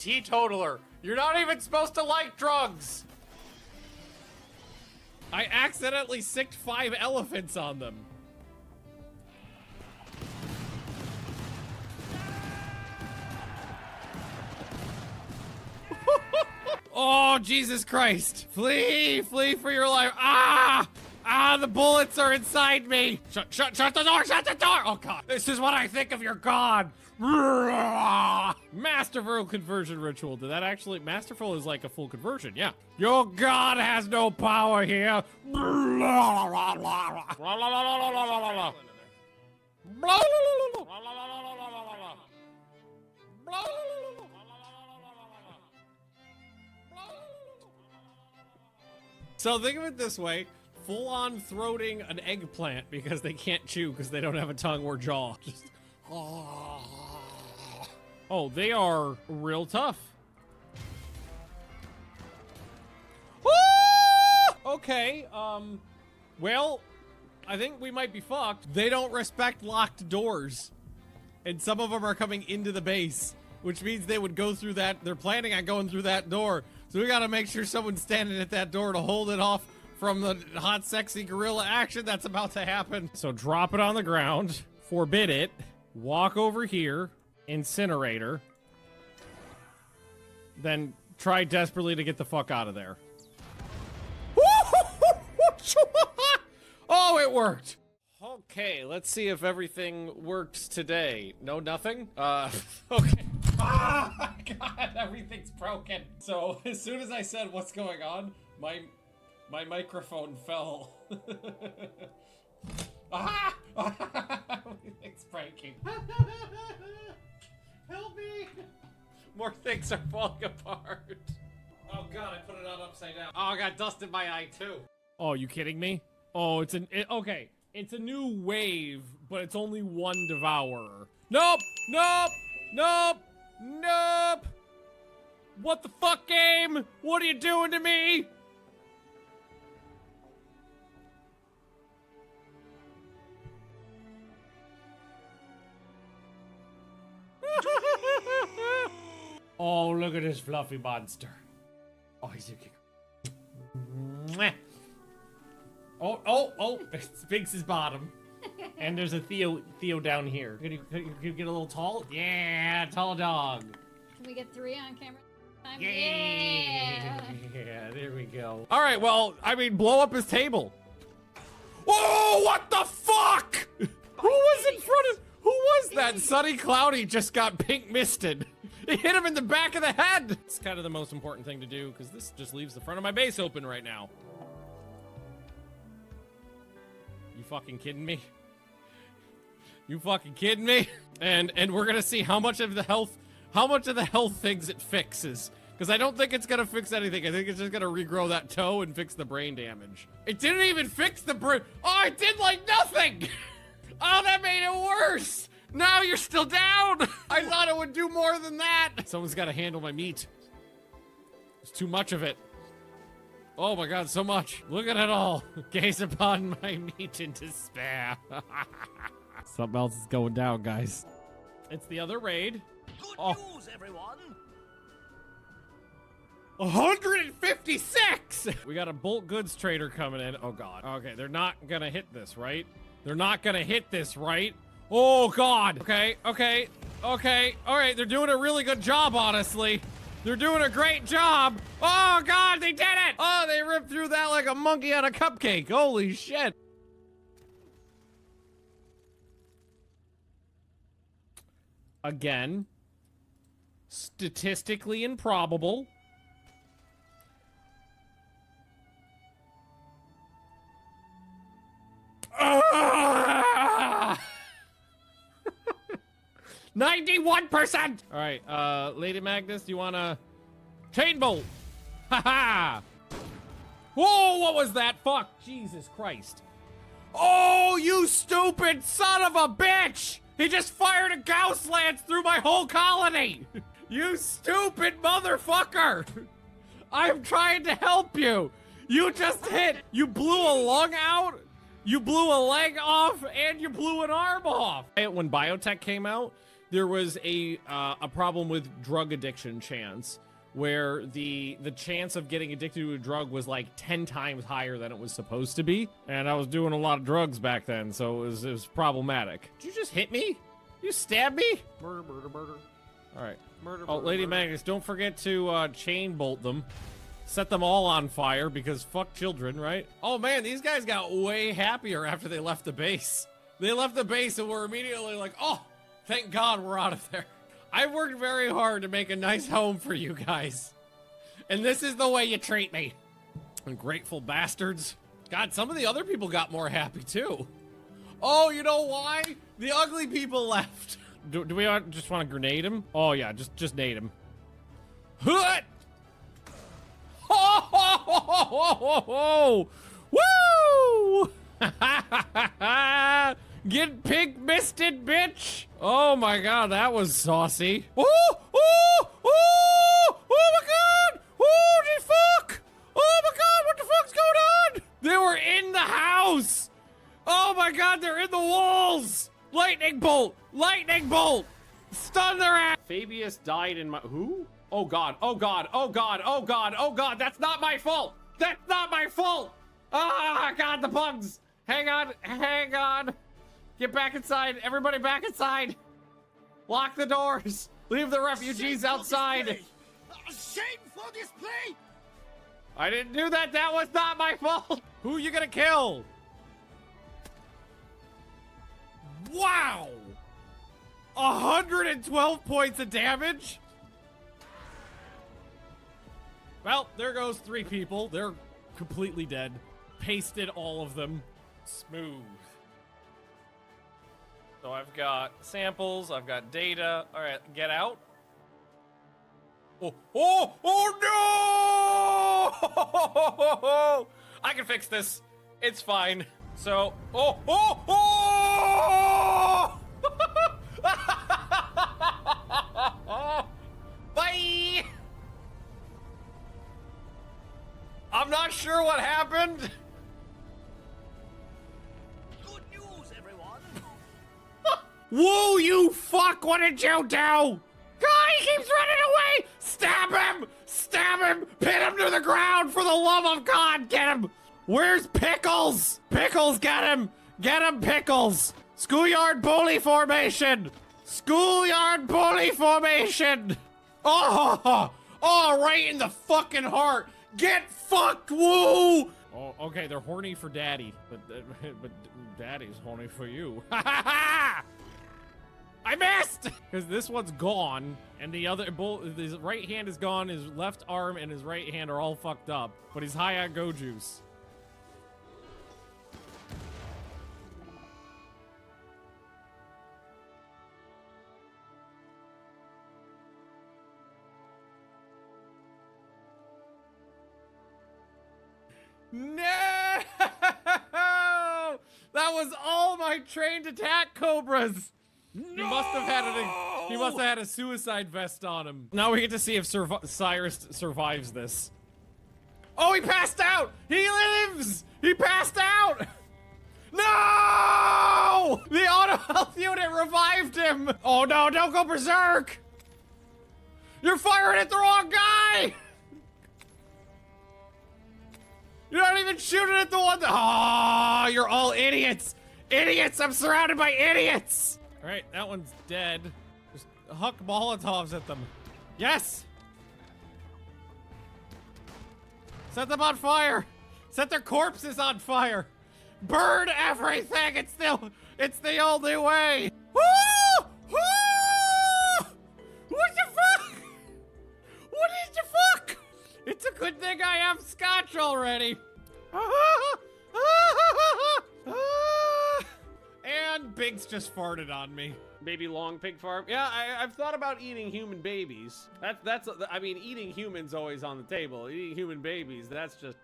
Teetotaler, you're not even supposed to like drugs. I accidentally sicked 5 elephants on them. Oh, Jesus Christ. Flee, flee for your life. Ah! Ah, the bullets are inside me. Shut the door, shut the door. Oh, God. This is what I think of your God. Masterful conversion ritual. Did that actually, masterful is like a full conversion, yeah. Your God has no power here. So think of it this way, full-on throating an eggplant because they can't chew because they don't have a tongue or jaw. Just, oh, they are real tough. Okay, well, I think we might be fucked. They don't respect locked doors. And some of them are coming into the base, which means they would go through that. They're planning on going through that door. So we gotta make sure someone's standing at that door to hold it off from the hot, sexy gorilla action that's about to happen. So drop it on the ground, forbid it, walk over here, incinerator, then try desperately to get the fuck out of there. Oh, it worked. Okay, let's see if everything works today. No, nothing? Okay. Ah, God, everything's broken. So, as soon as I said what's going on, my microphone fell. Ah! Everything's breaking. Help me! More things are falling apart. Oh, God, I put it on upside down. Oh, I got dust in my eye, too. Oh, you kidding me? Oh, okay. It's a new wave, but it's only one devourer. Nope! Nope! Nope! Nope! What the fuck, game? What are you doing to me? Oh, look at this fluffy monster. Oh, he's a kick. Oh, Sphinx's bottom. And there's a Theo down here. Can you get a little tall? Yeah, tall dog. Can we get 3 on camera? Yeah, there we go. All right, well, I mean, blow up his table. Whoa, what the fuck? Who was in front of, who was that? Sunny Cloudy just got pink misted. It hit him in the back of the head. It's kind of the most important thing to do because this just leaves the front of my base open right now. You fucking kidding me? You fucking kidding me? And we're gonna see how much of the health things it fixes. Because I don't think it's gonna fix anything. I think it's just gonna regrow that toe and fix the brain damage. It didn't even fix the brain. Oh, it did like nothing! Oh, that made it worse! Now you're still down! I thought it would do more than that! Someone's gotta handle my meat. There's too much of it. Oh my God, so much. Look at it all. Gaze upon my meat in despair. Something else is going down, guys. It's the other raid. Good news, everyone. 156! We got a bulk goods trader coming in. Oh God. Okay, they're not gonna hit this, right? They're not gonna hit this, right? Oh God. Okay. All right, they're doing a really good job, honestly. They're doing a great job. Oh God, they did it! Oh, they ripped through that like a monkey on a cupcake. Holy shit. Again, statistically improbable. Ah! 91%! All right, Lady Magnus, do you wanna chain bolt? Haha! Whoa, what was that? Fuck, Jesus Christ. Oh, you stupid son of a bitch! He just fired a Gauss lance through my whole colony! You stupid motherfucker! I'm trying to help you! You just hit! You blew a lung out, you blew a leg off, and you blew an arm off! When biotech came out, there was a problem with drug addiction chance, where the chance of getting addicted to a drug was like 10 times higher than it was supposed to be. And I was doing a lot of drugs back then, so it was problematic. Did you just hit me? You stabbed me? Murder, murder, murder. All right. Murder, Oh, murder, Lady murder. Magnus, don't forget to chain bolt them. Set them all on fire, because fuck children, right? Oh man, these guys got way happier after they left the base. They left the base and were immediately like, oh, thank God we're out of there. I worked very hard to make a nice home for you guys. And this is the way you treat me. Ungrateful bastards. God, some of the other people got more happy too. Oh, you know why? The ugly people left. Do we just want to grenade him? Oh yeah, just nade him. Hut! Ho ho ho ho ho ho! Woo! Get pink misted, bitch! Oh my god, that was saucy. Oh! Oh! Oh! Oh my god! Oh, gee fuck! Oh my god, what the fuck's going on? They were in the house! Oh my god, they're in the walls! Lightning bolt! Lightning bolt! Stun their ass! Fabius died in my... Who? Oh god, oh god, oh god, oh god, oh god, that's not my fault! That's not my fault! Ah, god, the bugs! Hang on, hang on! Get back inside, everybody back inside! Lock the doors! Leave the refugees outside! Shameful display! I didn't do that, that was not my fault! Who you gonna kill? Wow! 112 points of damage? Well, there goes 3 people. They're completely dead. Pasted all of them. Smooth. So I've got samples, I've got data. All right, get out. Oh, oh, oh no! I can fix this. It's fine. So, oh, oh, oh! Bye! I'm not sure what happened. Good news, everyone! Whoa, you fuck! What did you do? God, he keeps running away! Stab him! Stab him! Pin him to the ground for the love of God! Get him! Where's Pickles? Pickles, get him! Get him, Pickles! Schoolyard bully formation! Schoolyard bully formation! Oh! Oh, right in the fucking heart! Get fucked, woo! Oh, okay, they're horny for daddy, but daddy's horny for you. Ha ha ha! I missed! Because this one's gone, and the other, his right hand is gone, his left arm and his right hand are all fucked up, but he's high on go juice. No! That was all my trained attack cobras. No! He must have had a suicide vest on him. Now we get to see if Cyrus survives this. Oh, he passed out! He lives! He passed out! No! The auto health unit revived him! Oh no, don't go berserk! You're firing at the wrong guy! You're not even shooting at the one that... Oh, you're all idiots! Idiots! I'm surrounded by idiots! Alright, that one's dead. Just huck Molotovs at them. Yes! Set them on fire! Set their corpses on fire! Burn everything! It's the only way! Woo! Woo! What the fuck? What is the fuck? It's a good thing I have scotch already. And Biggs just farted on me. Baby long pig farm. Yeah, I've thought about eating human babies. I mean, eating humans always on the table. Eating human babies, that's just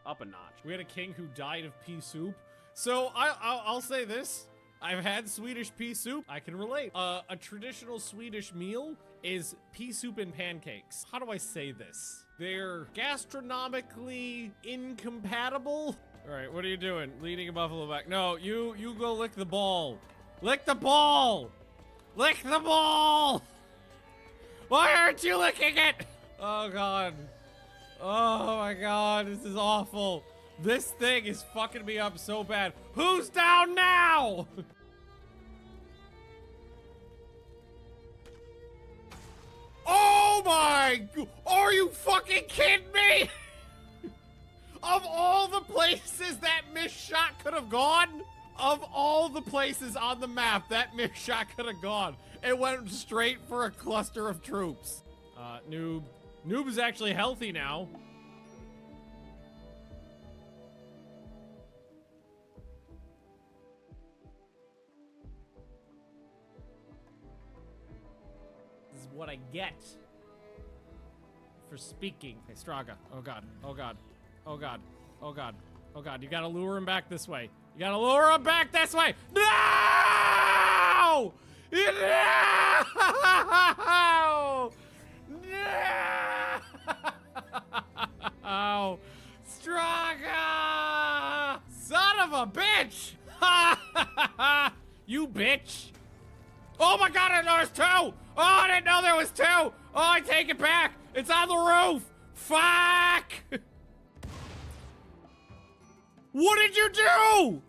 up a notch. We had a king who died of pea soup. So I'll say this. I've had Swedish pea soup. I can relate. A traditional Swedish meal is pea soup and pancakes. How do I say this? They're gastronomically incompatible. All right, what are you doing? Leading a buffalo back. No, you go lick the ball. Lick the ball! Lick the ball! Why aren't you licking it? Oh god. Oh my god, this is awful. This thing is fucking me up so bad. Who's down now? Oh my, are you fucking kidding me? Of all the places that missed shot could have gone, of all the places on the map that missed shot could have gone, it went straight for a cluster of troops. Noob. Noob is actually healthy now. This is what I get for speaking. Hey, Straga. Oh god. Oh god. Oh god. Oh god. Oh god. You gotta lure him back this way. You gotta lure him back this way. No! No! No! Straga! Son of a bitch! You bitch! Oh my god, I noticed two! Oh, I didn't know there was two! Oh, I take it back! It's on the roof! Fuck! What did you do?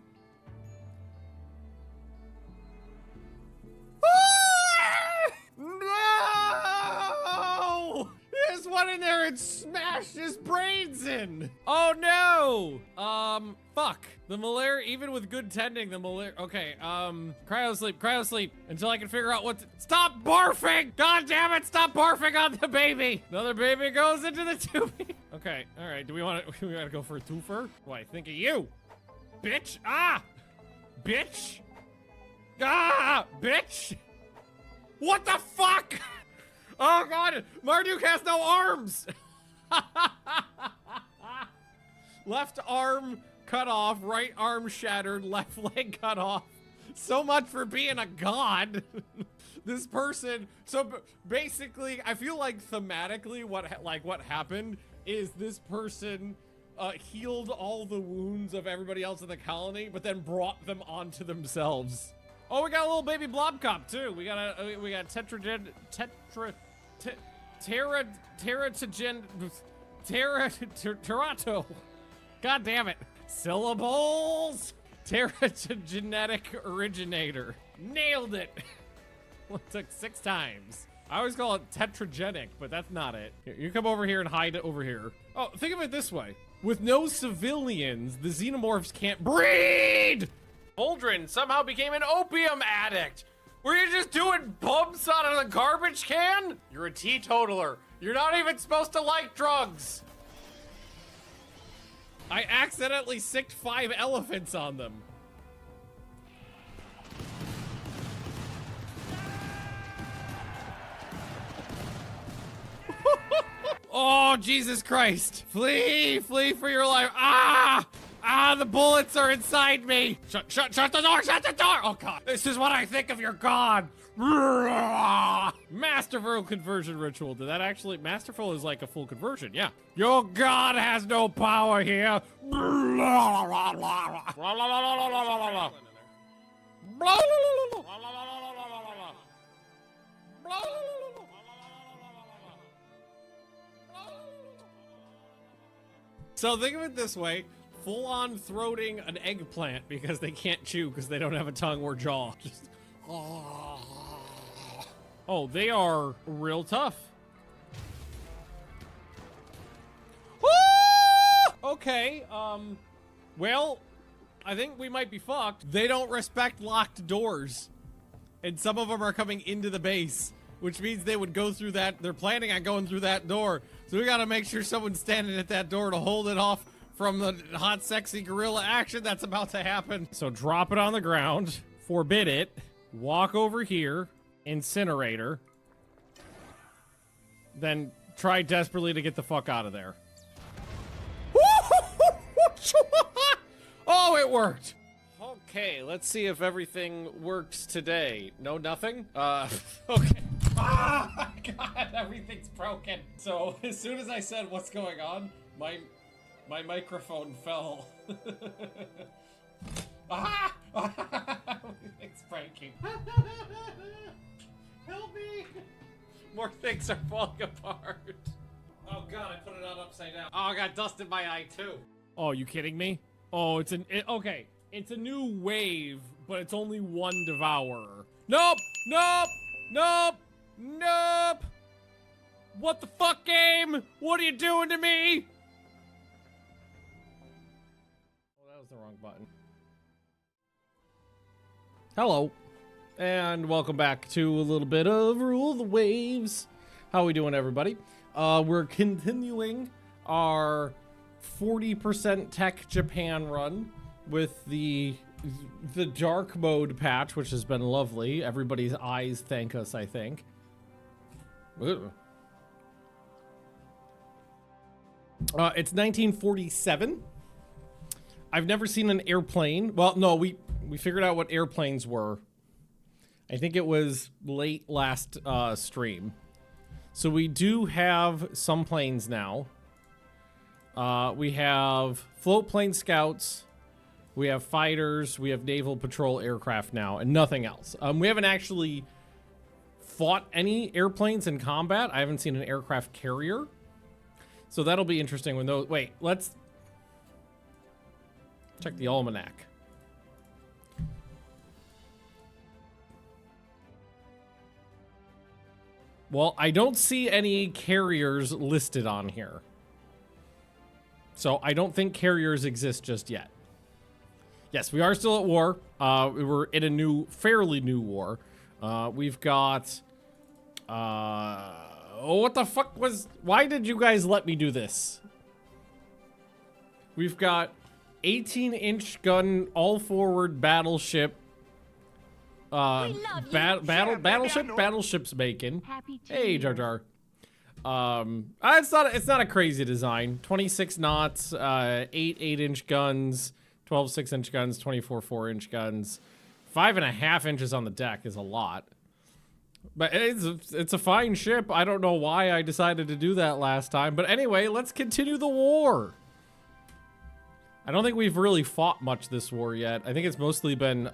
No! There's one in there and smashed his brains in. Oh no! Fuck. The malaria, even with good tending, the malaria. Okay, cryo sleep until I can figure out what to. Stop barfing! God damn it, stop barfing on the baby! Another baby goes into the tubing. Okay, alright, do we want to go for a twofer? Why, think of you, bitch! Ah! Bitch! Ah! Bitch! What the fuck? Oh god, Marduk has no arms! Left arm cut off, right arm shattered, left leg cut off. So much for being a god. This person, so basically, I feel like thematically what happened is this person healed all the wounds of everybody else in the colony, but then brought them onto themselves. Oh, we got a little baby blob cop too. We got Teratogen. God damn it. Syllables. Teratogenetic originator. Nailed it. Well, it took 6 times. I always call it tetragenic, but that's not it. Here, you come over here and hide it over here. Oh, think of it this way. With no civilians, the xenomorphs can't breed! Aldrin somehow became an opium addict. Were you just doing bumps out of the garbage can? You're a teetotaler. You're not even supposed to like drugs. I accidentally sicked 5 elephants on them. Oh, Jesus Christ. Flee, flee for your life. Ah! Ah, the bullets are inside me. Shut the door, shut the door. Oh God, this is what I think of your God. Masterful conversion ritual. Did that actually, masterful is like a full conversion, yeah. Your God has no power here. So think of it this way. Full-on throating an eggplant because they can't chew because they don't have a tongue or jaw. Just, oh, they are real tough. Okay, well, I think we might be fucked. They don't respect locked doors. And some of them are coming into the base, which means they would go through that. They're planning on going through that door. So we gotta make sure someone's standing at that door to hold it off from the hot, sexy gorilla action that's about to happen. So drop it on the ground, forbid it, walk over here, incinerator, then try desperately to get the fuck out of there. Oh, it worked. Okay, let's see if everything works today. No, nothing? Okay. Ah, my God, everything's broken. So as soon as I said what's going on, my microphone fell. Ah! Everything's breaking. Help me! More things are falling apart. Oh god, I put it on upside down. Oh, I got dust in my eye too. Oh, you kidding me? Oh, okay. It's a new wave, but it's only one devourer. Nope! Nope! Nope! Nope! What the fuck, game? What are you doing to me? Oh, that was the wrong button. Hello. And welcome back to a little bit of Rule the Waves. How we doing, everybody? We're continuing our 40% Tech Japan run with the dark mode patch, which has been lovely. Everybody's eyes thank us, I think. Ooh. It's 1947. I've never seen an airplane. Well, no, we figured out what airplanes were. I think it was late last stream. So we do have some planes now. We have float plane scouts. We have fighters. We have naval patrol aircraft now, and nothing else. We haven't actually fought any airplanes in combat. I haven't seen an aircraft carrier. So that'll be interesting when those... Wait, let's check the almanac. Well, I don't see any carriers listed on here. So I don't think carriers exist just yet. Yes, we are still at war. We're in a fairly new war. We've got... what the fuck was... Why did you guys let me do this? We've got 18-inch gun, all-forward battleship. Battleship's bacon. Hey, Jar Jar. It's not a crazy design. 26 knots, 8-inch guns, 12 6-inch guns, 24 4-inch guns. 5.5 inches on the deck is a lot. But it's a fine ship. I don't know why I decided to do that last time. But anyway, let's continue the war. I don't think we've really fought much this war yet. I think it's mostly been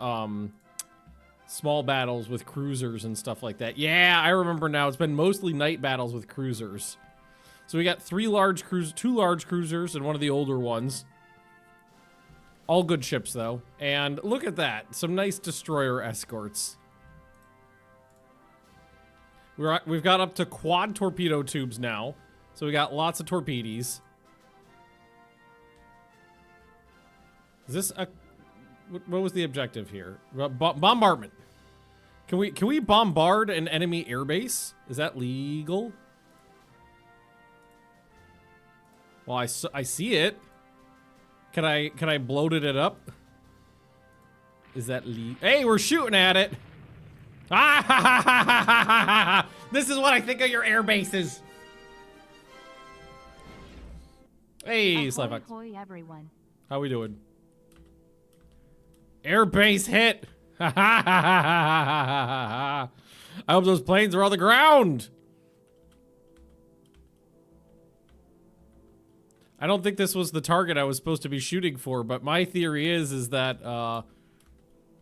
small battles with cruisers and stuff like that. Yeah, I remember now. It's been mostly night battles with cruisers. So we got 2 large cruisers and one of the older ones. All good ships, though. And look at that. Some nice destroyer escorts. We've got up to quad torpedo tubes now. So we got lots of torpedoes. Is this a... What was the objective here? Bombardment. Can we bombard an enemy airbase? Is that legal? Well, I see it. Can I bloated it up? Is that legal? Hey, we're shooting at it. Ah! This is what I think of your air bases. Hey, Slyfox. Everyone. How we doing? Airbase hit! I hope those planes are on the ground! I don't think this was the target I was supposed to be shooting for, but my theory is that the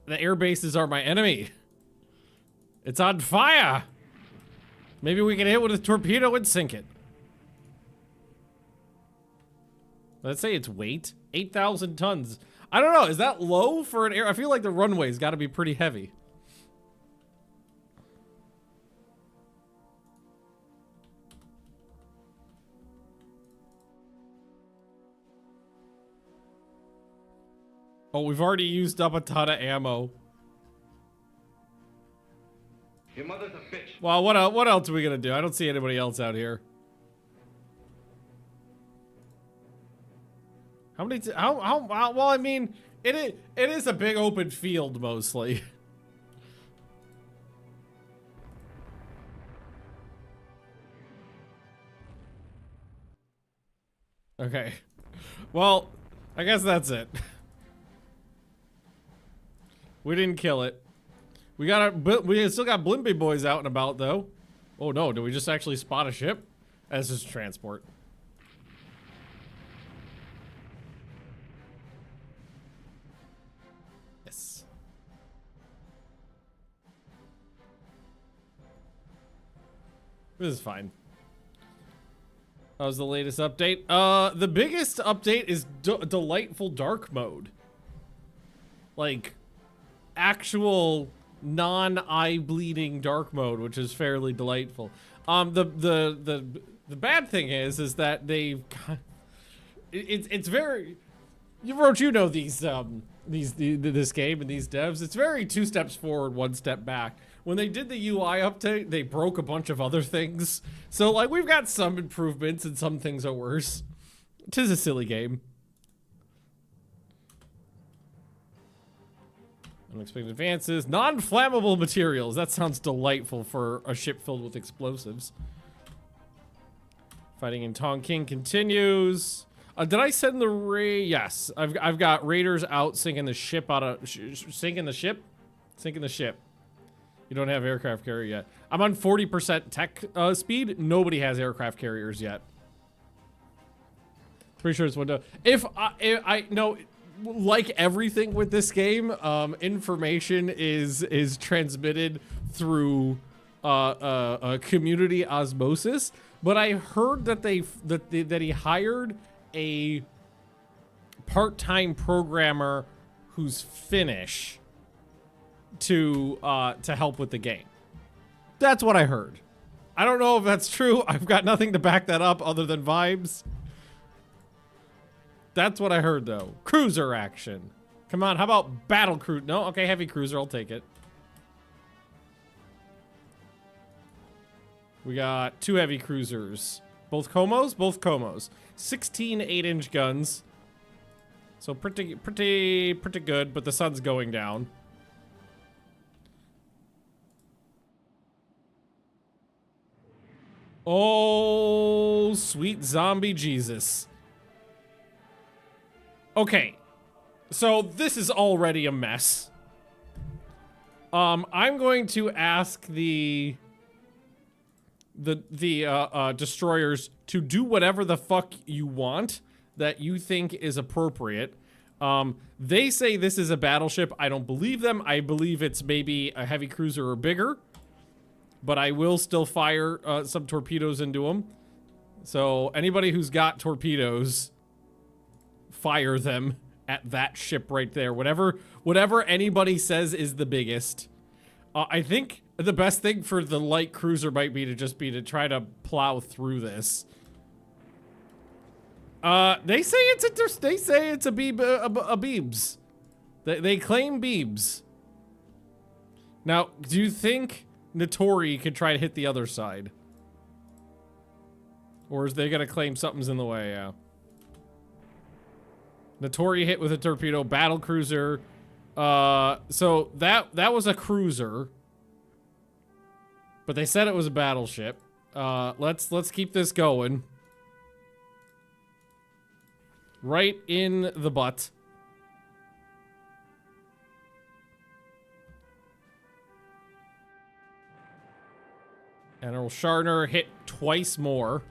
air bases are my enemy. It's on fire! Maybe we can hit with a torpedo and sink it. Let's say its weight. 8,000 tons. I don't know, is that low for an air? I feel like the runway's got to be pretty heavy. Oh, we've already used up a ton of ammo. Your mother's a bitch. Well, what else are we gonna do? I don't see anybody else out here. How many? Well, I mean, it is a big open field mostly. Okay. Well, I guess that's it. We didn't kill it. We still got Blimpy boys out and about though. Oh no! Did we just actually spot a ship? That's just transport. This is fine. That was the latest update. The biggest update is delightful dark mode. Like, actual non-eye bleeding dark mode, which is fairly delightful. The bad thing is that they've it's very, you know these this game and these devs, it's very 2 steps forward, 1 step back. When they did the UI update, they broke a bunch of other things. So like we've got some improvements and some things are worse. 'Tis a silly game. Unexpected advances, non-flammable materials. That sounds delightful for a ship filled with explosives. Fighting in Tonkin continues. Did I send the yes, I've got raiders out sinking the ship out of sinking the ship. You don't have aircraft carrier yet. I'm on 40% tech speed. Nobody has aircraft carriers yet. Pretty sure it's window. If I know. Like everything with this game, information is transmitted through a community osmosis. But I heard that that he hired a part-time programmer who's Finnish to help with the game. That's what I heard. I don't know if that's true. I've got nothing to back that up other than vibes. That's what I heard, though. Cruiser action. Come on, how about battle cruiser? No? Okay, heavy cruiser, I'll take it. We got 2 heavy cruisers. Both Comos? Both Comos. 16 8-inch guns. So pretty good, but the sun's going down. Oh, sweet zombie Jesus. Okay, so this is already a mess. I'm going to ask the destroyers to do whatever the fuck you want that you think is appropriate. They say this is a battleship. I don't believe them. I believe it's maybe a heavy cruiser or bigger, but I will still fire some torpedoes into them. So anybody who's got torpedoes, fire them at that ship right there. Whatever anybody says is the biggest. I think the best thing for the light cruiser might be to try to plow through this. They say it's a Beebs. They claim Beebs. Now, do you think Notori could try to hit the other side? Or is they gonna claim something's in the way? Yeah. Notori hit with a torpedo, battle cruiser. So that was a cruiser, but they said it was a battleship. Let's keep this going. Right in the butt. Admiral Sharner hit twice more.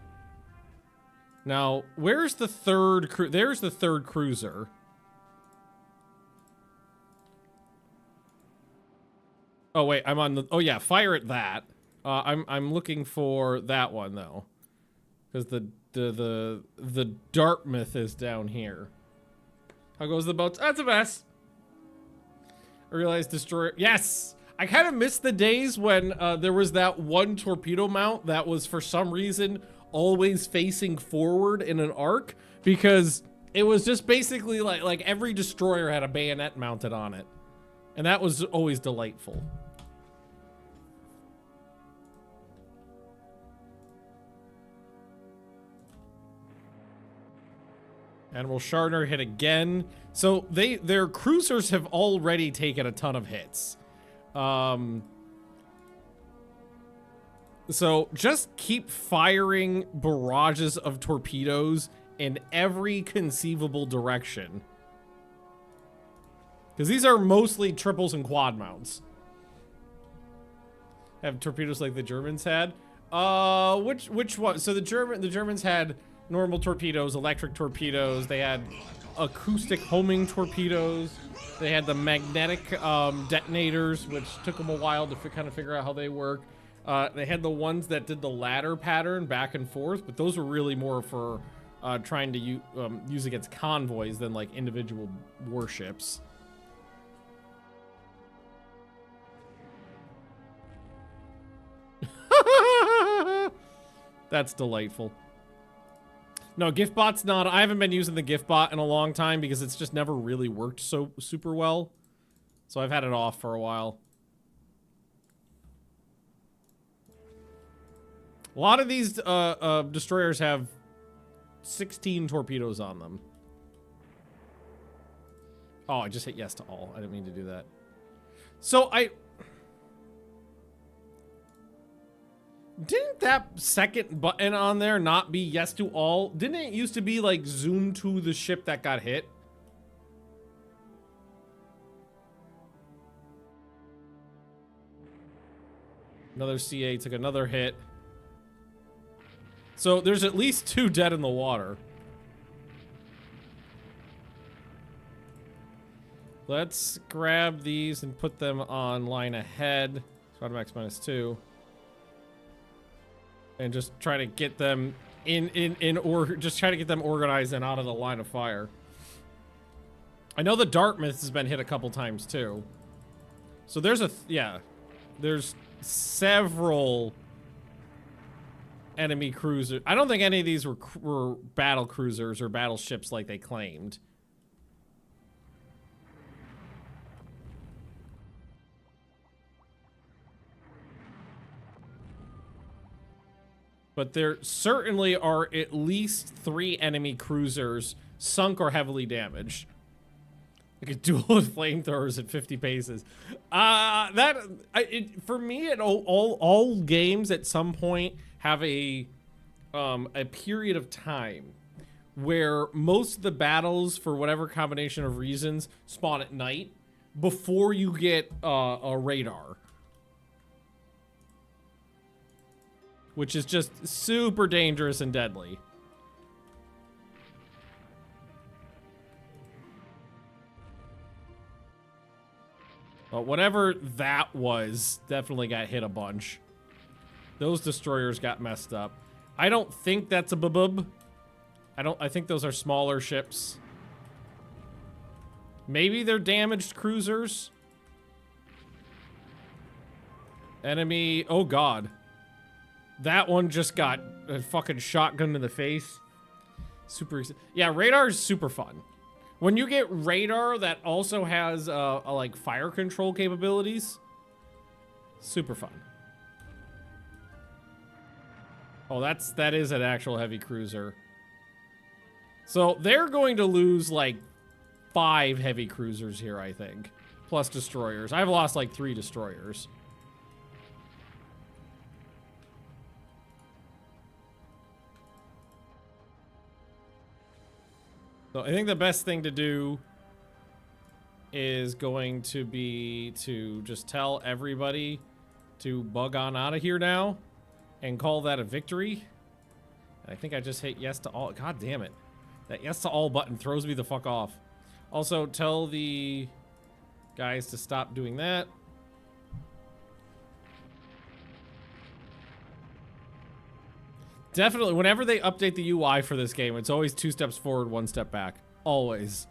Now, where's the third there's the third cruiser. Oh wait, I'm on the, oh yeah, fire at that. I'm looking for that one though. Cuz the Dartmouth is down here. How goes the boats? That's a mess. I realized destroyer. Yes! I kind of missed the days when there was that one torpedo mount that was for some reason always facing forward in an arc, because it was just basically like every destroyer had a bayonet mounted on it, and that was always delightful. Admiral Sharner hit again. So their cruisers have already taken a ton of hits. So just keep firing barrages of torpedoes in every conceivable direction. Because these are mostly triples and quad mounts. Have torpedoes like the Germans had. Which one? So the Germans had normal torpedoes, electric torpedoes. They had acoustic homing torpedoes. They had the magnetic detonators, which took them a while to kind of figure out how they work. They had the ones that did the ladder pattern back and forth, but those were really more for trying to use against convoys than like individual warships. That's delightful. No, GiftBot's not. I haven't been using the GiftBot in a long time because it's just never really worked so super well. So I've had it off for a while. A lot of these destroyers have 16 torpedoes on them. Oh, I just hit yes to all. I didn't mean to do that. So didn't that second button on there not be yes to all? Didn't it used to be like zoom to the ship that got hit? Another CA took another hit. So there's at least 2 dead in the water. Let's grab these and put them on line ahead. Squadron max -2. And just try to get them just try to get them organized and out of the line of fire. I know the Dartmouth has been hit a couple times too. So there's there's several enemy cruisers. I don't think any of these were battle cruisers or battleships like they claimed. But there certainly are at least 3 enemy cruisers sunk or heavily damaged. Like a duel with flamethrowers at 50 paces. For me, all games at some point have a period of time where most of the battles, for whatever combination of reasons, spawn at night before you get a radar. Which is just super dangerous and deadly. But whatever that was, definitely got hit a bunch. Those destroyers got messed up. I don't think that's a bubub. I think those are smaller ships. Maybe they're damaged cruisers. Enemy, oh god. That one just got a fucking shotgun in the face. Yeah, radar is super fun. When you get radar that also has like fire control capabilities, super fun. Oh, that is an actual heavy cruiser. So they're going to lose like 5 heavy cruisers here, I think, plus destroyers. I've lost like 3 destroyers. So I think the best thing to do is going to be to just tell everybody to bug on out of here now and call that a victory. And I think I just hit yes to all. God damn it. That yes to all button throws me the fuck off. Also, tell the guys to stop doing that. Definitely, whenever they update the UI for this game, it's always 2 steps forward, 1 step back. Always.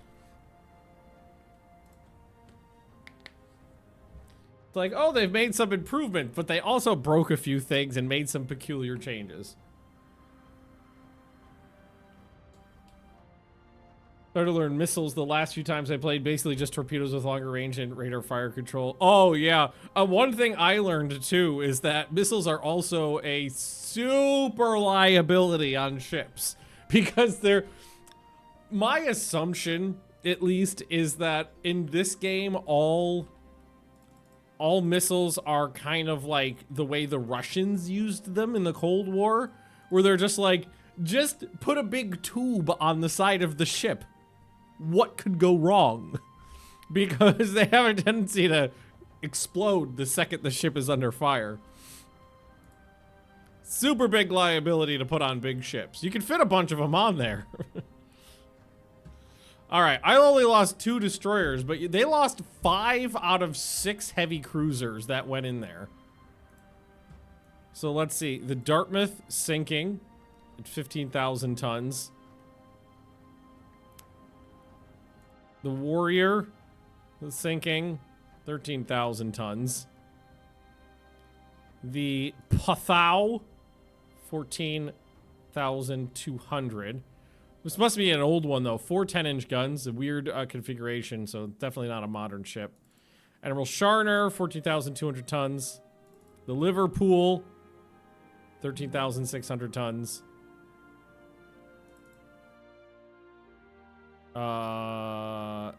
It's like, oh, they've made some improvement, but they also broke a few things and made some peculiar changes. Started to learn missiles the last few times I played, basically just torpedoes with longer range and radar fire control. Oh, yeah. One thing I learned, too, is that missiles are also a super liability on ships. Because they're... My assumption, at least, is that in this game, all missiles are kind of like the way the Russians used them in the Cold War, where they're just like, just put a big tube on the side of the ship. What could go wrong? Because they have a tendency to explode the second the ship is under fire. Super big liability to put on big ships. You can fit a bunch of them on there. Alright, I only lost 2 destroyers, but they lost 5 out of 6 heavy cruisers that went in there. So let's see. The Dartmouth sinking at 15,000 tons. The Warrior sinking 13,000 tons. The Pathau 14,200. This must be an old one though. 4 10-inch guns, a weird configuration, so definitely not a modern ship. Admiral Sharner 14,200 tons. The Liverpool 13,600 tons.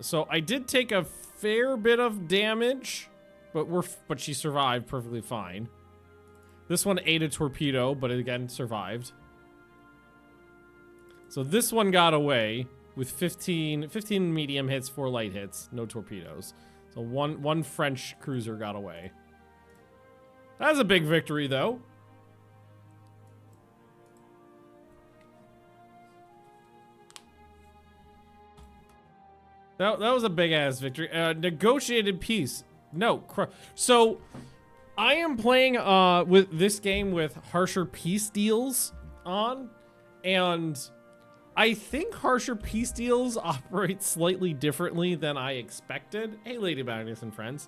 So I did take a fair bit of damage, but she survived perfectly fine. This one ate a torpedo, but again survived. So this one got away with 15 medium hits, 4 light hits, no torpedoes. So one French cruiser got away. That's a big victory, though. That was a big-ass victory. Negotiated peace. No. So, I am playing with this game with harsher peace deals on, and I think harsher peace deals operate slightly differently than I expected. Hey, Lady Magnus and friends.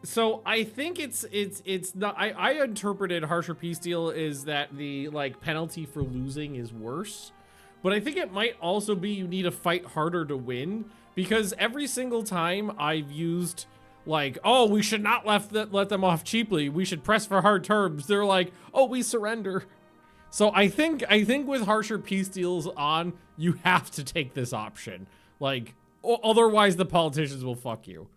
So I think it's not. I interpreted harsher peace deal is that the like penalty for losing is worse, but I think it might also be you need to fight harder to win, because every single time I've used like, oh, we should not let them off cheaply, we should press for hard terms, they're like, oh, we surrender. So I think with harsher peace deals on, you have to take this option, like otherwise the politicians will fuck you.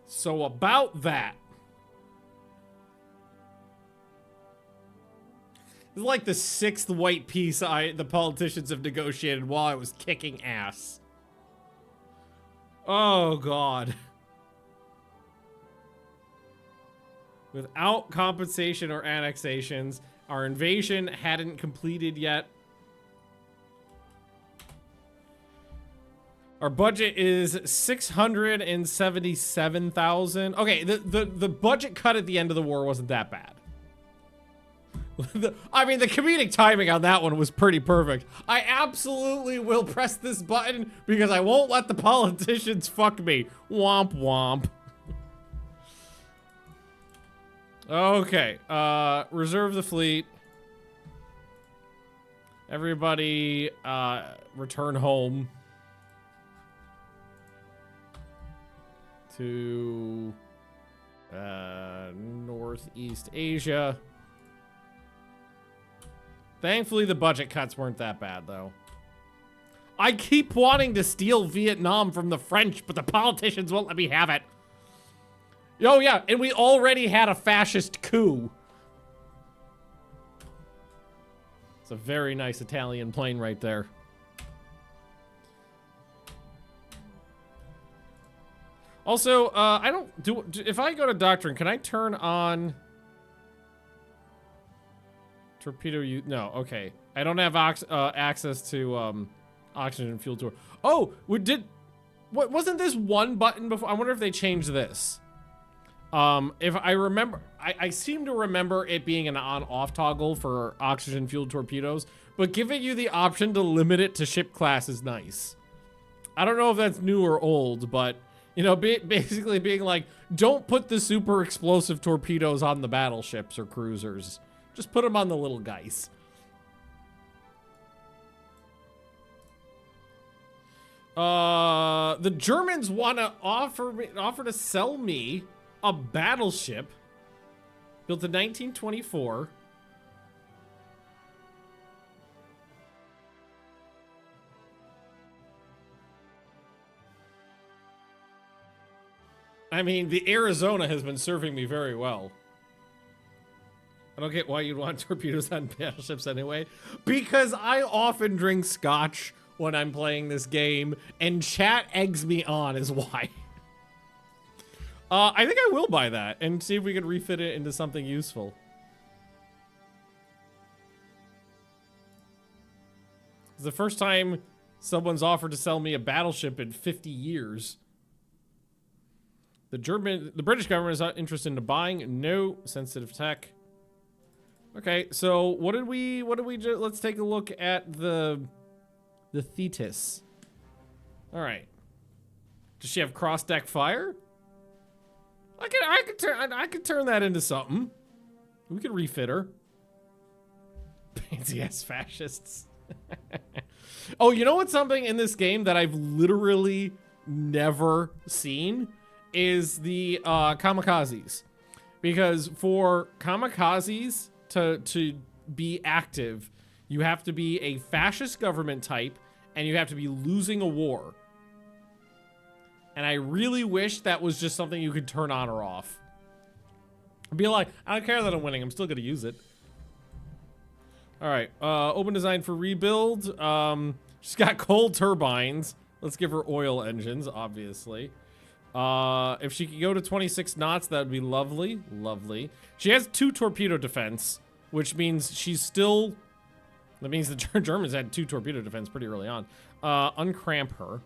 So about that, this is like the 6th white peace the politicians have negotiated while I was kicking ass. Oh God. Without compensation or annexations, our invasion hadn't completed yet. Our budget is 677,000. Okay, the budget cut at the end of the war wasn't that bad. I mean, the comedic timing on that one was pretty perfect. I absolutely will press this button because I won't let the politicians fuck me. Womp womp. Okay, reserve the fleet. Everybody, return home. To Northeast Asia. Thankfully, the budget cuts weren't that bad, though. I keep wanting to steal Vietnam from the French, but the politicians won't let me have it. Oh, yeah, and we already had a fascist coup. It's a very nice Italian plane right there. Also, I don't do. If I go to doctrine, can I turn on torpedo? No, okay. I don't have access to oxygen fuel tour. Oh, what wasn't this one button before? I wonder if they changed this. If I remember, I seem to remember it being an on-off toggle for oxygen fueled torpedoes, but giving you the option to limit it to ship class is nice. I don't know if that's new or old, but. You know, basically being like, don't put the super explosive torpedoes on the battleships or cruisers. Just put them on the little guys. The Germans want to offer to sell me a battleship built in 1924. I mean, the Arizona has been serving me very well. I don't get why you'd want torpedoes on battleships anyway. Because I often drink scotch when I'm playing this game, and chat eggs me on is why. I think I will buy that and see if we can refit it into something useful. It's the first time someone's offered to sell me a battleship in 50 years. The British government is not interested in buying. No sensitive tech. Okay, so what did we do? Let's take a look at the Thetis. All right. Does she have cross deck fire? I could turn that into something. We could refit her. Fancy ass fascists. Oh, you know what's something in this game that I've literally never seen is the kamikazes. Because for kamikazes to be active, you have to be a fascist government type and you have to be losing a war. And I really wish that was just something you could turn on or off. Be like, I don't care that I'm winning, I'm still gonna use it. All right, open design for rebuild. She's got coal turbines. Let's give her oil engines, obviously. If she could go to 26 knots, that would be lovely, lovely. She has 2 torpedo defense, which means she's still, that means the Germans had 2 torpedo defense pretty early on. Uncramp her.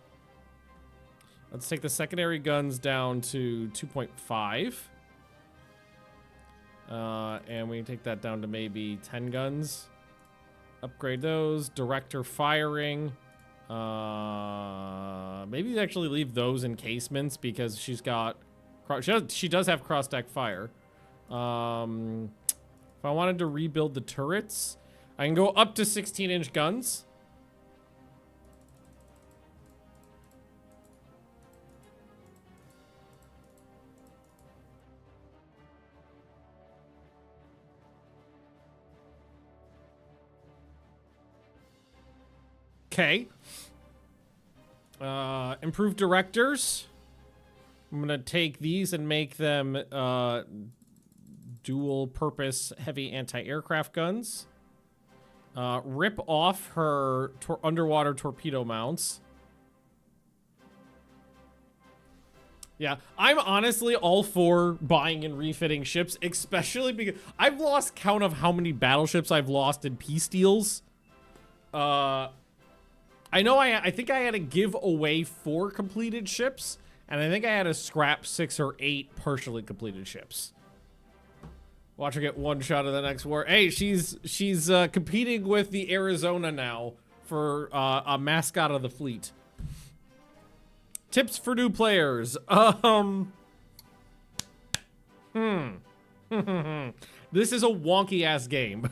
Let's take the secondary guns down to 2.5. And we can take that down to maybe 10 guns. Upgrade those. Director firing. Maybe actually leave those encasements because she's got... She does have cross-deck fire. If I wanted to rebuild the turrets, I can go up to 16-inch guns. Okay. Improved directors. I'm gonna take these and make them dual purpose heavy anti-aircraft guns. Rip off her underwater torpedo mounts. Yeah, I'm honestly all for buying and refitting ships, especially because I've lost count of how many battleships I've lost in peace deals. I know I think I had to give away 4 completed ships, and I think I had to scrap 6 or 8 partially completed ships. Watch her get one shot of the next war. Hey, she's competing with the Arizona now for a mascot of the fleet. Tips for new players. This is a wonky ass game.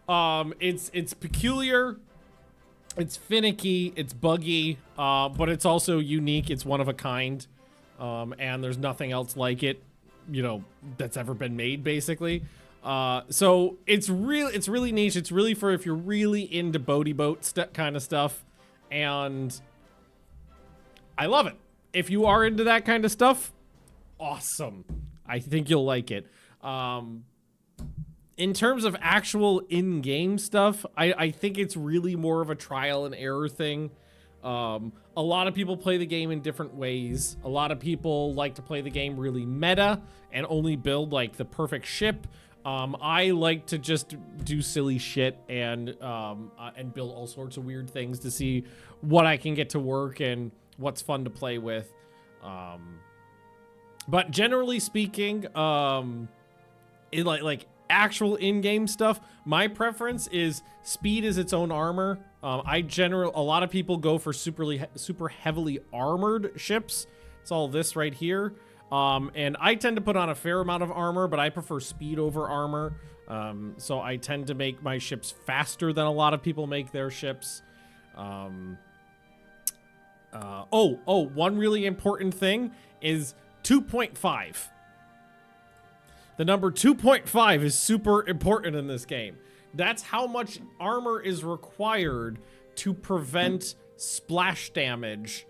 It's peculiar. It's finicky, it's buggy, but it's also unique. It's one of a kind, and there's nothing else like it, you know, that's ever been made, basically. So it's really niche. It's really for if you're really into boaty boat kind of stuff, and I love it. If you are into that kind of stuff, awesome. I think you'll like it. In terms of actual in-game stuff, I think it's really more of a trial and error thing. A lot of people play the game in different ways. A lot of people like to play the game really meta and only build like the perfect ship. I like to just do silly shit and build all sorts of weird things to see what I can get to work and what's fun to play with. But generally speaking, it like actual in-game stuff, my preference is speed is its own armor. A lot of people go for super heavily armored ships. It's all this right here. And I tend to put on a fair amount of armor, but I prefer speed over armor. So I tend to make my ships faster than a lot of people make their ships. One really important thing is 2.5. The number 2.5 is super important in this game. That's how much armor is required to prevent splash damage,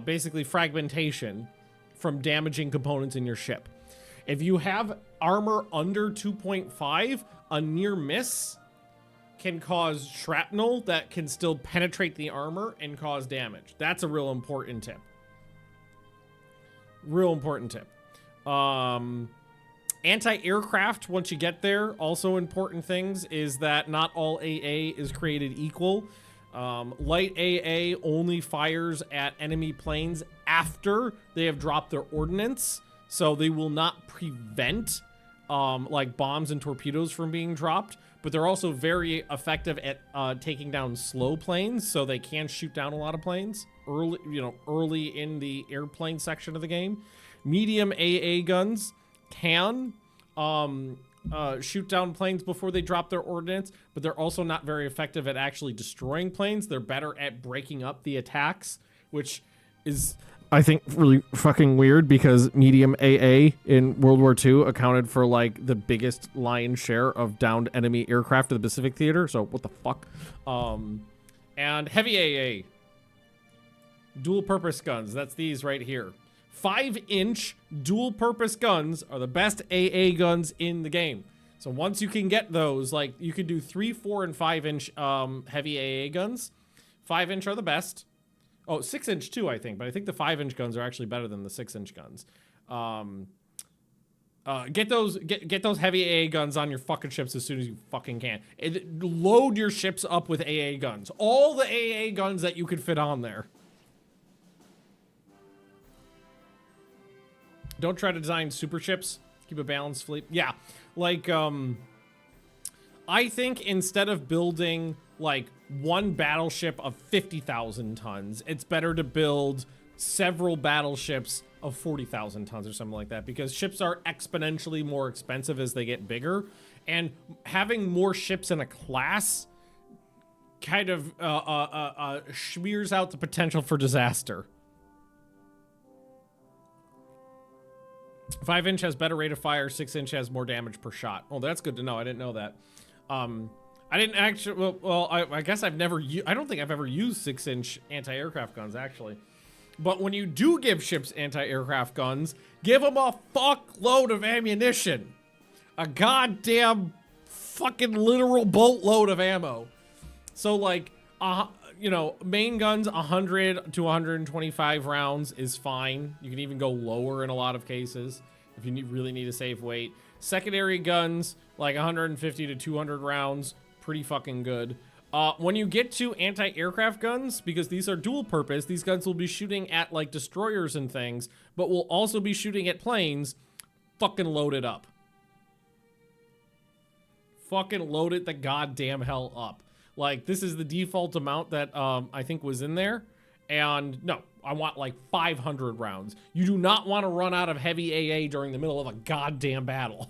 basically fragmentation, from damaging components in your ship. If you have armor under 2.5, a near miss can cause shrapnel that can still penetrate the armor and cause damage. That's a real important tip. Real important tip. Anti-aircraft, once you get there, also important things is that not all AA is created equal. Light AA only fires at enemy planes after they have dropped their ordnance, so they will not prevent like bombs and torpedoes from being dropped, but they're also very effective at taking down slow planes, so they can shoot down a lot of planes early in the airplane section of the game. Medium AA guns can shoot down planes before they drop their ordnance, but they're also not very effective at actually destroying planes. They're better at breaking up the attacks, which is, I think, really fucking weird because medium AA in World War II accounted for like the biggest lion's share of downed enemy aircraft in the Pacific Theater. So what the fuck? And heavy AA, dual purpose guns. That's these right here. 5-inch dual purpose guns are the best AA guns in the game. So once you can get those, like you could do 3, 4, and 5-inch heavy AA guns. 5-inch are the best. Oh, 6-inch too, I think, but I think the 5-inch guns are actually better than the 6-inch guns. Get those heavy AA guns on your fucking ships as soon as you fucking can. Load your ships up with AA guns. All the AA guns that you could fit on there. Don't try to design super ships. Keep a balanced fleet. Yeah, like, I think instead of building, like, one battleship of 50,000 tons, it's better to build several battleships of 40,000 tons or something like that, because ships are exponentially more expensive as they get bigger, and having more ships in a class kind of smears out the potential for disaster. 5-inch has better rate of fire. 6-inch has more damage per shot. Oh, that's good to know. I didn't know that. I didn't actually. Well, I guess I've never. I don't think I've ever used 6-inch anti-aircraft guns actually. But when you do give ships anti-aircraft guns, give them a fuckload of ammunition. A goddamn fucking literal boatload of ammo. So like, you know, main guns 100 to 125 rounds is fine. You can even go lower in a lot of cases if you really need to save weight. Secondary guns like 150 to 200 rounds, pretty fucking good. When you get to anti-aircraft guns, because these are dual purpose, these guns will be shooting at like destroyers and things, but will also be shooting at planes. Fucking load it up. Fucking load it the goddamn hell up. Like, this is the default amount that I think was in there. And no, I want like 500 rounds. You do not want to run out of heavy AA during the middle of a goddamn battle.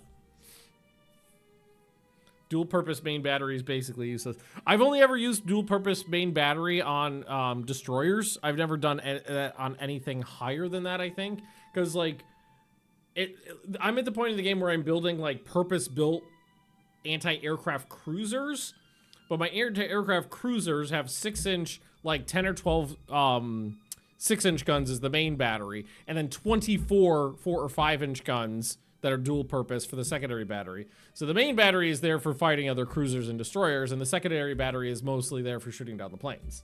Dual purpose main battery is basically useless. I've only ever used dual purpose main battery on destroyers. I've never done that on anything higher than that, I think. Because like, I'm at the point in the game where I'm building like purpose-built anti-aircraft cruisers. But my anti-aircraft cruisers have 6-inch, like 10 or 12 6-inch guns as the main battery, and then 24 4 or 5-inch guns that are dual purpose for the secondary battery. So the main battery is there for fighting other cruisers and destroyers, and the secondary battery is mostly there for shooting down the planes.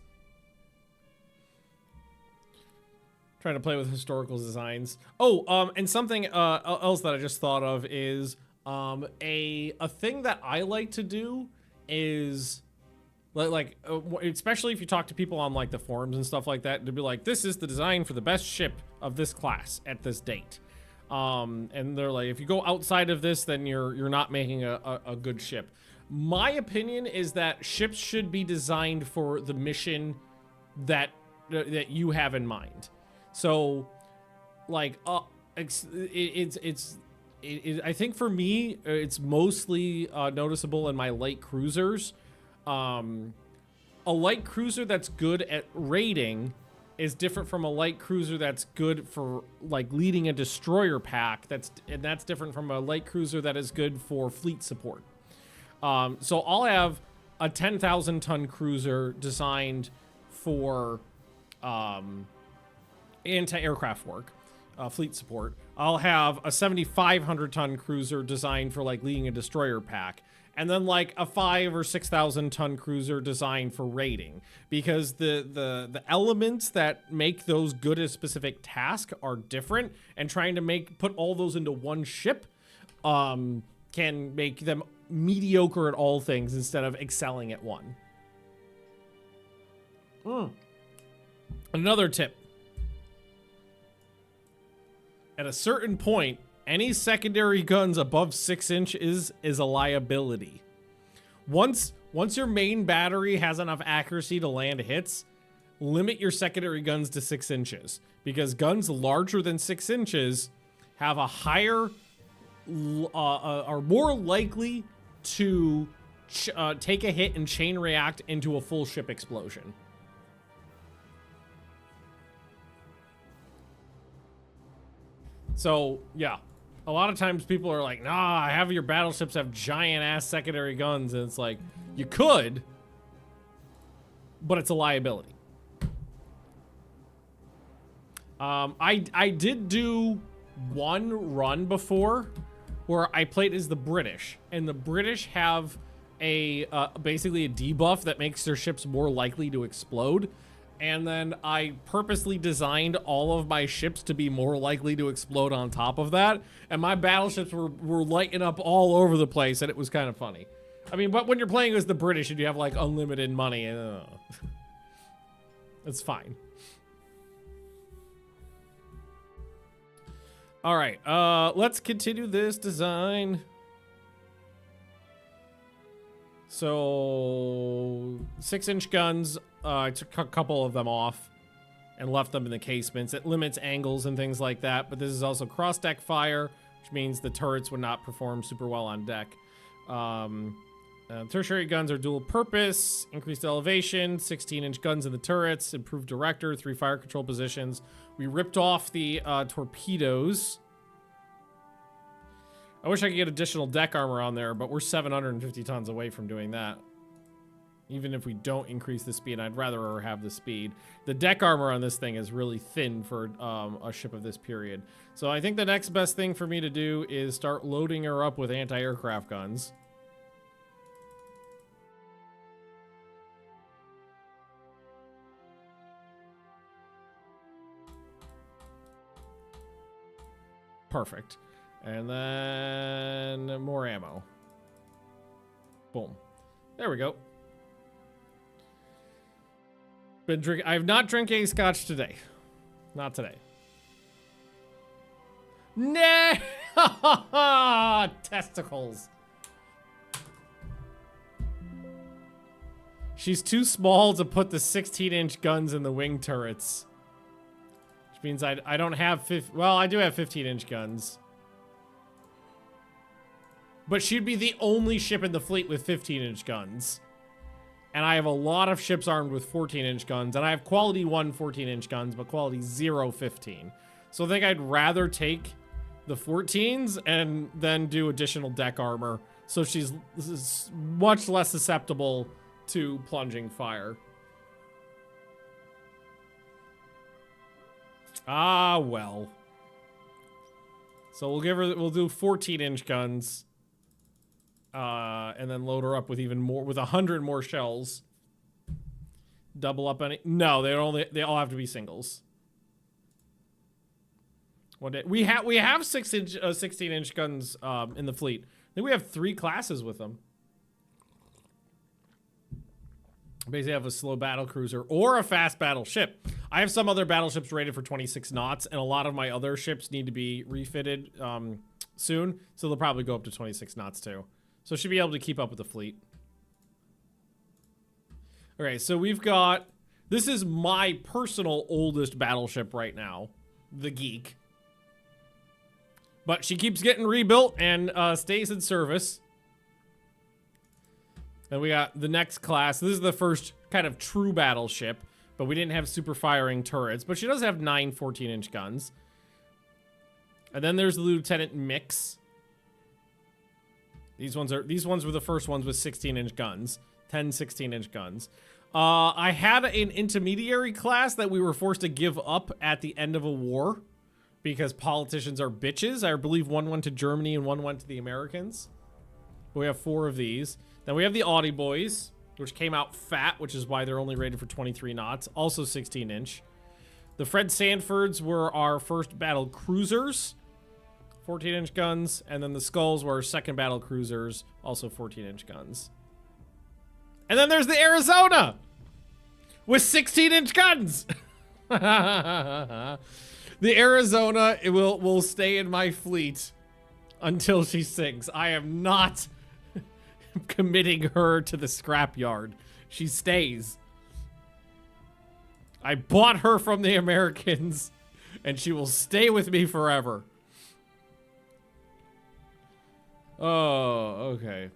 Trying to play with historical designs. Oh, and something else that I just thought of is a thing that I like to do is like especially if you talk to people on like the forums and stuff like that, to be like, this is the design for the best ship of this class at this date. And they're like, if you go outside of this, then you're not making a good ship. My opinion is that ships should be designed for the mission that you have in mind. So like I think for me, it's mostly noticeable in my light cruisers. A light cruiser that's good at raiding is different from a light cruiser that's good for like leading a destroyer pack. And that's different from a light cruiser that is good for fleet support. So I'll have a 10,000 ton cruiser designed for anti-aircraft work. fleet support. I'll have a 7,500 ton cruiser designed for like leading a destroyer pack, and then like a 5 or 6,000 ton cruiser designed for raiding, because the elements that make those good at a specific task are different, and trying to put all those into one ship can make them mediocre at all things instead of excelling at one. Another tip. At a certain point, any secondary guns above 6 inches is a liability. Once your main battery has enough accuracy to land hits, limit your secondary guns to 6 inches, because guns larger than 6 inches have a higher, are more likely to take a hit and chain react into a full ship explosion. So, yeah. A lot of times people are like, nah, have your battleships have giant-ass secondary guns. And it's like, you could, but it's a liability. I did do one run before where I played as the British. And the British have basically a debuff that makes their ships more likely to explode. And then I purposely designed all of my ships to be more likely to explode on top of that. And my battleships were lighting up all over the place, and it was kind of funny. I mean, but when you're playing as the British and you have like unlimited money, it's fine. All right, let's continue this design. So 6-inch guns. I took a couple of them off and left them in the casements. It limits angles and things like that, but this is also cross-deck fire, which means the turrets would not perform super well on deck. Tertiary guns are dual purpose, increased elevation, 16-inch guns in the turrets, improved director, 3 fire control positions. We ripped off the torpedoes. I wish I could get additional deck armor on there, but we're 750 tons away from doing that. Even if we don't increase the speed, I'd rather have the speed. The deck armor on this thing is really thin for a ship of this period. So I think the next best thing for me to do is start loading her up with anti-aircraft guns. Perfect. And then more ammo. Boom. There we go. I have not drank any scotch today. Not today. Nah! Testicles. She's too small to put the 16-inch guns in the wing turrets. Which means I don't have... Well, I do have 15-inch guns. But she'd be the only ship in the fleet with 15-inch guns. And I have a lot of ships armed with 14-inch guns. And I have quality 1 14-inch guns, but quality 0 15. So I think I'd rather take the 14s and then do additional deck armor. So she's much less susceptible to plunging fire. Ah, well. So we'll do 14-inch guns. And then load her up with even more, with 100 more shells. Double up any? No, they all have to be singles. One day we have 16-inch guns in the fleet. I think we have 3 classes with them. Basically, have a slow battle cruiser or a fast battleship. I have some other battleships rated for 26 knots, and a lot of my other ships need to be refitted soon, so they'll probably go up to 26 knots too. So she'll be able to keep up with the fleet. Okay, so we've got... This is my personal oldest battleship right now. The Geek. But she keeps getting rebuilt and stays in service. And we got the next class. This is the first kind of true battleship. But we didn't have super firing turrets. But she does have 9 14-inch guns. And then there's the Lieutenant Mix. These ones were the first ones with 16-inch guns. 10 16-inch guns. I had an intermediary class that we were forced to give up at the end of a war because politicians are bitches. I believe one went to Germany and one went to the Americans. We have 4 of these. Then we have the Audi boys, which came out fat, which is why they're only rated for 23 knots. Also 16-inch. The Fred Sanfords were our first battle cruisers, 14-inch guns. And then the Skulls were our second battle cruisers, also 14-inch guns. And then there's the Arizona with 16-inch guns. The Arizona, it will stay in my fleet until she sinks. I am not committing her to the scrapyard. She stays. I bought her from the Americans, and she will stay with me forever. Oh, okay.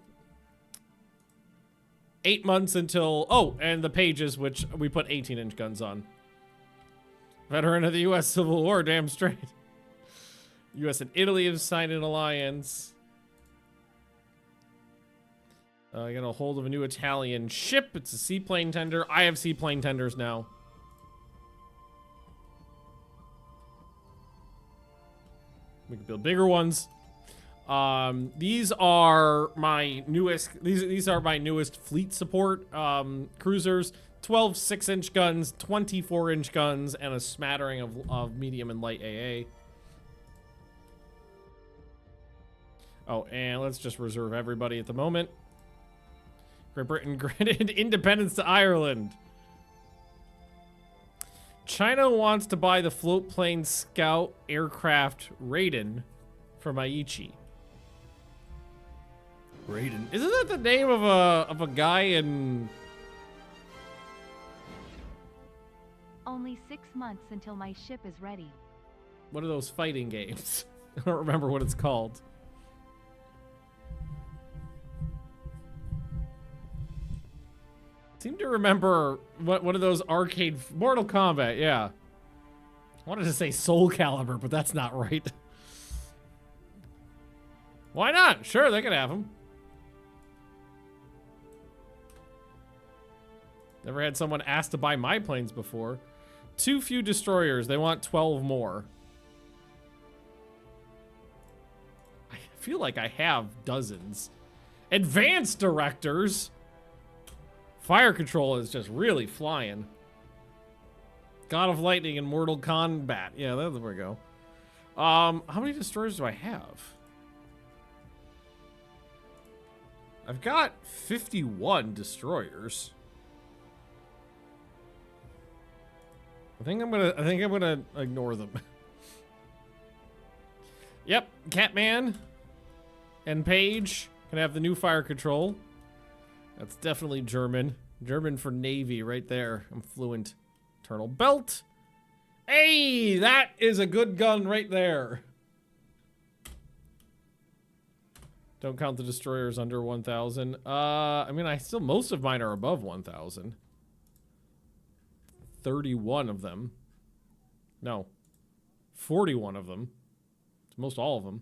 8 months until... Oh, and the Pages, which we put 18-inch guns on. Veteran of the U.S. Civil War, damn straight. U.S. and Italy have signed an alliance. I got a hold of a new Italian ship. It's a seaplane tender. I have seaplane tenders now. We can build bigger ones. These are my newest. These are my newest fleet support cruisers. 12 6-inch guns, 24-inch guns, and a smattering of medium and light AA. Oh, and let's just reserve everybody at the moment. Great Britain granted independence to Ireland. China wants to buy the float plane scout aircraft Raiden from Aichi. Raiden. Isn't that the name of a guy in... Only 6 months until my ship is ready. What are those fighting games? I don't remember what it's called. Seem to remember one of those arcade... Mortal Kombat, yeah. I wanted to say Soul Calibur, but that's not right. Why not? Sure, they could have them. Never had someone ask to buy my planes before. Too few destroyers. They want 12 more. I feel like I have dozens. Advanced directors. Fire control is just really flying. God of Lightning and Mortal Kombat. Yeah, there we go. How many destroyers do I have? I've got 51 destroyers. I think I'm gonna ignore them. Yep, Catman and Paige can have the new fire control. That's definitely German. German for Navy right there. I'm fluent. Internal belt. Hey, that is a good gun right there. Don't count the destroyers under 1,000. I mean, most of mine are above 1,000. 31 of them. No. 41 of them. It's most all of them.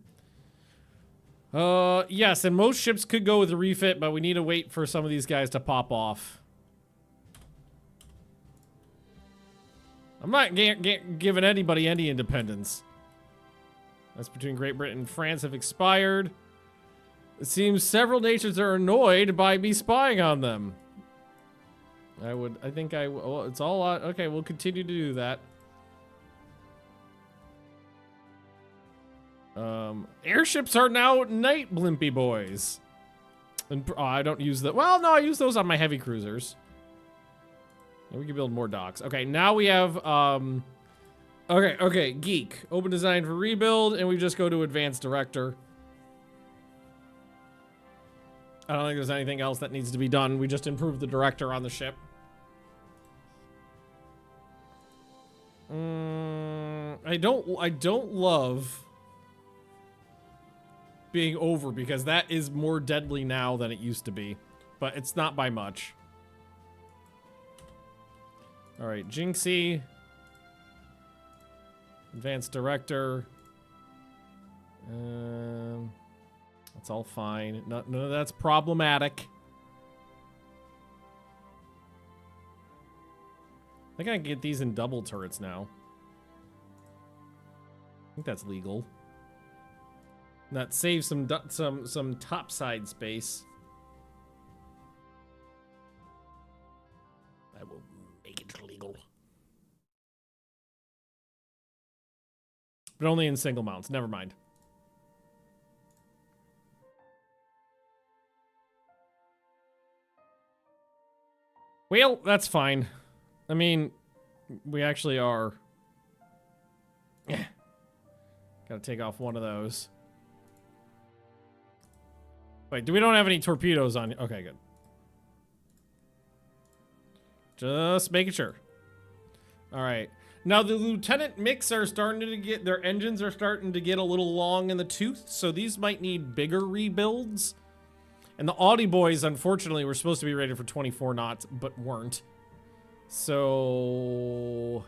Yes, and most ships could go with the refit, but we need to wait for some of these guys to pop off. I'm not giving anybody any independence. That's between Great Britain and France have expired. It seems several nations are annoyed by me spying on them. Well, it's all on. Okay, we'll continue to do that. Airships are now night blimpy boys. And I don't use the. Well, no, I use those on my heavy cruisers. And we can build more docks. Okay, now we have Okay, geek. Open design for rebuild, and we just go to advanced director. I don't think there's anything else that needs to be done. We just improve the director on the ship. I don't love being over because that is more deadly now than it used to be, but it's not by much. All right, Jinxie, advanced director. That's all fine. None of that's problematic. I think I can get these in double turrets now. think that's legal. That saves some topside space. I will make it legal. But only in single mounts. Never mind. Well, that's fine. I mean, we actually are. Gotta take off one of those. Wait, we don't have any torpedoes on? Okay, good. Just making sure. All right. Now the lieutenant mix are starting to get, their engines are starting to get a little long in the tooth, so these might need bigger rebuilds. And the Audi boys, unfortunately, were supposed to be rated for 24 knots, but weren't. So,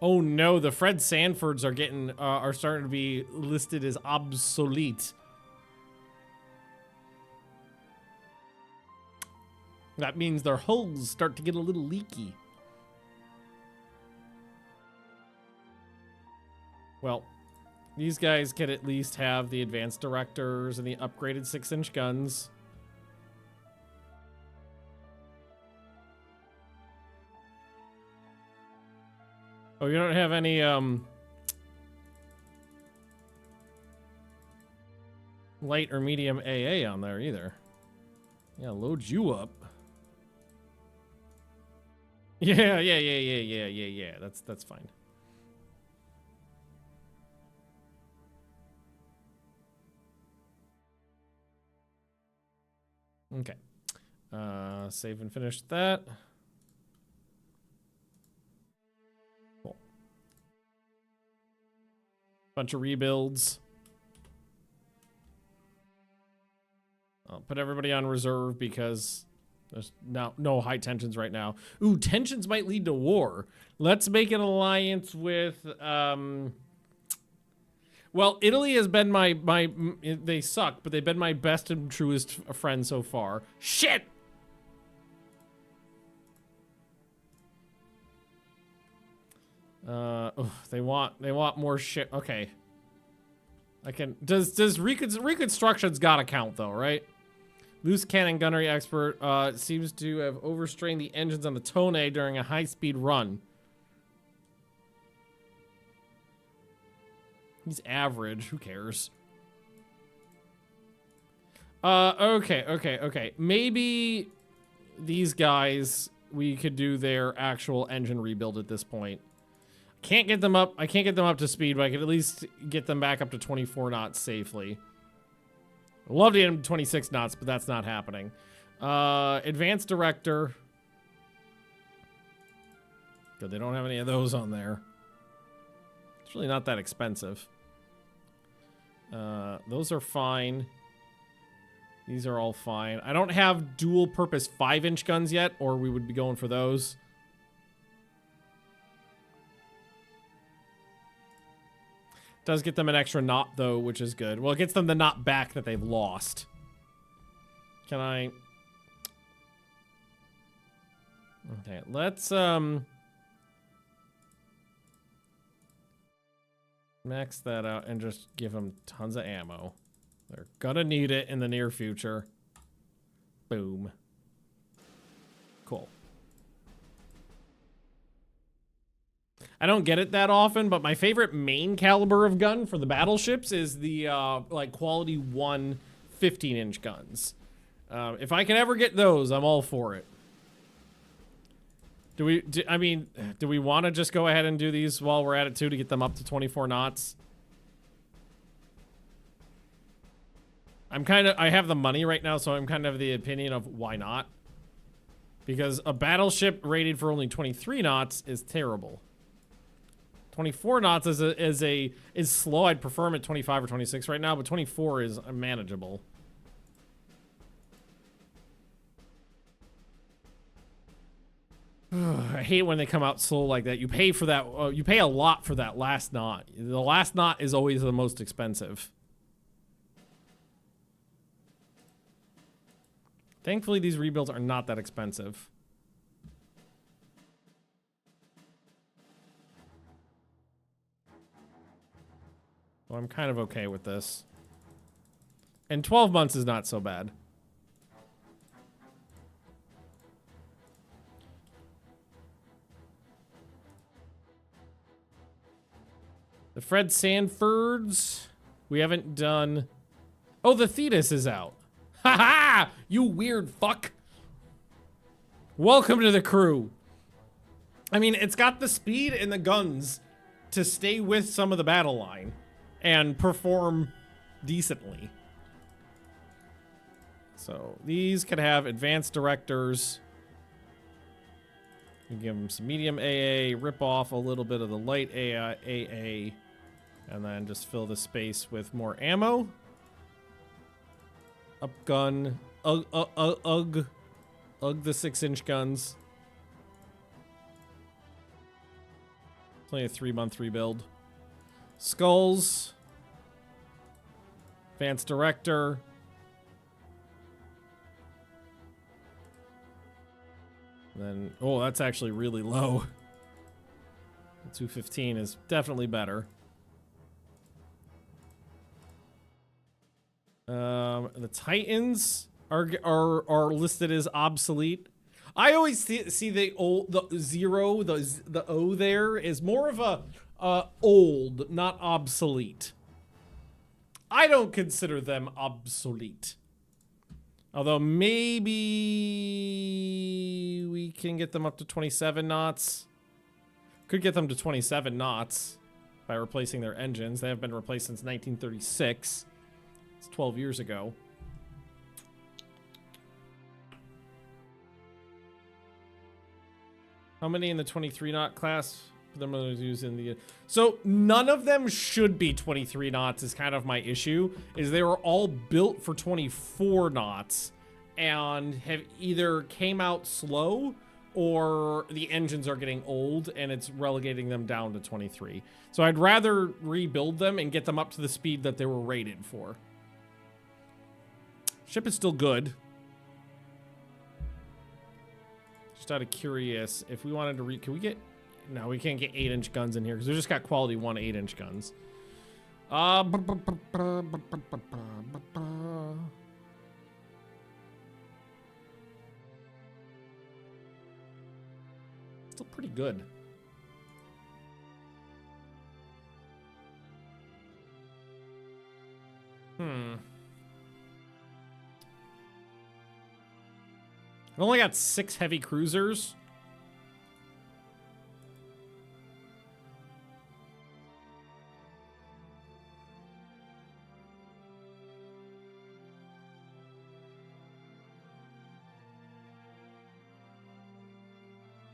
oh no, the Fred Sanfords are getting are starting to be listed as obsolete. That means their hulls start to get a little leaky. Well, these guys can at least have the advanced directors and the upgraded 6-inch guns. Oh, you don't have any, light or medium AA on there either. Yeah, load you up. Yeah. That's fine. Okay. Save and finish that. Cool. Bunch of rebuilds. I'll put everybody on reserve because there's no high tensions right now. Ooh, tensions might lead to war. Let's make an alliance with, well, Italy has been my they suck, but they've been my best and truest friend so far. Shit! They want more shit. Okay. I can, does reconstruction's gotta count though, right? Loose cannon gunnery expert seems to have overstrained the engines on the Tone during a high-speed run. He's average. Who cares? Okay. Maybe these guys, we could do their actual engine rebuild at this point. Can't get them up. I can't get them up to speed, but I can at least get them back up to 24 knots safely. I'd love to get them to 26 knots, but that's not happening. Advanced director. Good, they don't have any of those on there. It's really not that expensive. Those are fine. These are all fine. I don't have dual purpose 5-inch guns yet, or we would be going for those. Does get them an extra knot though, which is good. Well, it gets them the knot back that they've lost. Can I? Okay, let's max that out and just give them tons of ammo. They're gonna need it in the near future. Boom. Cool. I don't get it that often, but my favorite main caliber of gun for the battleships is the like quality 1 15-inch guns. If I can ever get those, I'm all for it. Do we want to just go ahead and do these while we're at it too to get them up to 24 knots? I have the money right now, so I'm kind of the opinion of why not? Because a battleship rated for only 23 knots is terrible. 24 knots is slow. I'd prefer them at 25 or 26 right now, but 24 is manageable. I hate when they come out slow like that. You pay for that. You pay a lot for that last knot. The last knot is always the most expensive. Thankfully, these rebuilds are not that expensive. So I'm kind of okay with this. And 12 months is not so bad. The Fred Sanfords. We haven't done... Oh, the Thetis is out. Ha ha! You weird fuck. Welcome to the crew. I mean, it's got the speed and the guns to stay with some of the battle line and perform decently. So these could have advanced directors. You give them some medium AA, rip off a little bit of the light AA, and then just fill the space with more ammo. Up gun, ugh the 6-inch guns. It's only a 3-month rebuild. Skulls. Advanced director. Then, oh, that's actually really low. The 215 is definitely better. The Titans are listed as obsolete. I always see the zero, the O there is more of a old, not obsolete. I don't consider them obsolete. Although maybe we can get them up to 27 knots. Could get them to 27 knots by replacing their engines. They have been replaced since 1936. It's 12 years ago. How many in the 23 knot class? So none of them should be 23 knots is kind of my issue, is they were all built for 24 knots and have either came out slow or the engines are getting old and it's relegating them down to 23. So I'd rather rebuild them and get them up to the speed that they were rated for. Ship is still good. Just out of curious, if we wanted to can we get... No, we can't get 8-inch guns in here because we just got quality 1 8-inch guns. Still pretty good. I've only got 6 heavy cruisers.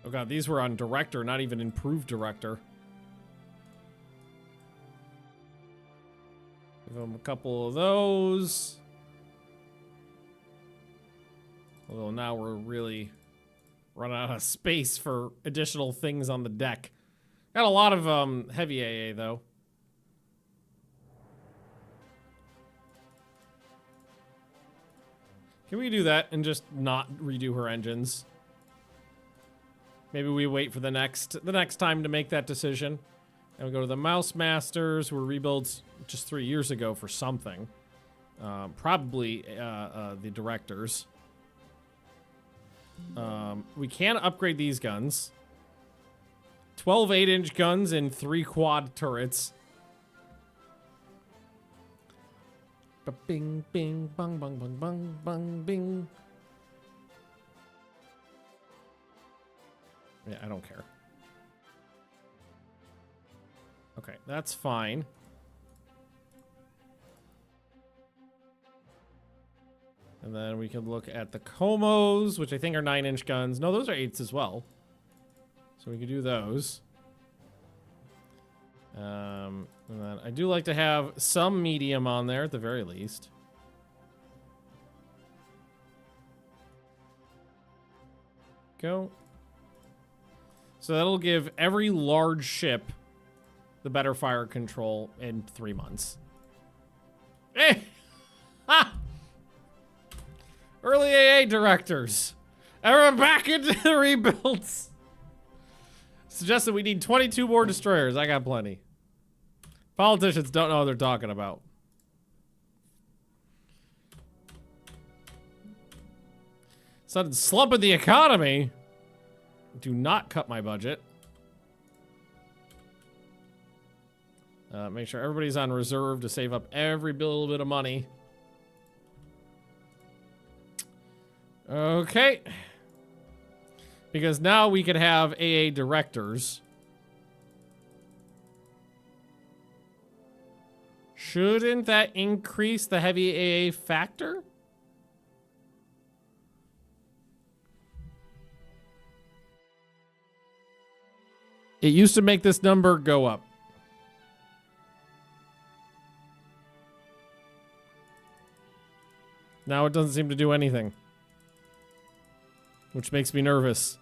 Oh god, these were on director, not even improved director. Give them a couple of those. Although now we're really running out of space for additional things on the deck. Got a lot of heavy AA though. Can we do that and just not redo her engines? Maybe we wait for the next time to make that decision. And we go to the Mouse Masters, who were rebuilds just 3 years ago for something. Probably the directors. We can upgrade these guns. 12 8-inch guns and 3 quad turrets. Bing, bing, bang, bang, bang, bang, bang, bing. Yeah, I don't care. Okay, that's fine. And then we can look at the Comos, which I think are 9-inch guns. No, those are 8s as well. So we could do those. And then I do like to have some medium on there at the very least. Go. So that'll give every large ship the better fire control in 3 months. Eh! Ha! Early AA directors. And we're back into the rebuilds. Suggested we need 22 more destroyers. I got plenty. Politicians don't know what they're talking about. Sudden slump in the economy. Do not cut my budget. Make sure everybody's on reserve to save up every little bit of money. Okay. Because now we could have AA directors. Shouldn't that increase the heavy AA factor? It used to make this number go up. Now it doesn't seem to do anything. Which makes me nervous.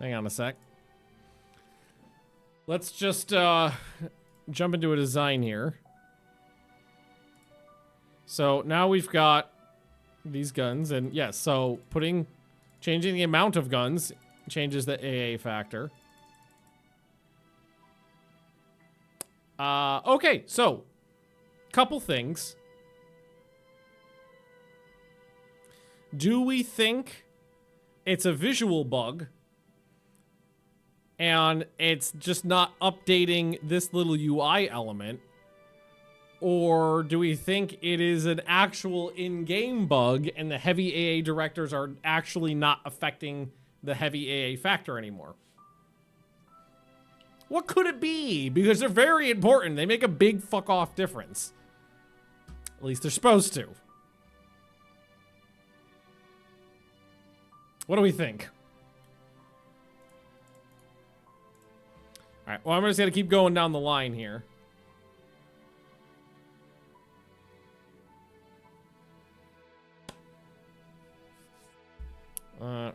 Hang on a sec. Let's just jump into a design here. So now we've got these guns, and yes, so changing the amount of guns changes the AA factor. Okay, so couple things. Do we think it's a visual bug and it's just not updating this little UI element? Or do we think it is an actual in-game bug and the heavy AA directors are actually not affecting the heavy AA factor anymore? What could it be? Because they're very important. They make a big fuck-off difference. At least they're supposed to. What do we think? Alright, well, I'm just gonna keep going down the line here.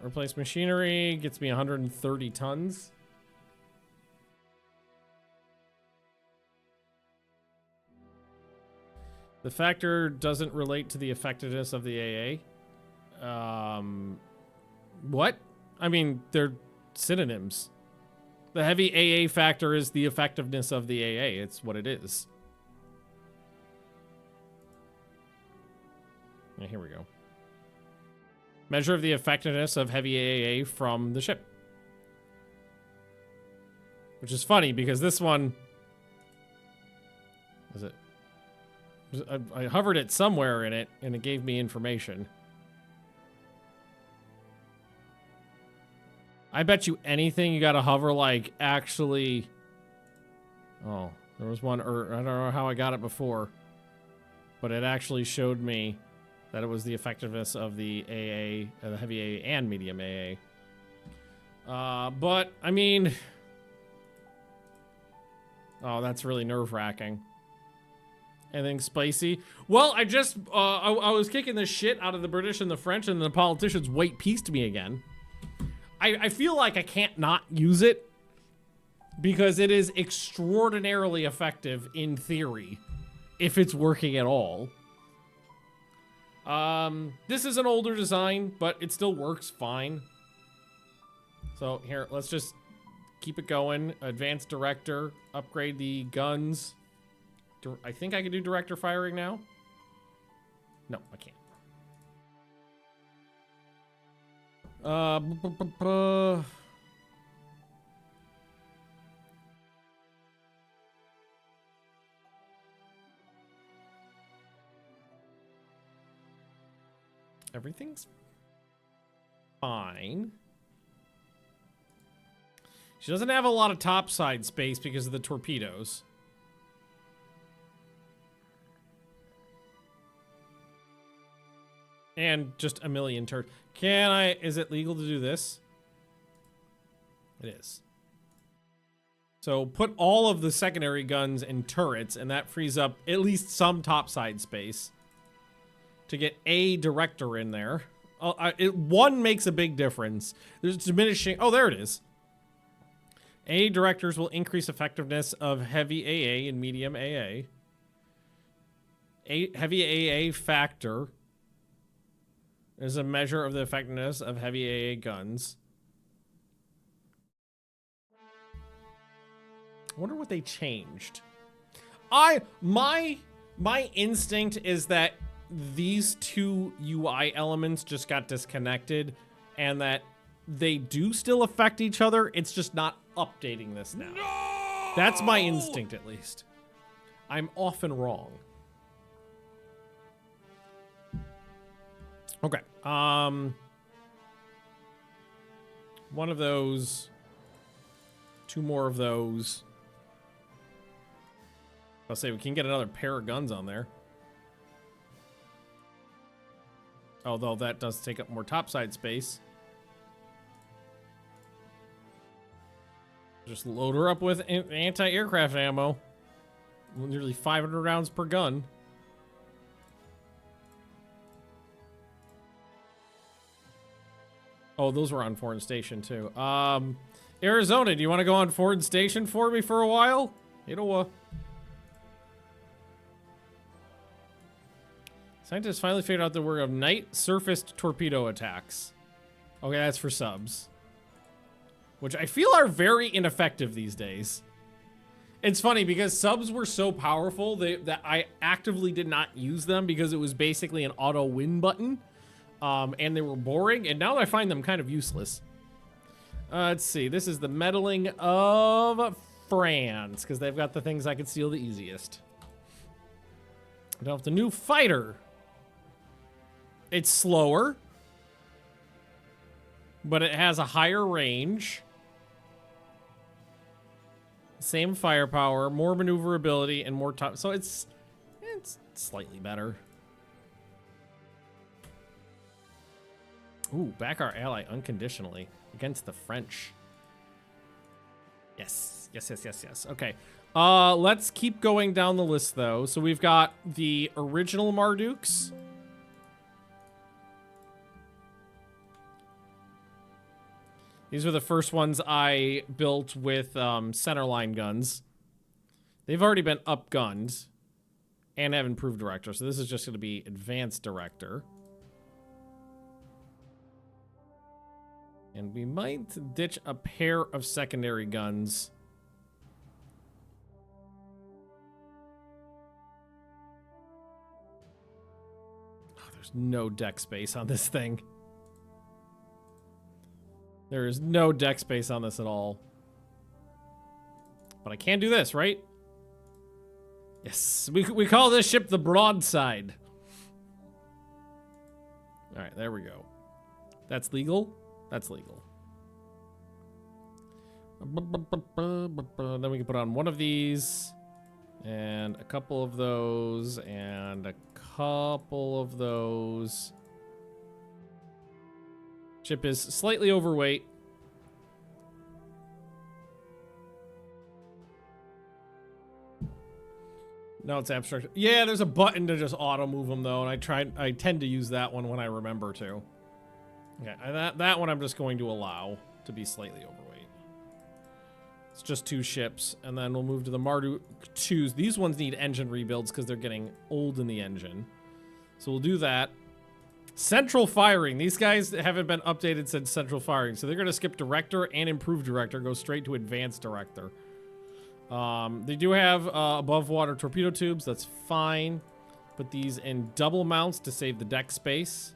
Replace machinery gets me 130 tons. The factor doesn't relate to the effectiveness of the AA. What? I mean, they're synonyms. The heavy AA factor is the effectiveness of the AA. It's what it is. Yeah, here we go. Measure of the effectiveness of heavy AA from the ship. Which is funny because this one... Is it? I hovered it somewhere in it and it gave me information. I bet you anything you gotta hover like actually... Oh, there was one, or I don't know how I got it before. But it actually showed me that it was the effectiveness of the AA, the heavy AA and medium AA. But, I mean... Oh, that's really nerve-wracking. Anything spicy? Well, I just, I was kicking the shit out of the British and the French, and the politicians white-pieced me again. I feel like I can't not use it, because it is extraordinarily effective in theory, if it's working at all. This is an older design, but it still works fine. So here, let's just keep it going. Advanced director, upgrade the guns. I think I can do director firing now. No, I can't. Everything's fine. She doesn't have a lot of topside space because of the torpedoes. And just a million turrets. Is it legal to do this? It is. So put all of the secondary guns and turrets, and that frees up at least some topside space to get a director in there. One makes a big difference. There's diminishing. Oh, there it is. A directors will increase effectiveness of heavy AA and medium AA. Heavy AA factor is a measure of the effectiveness of heavy AA guns. I wonder what they changed. My instinct is that these two UI elements just got disconnected and that they do still affect each other. It's just not updating this now. No! That's my instinct, at least. I'm often wrong. Okay. One of those. Two more of those. I'll say we can get another pair of guns on there. Although that does take up more topside space. Just load her up with anti-aircraft ammo. Nearly 500 rounds per gun. Oh, those were on Foreign Station too. Arizona, do you want to go on Foreign Station for me for a while? Scientists finally figured out the word of night surfaced torpedo attacks. Okay, that's for subs. Which I feel are very ineffective these days. It's funny because subs were so powerful that I actively did not use them because it was basically an auto win button. And they were boring, and now I find them kind of useless. Let's see, this is the meddling of France, because they've got the things I can steal the easiest. Now, with the new fighter, it's slower, but it has a higher range. Same firepower, more maneuverability, and more top. So it's slightly better. Ooh, back our ally unconditionally against the French. Yes. Okay. Let's keep going down the list, though. So we've got the original Mardukes. These are the first ones I built with centerline guns. They've already been upgunned and have improved director. So this is just going to be advanced director. And we might ditch a pair of secondary guns. Oh, there's no deck space on this thing. There is no deck space on this at all. But I can do this, right? Yes, we call this ship the Broadside. All right, there we go. That's legal. That's legal. Then we can put on one of these, and a couple of those, and a couple of those. Ship is slightly overweight. No, it's abstract. Yeah, there's a button to just auto move them though, and I tend to use that one when I remember to. Okay, that one I'm just going to allow to be slightly overweight. It's just two ships, and then we'll move to the Marduk 2s. These ones need engine rebuilds because they're getting old in the engine. So we'll do that. Central firing. These guys haven't been updated since central firing, so they're going to skip director and improve director, go straight to advanced director. They do have above water torpedo tubes. That's fine. Put these in double mounts to save the deck space.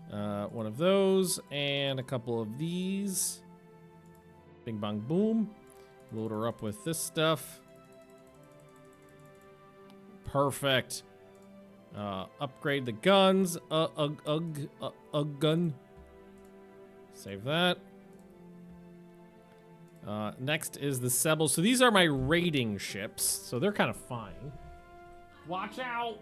One of those and a couple of these. Bing bang boom. Load her up with this stuff. Perfect. Upgrade the guns. Gun. Save that. Next is the Sebel. So these are my raiding ships. So they're kind of fine. Watch out!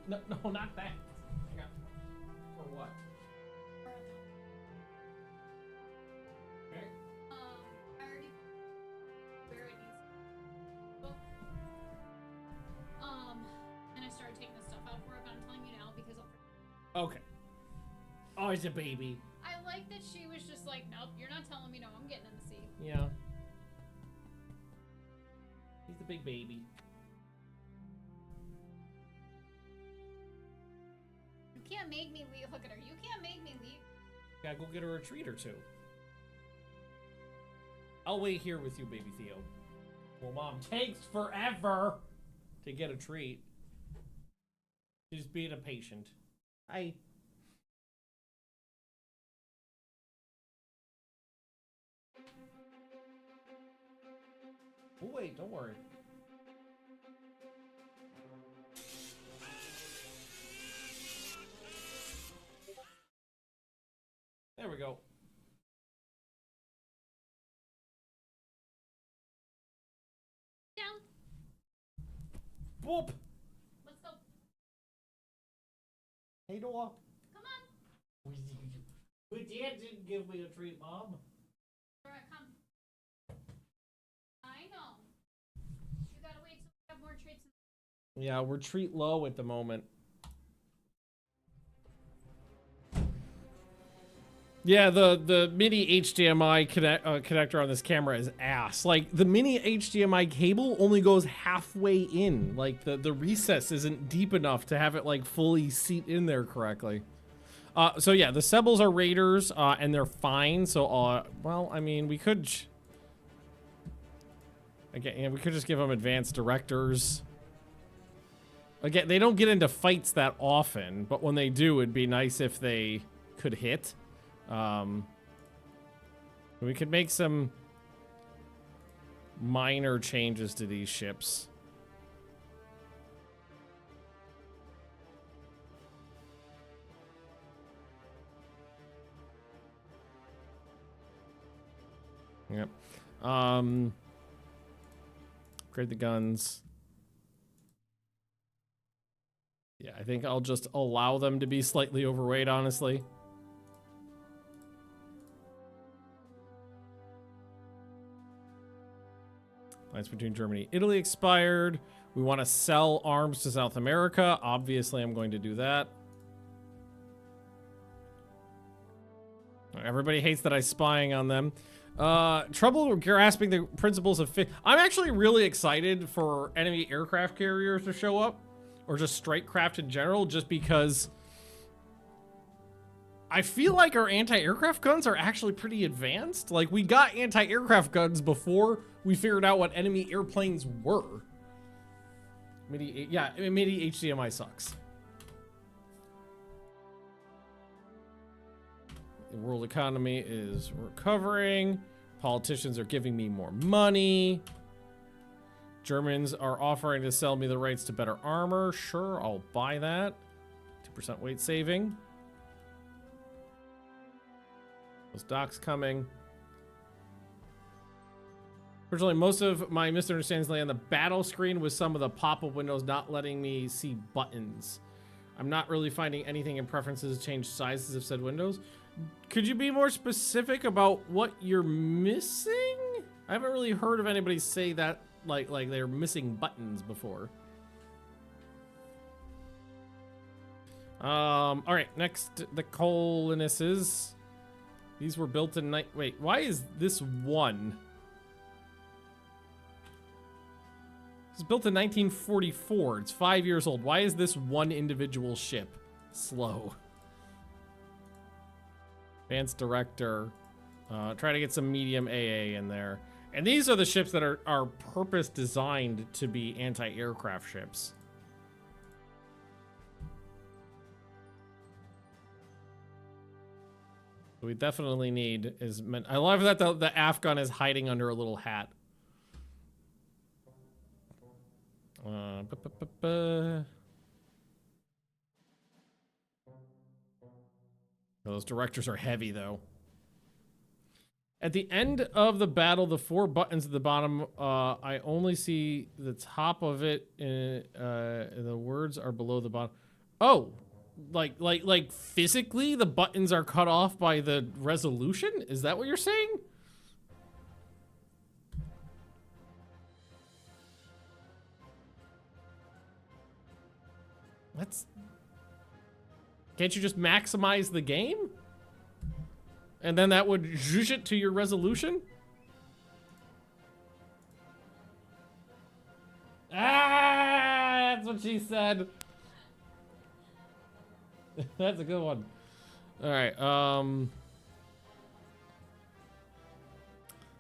No, not that. Hang on. For what? Okay. I already where it needs to go. And I started taking the stuff out for it, but I'm telling you now because Okay. Oh, he's a baby. I like that she was just like, nope, you're not telling me no, I'm getting in the seat. Yeah. He's the big baby. You can't make me leave. Look at her. You can't make me leave. Gotta go get a retreat or two. I'll wait here with you, baby Theo. Well, Mom takes forever to get a treat. She's being a patient. Hi. Oh, wait, don't worry. There we go. Down. Whoop! Let's go. Hey, Noah. Come on. Your dad didn't give me a treat, Mom. Alright, come. I know. You gotta wait till we have more traits. Yeah, we're treat low at the moment. Yeah, the mini HDMI connector on this camera is ass. Like, the mini HDMI cable only goes halfway in. Like, the recess isn't deep enough to have it, like, fully seat in there correctly. So yeah, the Sebels are raiders, and they're fine. So, well, I mean, we could... Again, yeah, we could just give them advanced directors. Again, they don't get into fights that often, but when they do, it'd be nice if they could hit. We could make some minor changes to these ships. Yep. Upgrade the guns. Yeah, I think I'll just allow them to be slightly overweight, honestly. Alliance between Germany and Italy expired. We want to sell arms to South America. Obviously, I'm going to do that. Everybody hates that I'm spying on them. Trouble grasping the principles of I'm actually really excited for enemy aircraft carriers to show up. Or just strike craft in general, just because I feel like our anti-aircraft guns are actually pretty advanced. Like, we got anti-aircraft guns before we figured out what enemy airplanes were. MIDI HDMI sucks. The world economy is recovering. Politicians are giving me more money. Germans are offering to sell me the rights to better armor. Sure, I'll buy that. 2% weight saving. Those docks coming. Originally, most of my misunderstandings lay on the battle screen with some of the pop-up windows not letting me see buttons. I'm not really finding anything in preferences to change sizes of said windows. Could you be more specific about what you're missing? I haven't really heard of anybody say that like they're missing buttons before. All right, next, the colonists. These were built in wait, why is this one? It's built in 1944. It's 5 years old. Why is this one individual ship slow? Advanced director. Try to get some medium AA in there. And these are the ships that are purpose designed to be anti-aircraft ships. We definitely need is I love that the Afghan is hiding under a little hat. Those directors are heavy though. At the end of the battle, the 4 buttons at the bottom, I only see the top of it, the words are below the bottom. Oh, like physically the buttons are cut off by the resolution? Is that what you're saying? Can't you just maximize the game? And then that would zhoosh it to your resolution? Ah, that's what she said. That's a good one. All right.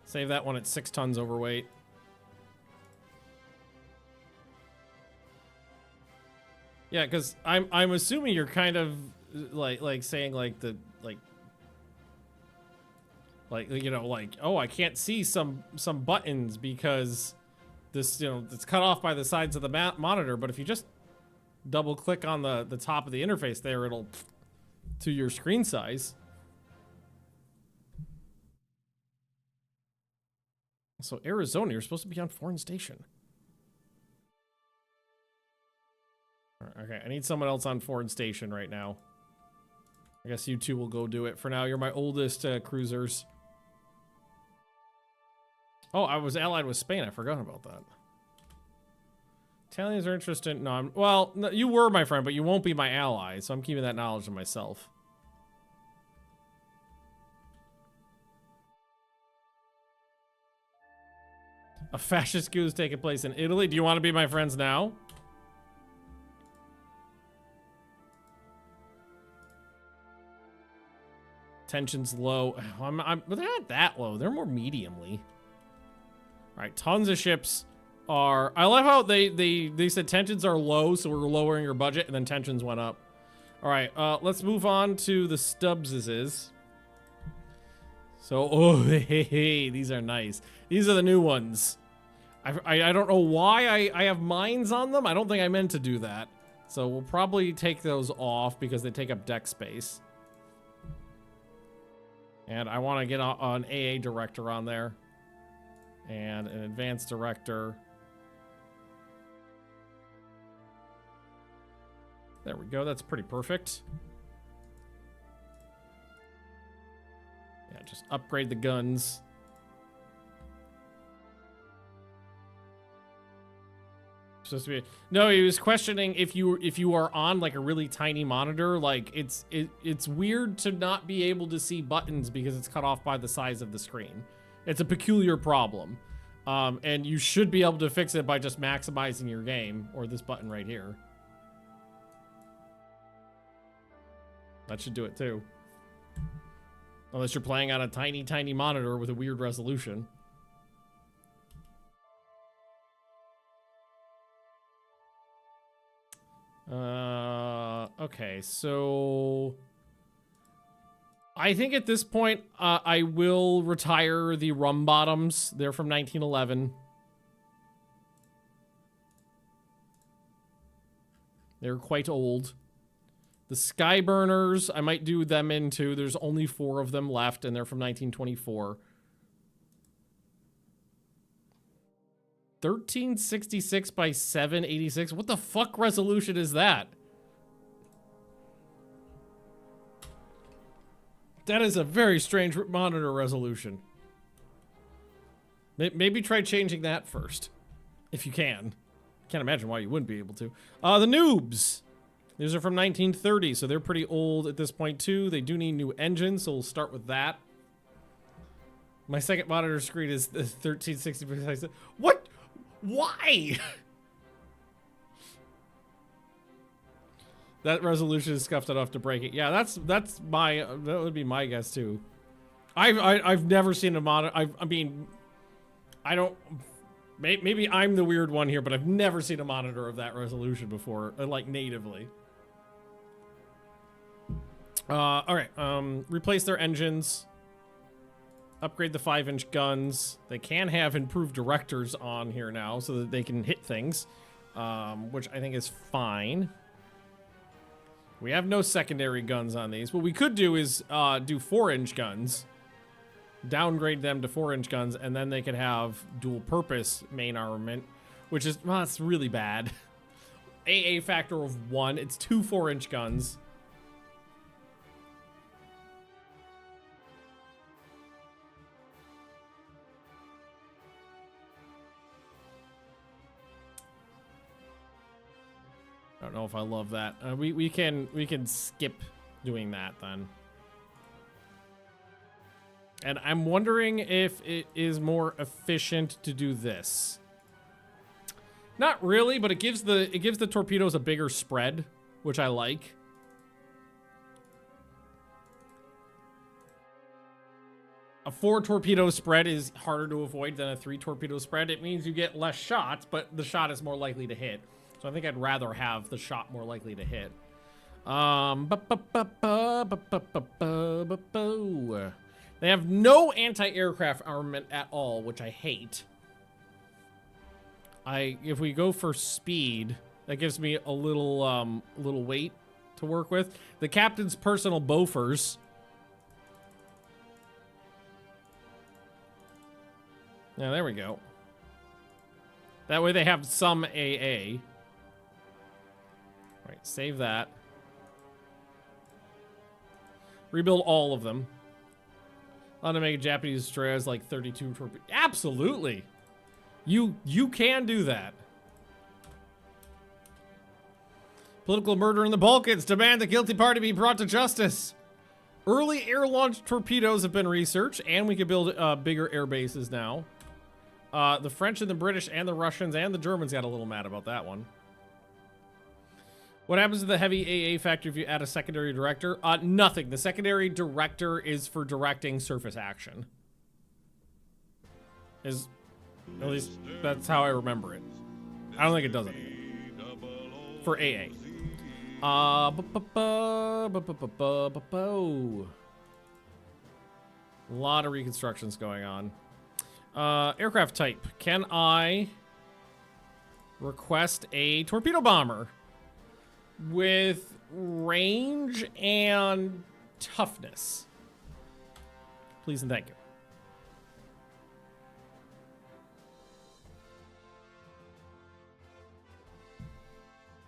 Save that one at 6 tons overweight. Yeah, because I'm assuming you're kind of like saying like the like you know, like, oh, I can't see some buttons because this, you know, it's cut off by the sides of the monitor. But if you just double click on the top of the interface there, it'll to your screen size. So Arizona, you're supposed to be on foreign station. Okay, I need someone else on foreign station right now. I guess you two will go do it. For now, you're my oldest cruisers. Oh, I was allied with Spain. I forgot about that. Italians are interested. No, well, no, you were my friend, but you won't be my ally, so I'm keeping that knowledge to myself. A fascist coup is taking place in Italy. Do you want to be my friends now? Tension's low. But they're not that low. They're more mediumly. All right, tons of ships are... I love how they said tensions are low, so we're lowering your budget, and then tensions went up. All right, let's move on to the Stubbses. So, oh, hey, these are nice. These are the new ones. I don't know why I have mines on them. I don't think I meant to do that. So we'll probably take those off because they take up deck space. And I want to get an AA director on there. And an advanced director. There we go. That's pretty perfect. Yeah, just upgrade the guns. Supposed to be... No, he was questioning if you are on like a really tiny monitor, like it's weird to not be able to see buttons because it's cut off by the size of the screen. It's a peculiar problem. And you should be able to fix it by just maximizing your game, or this button right here. That should do it too. Unless you're playing on a tiny monitor with a weird resolution. Okay, so I think at this point, I will retire the rum bottoms. They're from 1911. They're quite old. The Skyburners, I might do them in too. There's only 4 of them left, and they're from 1924. 1366 by 786. What the fuck resolution is that? That is a very strange monitor resolution. Maybe try changing that first, if you can. Can't imagine why you wouldn't be able to. The Noobs. These are from 1930, so they're pretty old at this point too. They do need new engines, so we'll start with that. My second monitor screen is the 1360 by 7. What? Why? That resolution is scuffed enough to break it. Yeah, that would be my guess too. I've never seen a monitor. I mean, I don't. Maybe I'm the weird one here, but I've never seen a monitor of that resolution before, like natively. All right. Replace their engines. Upgrade the 5-inch guns. They can have improved directors on here now so that they can hit things, which I think is fine. We have no secondary guns on these. What we could do is do 4-inch guns, downgrade them to 4-inch guns, and then they could have dual-purpose main armament, which is, well, it's really bad. AA factor of 1. It's 2 4-inch guns. I don't know if I love that. We can skip doing that then. And I'm wondering if it is more efficient to do this. Not really, but it gives the torpedoes a bigger spread, which I like. a 4 torpedo spread is harder to avoid than a 3 torpedo spread. It means you get less shots, but the shot is more likely to hit. So I think I'd rather have the shot more likely to hit. They have no anti-aircraft armament at all, which I hate. If we go for speed, that gives me a little weight to work with. The captain's personal Bofors. Yeah, there we go. That way they have some AA. Right, save that. Rebuild all of them. I want to make a Japanese destroyer has like 32 torpedoes. Absolutely. You can do that. Political murder in the Balkans. Demand the guilty party be brought to justice. Early air-launched torpedoes have been researched, and we can build bigger air bases now. The French and the British and the Russians and the Germans got a little mad about that one. What happens to the heavy AA factor if you add a secondary director? Nothing. The secondary director is for directing surface action. At least that's how I remember it. I don't think it does anything. For AA. A lot of reconstructions going on. Aircraft type. Can I request a torpedo bomber with range and toughness? Please and thank you.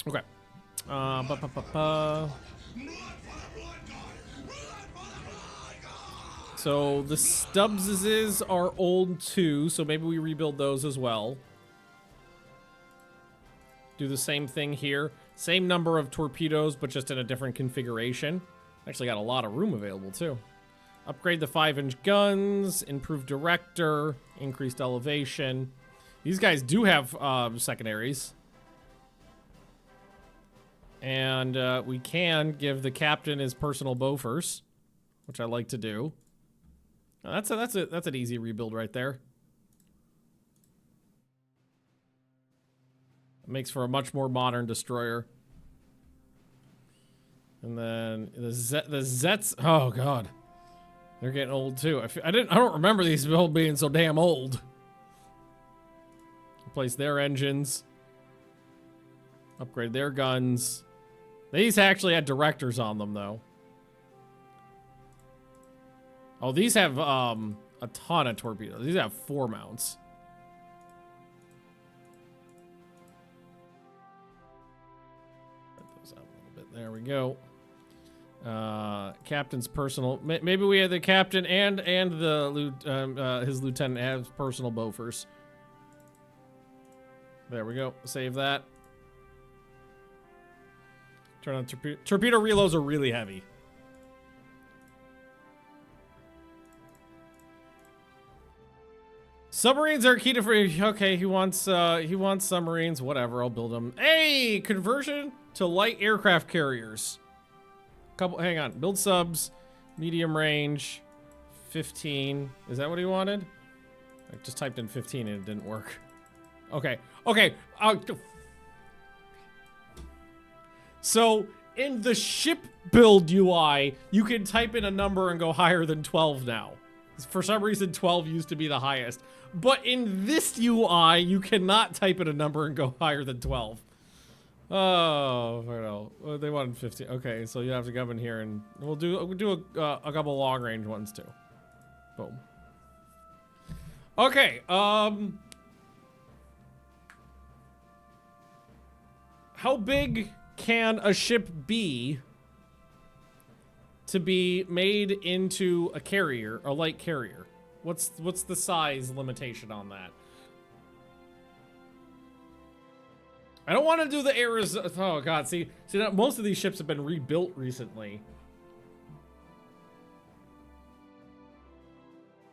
Okay. So the Stubbses are old too, so maybe we rebuild those as well. Do the same thing here. Same number of torpedoes, but just in a different configuration. Actually got a lot of room available too. Upgrade the 5-inch guns, improve director, increased elevation. These guys do have secondaries. And we can give the captain his personal Bofors, which I like to do. That's an easy rebuild right there. It makes for a much more modern destroyer. And then the Zets. Oh god, they're getting old too. I don't remember these being so damn old. Replace their engines. Upgrade their guns. These actually had directors on them, though. Oh, these have a ton of torpedoes. These have 4 mounts. Write those out a little bit. There we go. Captain's personal. Maybe we have the captain and the his lieutenant have personal Bofors. There we go. Save that. Turn on torpedo reloads are really heavy. Submarines are key to free. Okay, he wants submarines. Whatever, I'll build them. Hey, conversion to light aircraft carriers. Hang on. Build subs, medium range, 15. Is that what he wanted? I just typed in 15 and it didn't work. Okay. So, in the ship build UI, you can type in a number and go higher than 12 now. For some reason, 12 used to be the highest. But in this UI, you cannot type in a number and go higher than 12. Oh, no. They wanted 15. Okay, so you have to come in here and we'll do a couple long range ones too. Boom. Okay, how big can a ship be to be made into a carrier, a light carrier? What's the size limitation on that? I don't want to do the Arizona. Oh god, see, most of these ships have been rebuilt recently.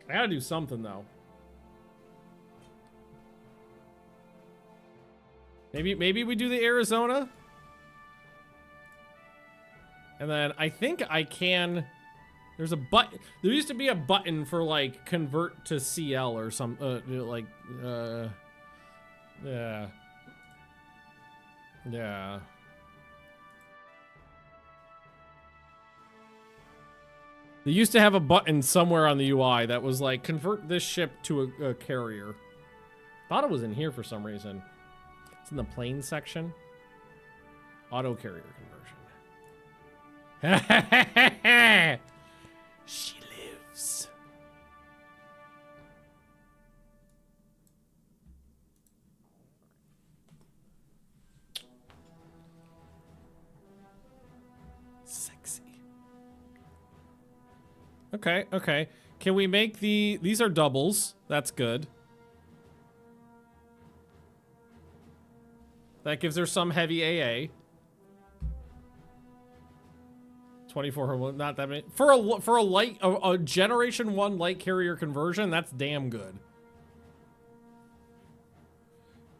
I gotta do something though. Maybe we do the Arizona. And then I think I can There's a button. There used to be a button for like convert to CL or some yeah. Yeah. They used to have a button somewhere on the UI that was like convert this ship to a carrier. Thought it was in here for some reason. It's in the plane section. Auto carrier conversion. She lives. Sexy. Okay, okay. Can we make these are doubles. That's good. That gives her some heavy AA. 24, not that many. For a Generation 1 light carrier conversion, that's damn good.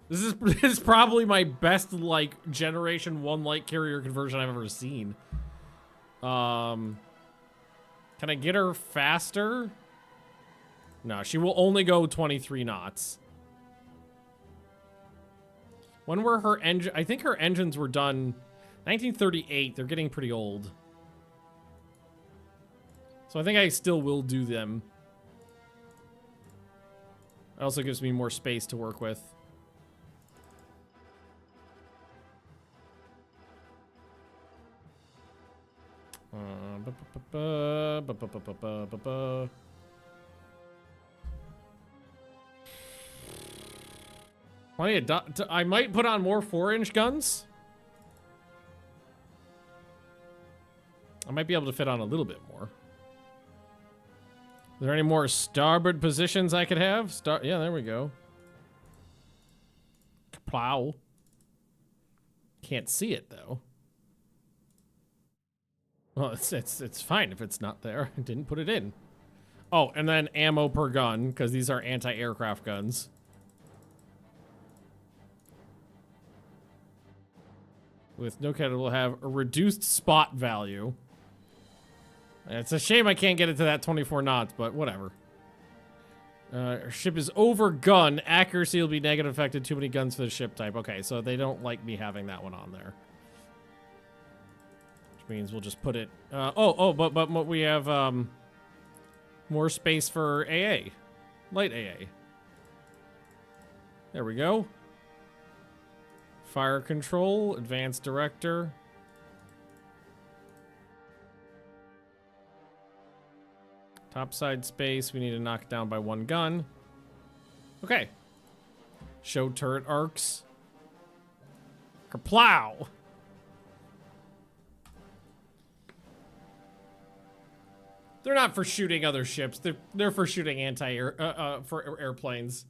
This is probably my best, like, Generation 1 light carrier conversion I've ever seen. Can I get her faster? No, she will only go 23 knots. When were her engine? I think her engines were done 1938. They're getting pretty old. So I think I still will do them. It also gives me more space to work with. I might put on more 4-inch guns. I might be able to fit on a little bit more. Are there any more starboard positions I could have? Yeah, there we go. Plow. Can't see it though. Well, it's fine if it's not there. I didn't put it in. Oh, and then ammo per gun, because these are anti-aircraft guns. With no cat, it will have a reduced spot value. It's a shame I can't get it to that 24 knots, but whatever. Our ship is over-gunned. Accuracy will be negative affected. Too many guns for the ship type. Okay, so they don't like me having that one on there. Which means we'll just put it... but we have more space for AA. Light AA. There we go. Fire control, advanced director. Topside space, we need to knock it down by 1 gun. Okay. Show turret arcs. Kerplow! They're not for shooting other ships. They're for shooting anti-air for airplanes.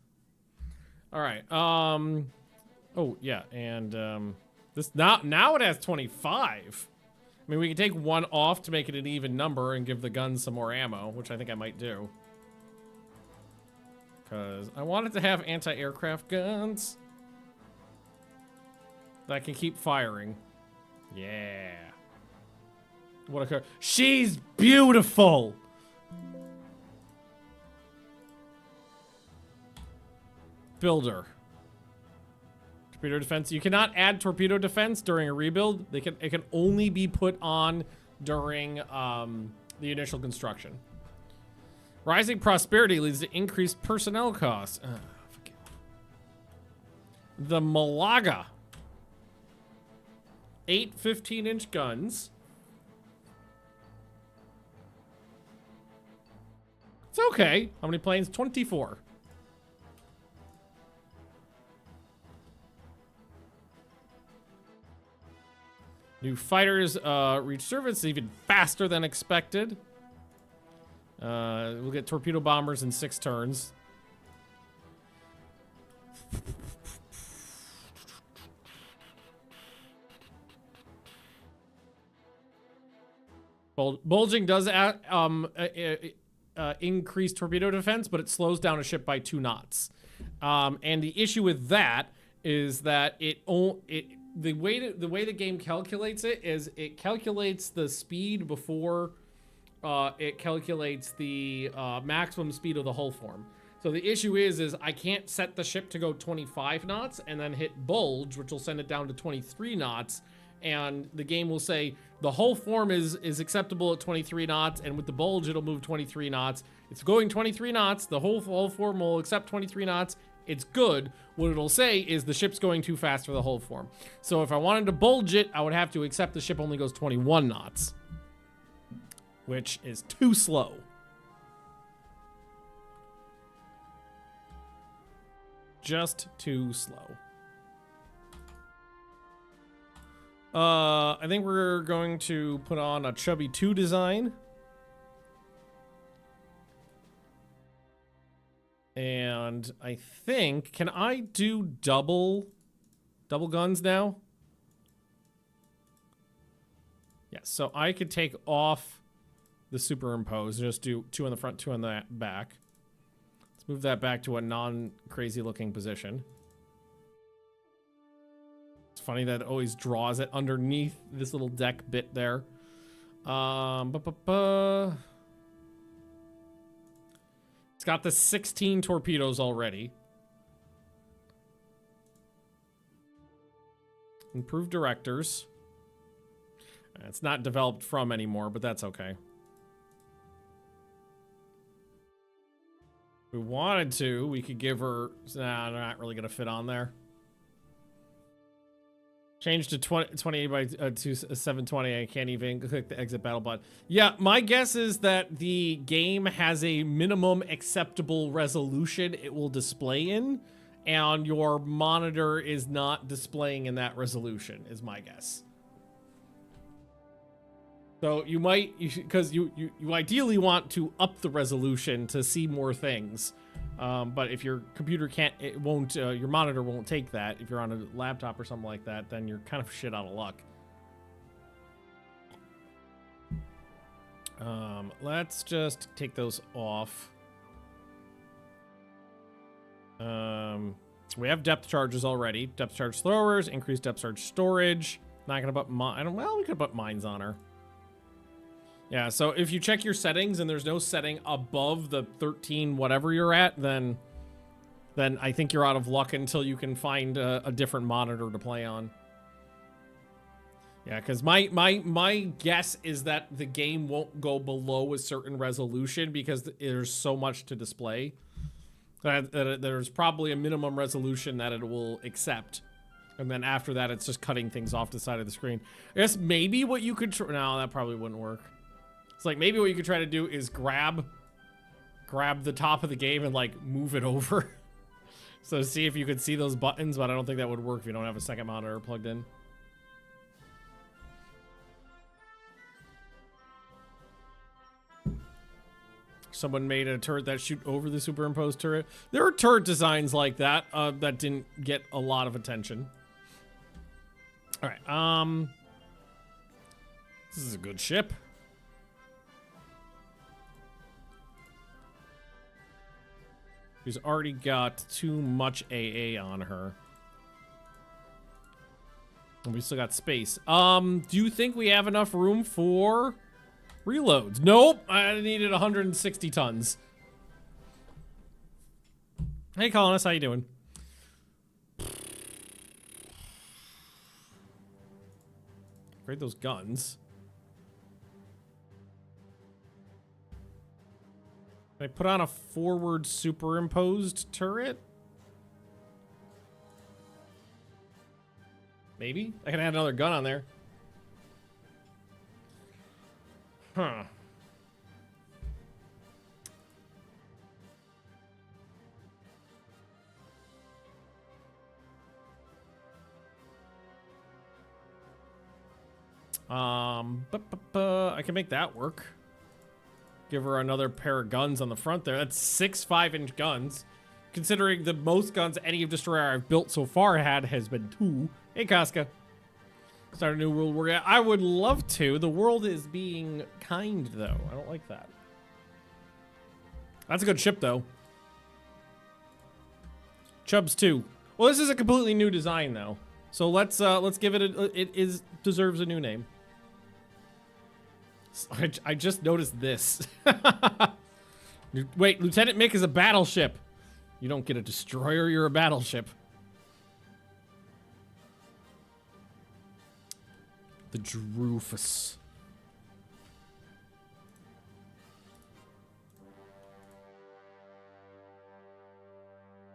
All right. Oh yeah, and this now it has 25. I mean, we can take 1 off to make it an even number and give the guns some more ammo, which I think I might do. Because I wanted to have anti-aircraft guns that can keep firing. Yeah. What a... She's beautiful! Builder. Torpedo defense. You cannot add torpedo defense during a rebuild. It can only be put on during the initial construction. Rising prosperity leads to increased personnel costs. Fuck you. The Malaga. 8 15-inch guns. It's okay. How many planes? 24. New fighters reach service even faster than expected. We'll get torpedo bombers in 6 turns. Bulging does increase torpedo defense, but it slows down a ship by 2 knots. And the issue with that is that the way the game calculates it is it calculates the speed before it calculates the maximum speed of the hull form. So the issue is I can't set the ship to go 25 knots and then hit bulge, which will send it down to 23 knots. And the game will say the hull form is acceptable at 23 knots, and with the bulge, it'll move 23 knots. It's going 23 knots. The hull form will accept 23 knots. It's good. What it'll say is the ship's going too fast for the hull form. So if I wanted to bulge it, I would have to accept the ship only goes 21 knots, which is too slow. Just too slow. I think we're going to put on a Chubby 2 design. And I think, can I do double guns now? Yeah, so I could take off the superimpose, just do 2 on the front, 2 on the back. Let's move that back to a non-crazy looking position. It's funny that it always draws it underneath this little deck bit there. It's got the 16 torpedoes already. Improved directors. It's not developed from anymore, but that's okay. If we wanted to, we could give her... Nah, they're not really going to fit on there. Change to 28 by to 720. I can't even click the exit battle button. Yeah, my guess is that the game has a minimum acceptable resolution it will display in, and your monitor is not displaying in that resolution, is my guess. So you might, because you ideally want to up the resolution to see more things. But if your computer can't, it won't, your monitor won't take that. If you're on a laptop or something like that, then you're kind of shit out of luck. Let's just take those off. We have depth charges already. Depth charge throwers, increased depth charge storage. Not gonna put well, we could put mines on her. Yeah, so if you check your settings and there's no setting above the 13 whatever you're at, then I think you're out of luck until you can find a different monitor to play on. Yeah, because my guess is that the game won't go below a certain resolution because there's so much to display. That there's probably a minimum resolution that it will accept. And then after that, it's just cutting things off the side of the screen. I guess maybe what you could... No, that probably wouldn't work. It's like maybe what you could try to do is grab the top of the game and like move it over. So see if you could see those buttons, but I don't think that would work if you don't have a second monitor plugged in. Someone made a turret that shoot over the superimposed turret. There are turret designs like that that didn't get a lot of attention. All right, this is a good ship. She's already got too much AA on her. And we still got space. Do you think we have enough room for reloads? Nope. I needed 160 tons. Hey, Colonist, how you doing? Upgrade those guns. Can I put on a forward superimposed turret? Maybe? I can add another gun on there. Huh. I can make that work. Give her another pair of guns on the front there. That's 6 5-inch guns. Considering the most guns any destroyer I've built so far has been 2. Hey, Casca. Start a new world war. Yeah, I would love to. The world is being kind, though. I don't like that. That's a good ship, though. Chubbs 2. Well, this is a completely new design, though. So let's give it it deserves a new name. I just noticed this. Wait, Lieutenant Mick is a battleship. You don't get a destroyer, you're a battleship. The Drufus.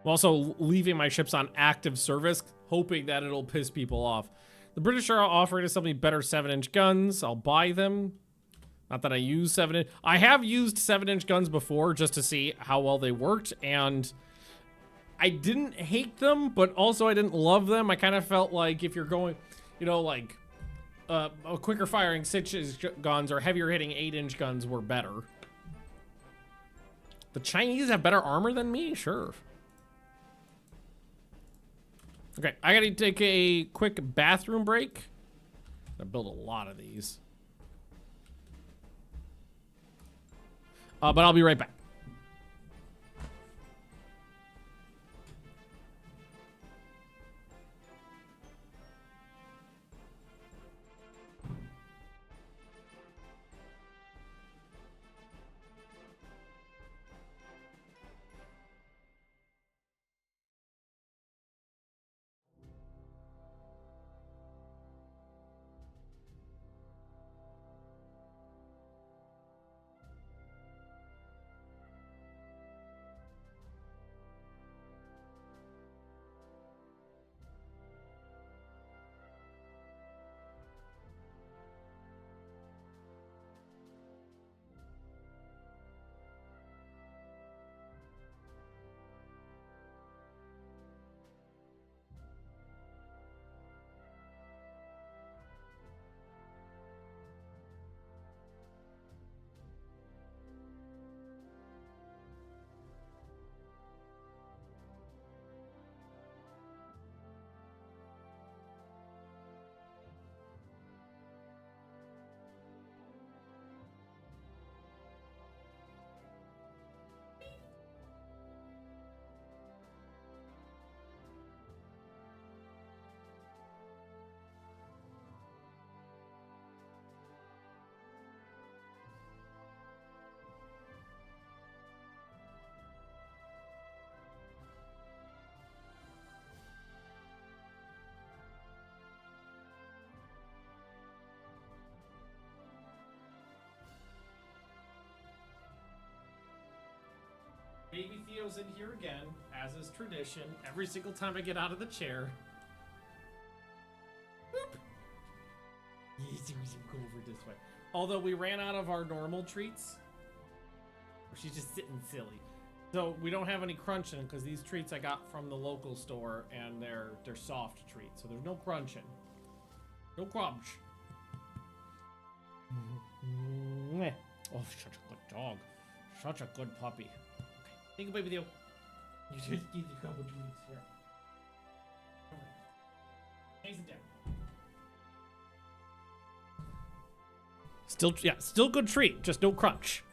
I'm also leaving my ships on active service, hoping that it'll piss people off. The British are offering us something better 7-inch guns. I'll buy them. Not that I use 7-inch. I have used 7-inch guns before just to see how well they worked, and I didn't hate them, but also I didn't love them. I kind of felt like if you're going, you know, like a quicker firing 6-inch guns or heavier hitting 8-inch guns were better. The Chinese have better armor than me? Sure. Okay, I gotta take a quick bathroom break. I built a lot of these. But I'll be right back. Baby Theo's in here again, as is tradition, every single time I get out of the chair. Boop. Go over this way. Although we ran out of our normal treats. She's just sitting silly. So we don't have any crunching because these treats I got from the local store and they're soft treats. So there's no crunching. No crunch. Oh, such a good dog. Such a good puppy. Think about with you. You just need a couple drinks here. Nice and down. Still, yeah, still good treat, just no crunch.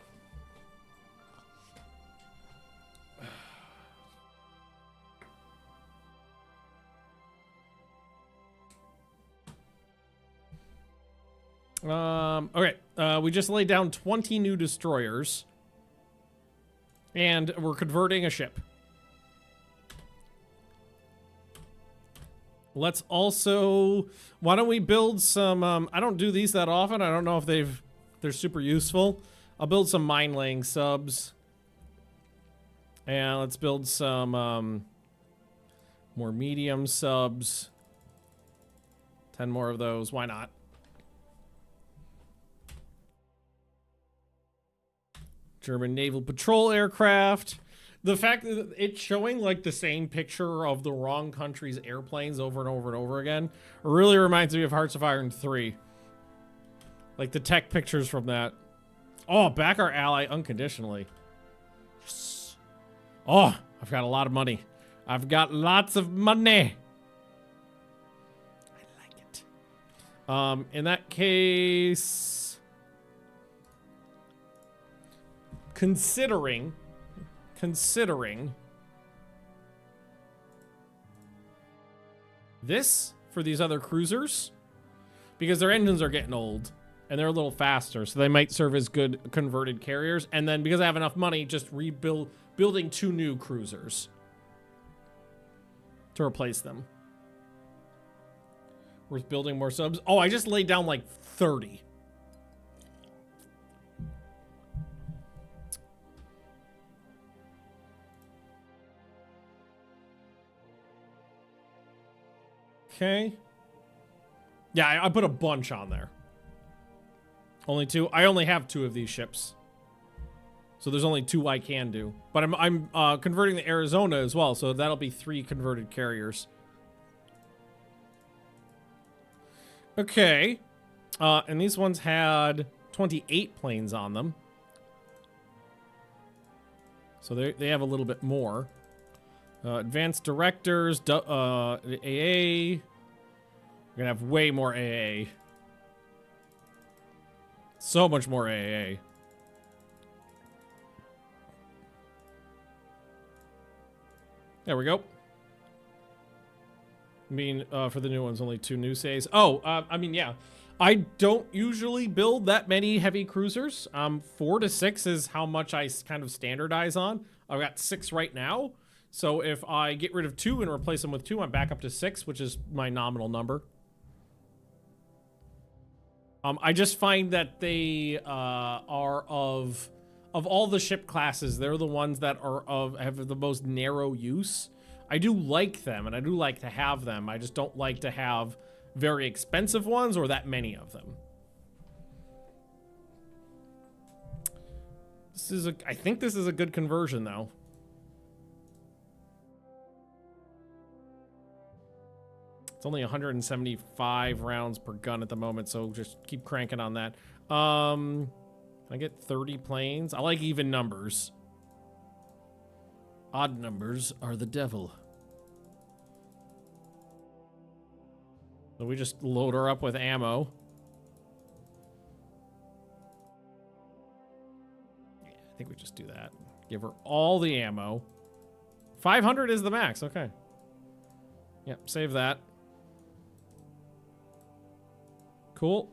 Okay, we just laid down 20 new destroyers. And we're converting a ship. Let's also... Why don't we build some... I don't do these that often. I don't know if they're super useful. I'll build some mine-laying subs. And let's build some more medium subs. 10 more of those. Why not? German naval patrol aircraft. The fact that it's showing like the same picture of the wrong country's airplanes over and over and over again really reminds me of Hearts of Iron 3. Like the tech pictures from that. Oh, back our ally unconditionally. Yes. Oh, I've got a lot of money. I've got lots of money. I like it. In that case... Considering this for these other cruisers, because their engines are getting old, And they're a little faster, so they might serve as good converted carriers. And then because I have enough money, just building 2 new cruisers to replace them. Worth building more subs. Oh, I just laid down like 30. Okay. Yeah, I put a bunch on there. Only 2. I only have 2 of these ships. So there's only 2 I can do. But I'm converting the Arizona as well, so that'll be 3 converted carriers. Okay. And these ones had 28 planes on them. So they have a little bit more. Advanced directors, AA. We're gonna have way more AA. So much more AA. There we go. I mean, for the new ones, only 2 new says. Oh, I mean, yeah. I don't usually build that many heavy cruisers. 4 to 6 is how much I kind of standardize on. I've got 6 right now. So if I get rid of 2 and replace them with 2, I'm back up to 6, which is my nominal number. I just find that they are of all the ship classes, they're the ones that have the most narrow use. I do like them, and I do like to have them. I just don't like to have very expensive ones or that many of them. I think this is a good conversion, though. It's only 175 rounds per gun at the moment, so just keep cranking on that. Can I get 30 planes? I like even numbers. Odd numbers are the devil. So we just load her up with ammo. Yeah, I think we just do that. Give her all the ammo. 500 is the max, okay. Yep, save that. Cool.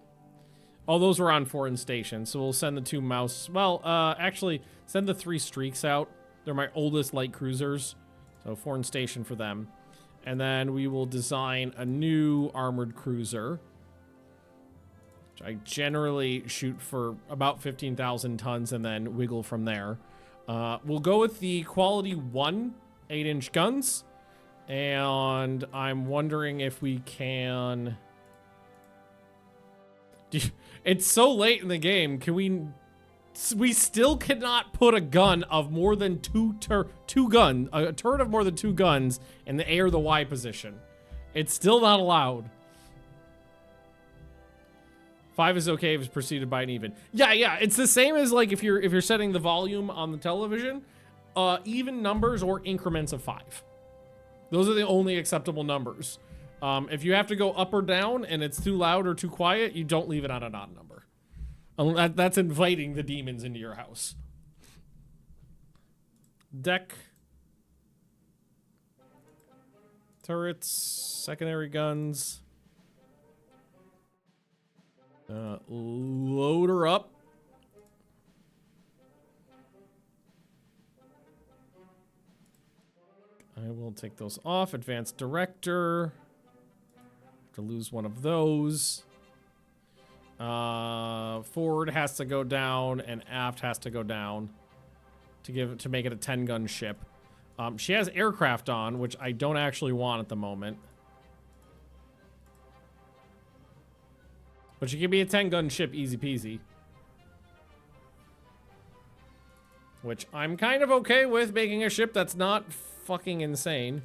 Oh, those were on foreign stations, so we'll send the 2 mouse. Well, actually, send the 3 streaks out. They're my oldest light cruisers, so foreign station for them. And then we will design a new armored cruiser, which I generally shoot for about 15,000 tons and then wiggle from there. We'll go with the quality 1 8-inch guns, and I'm wondering if we can... It's so late in the game. Can we still cannot put a gun of more than two guns, a turret of more than 2 guns in the A or the Y position. It's still not allowed. 5 is okay if it's preceded by an even. Yeah. It's the same as like if you're setting the volume on the television, even numbers or increments of 5. Those are the only acceptable numbers. If you have to go up or down and it's too loud or too quiet, you don't leave it on an odd number. That's inviting the demons into your house. Deck. Turrets. Secondary guns. Load her up. I will take those off. Advanced director. To lose one of those. Forward has to go down and aft has to go down to make it a 10-gun ship. She has aircraft on, which I don't actually want at the moment. But she can be a 10-gun ship easy peasy. Which I'm kind of okay with, making a ship that's not fucking insane.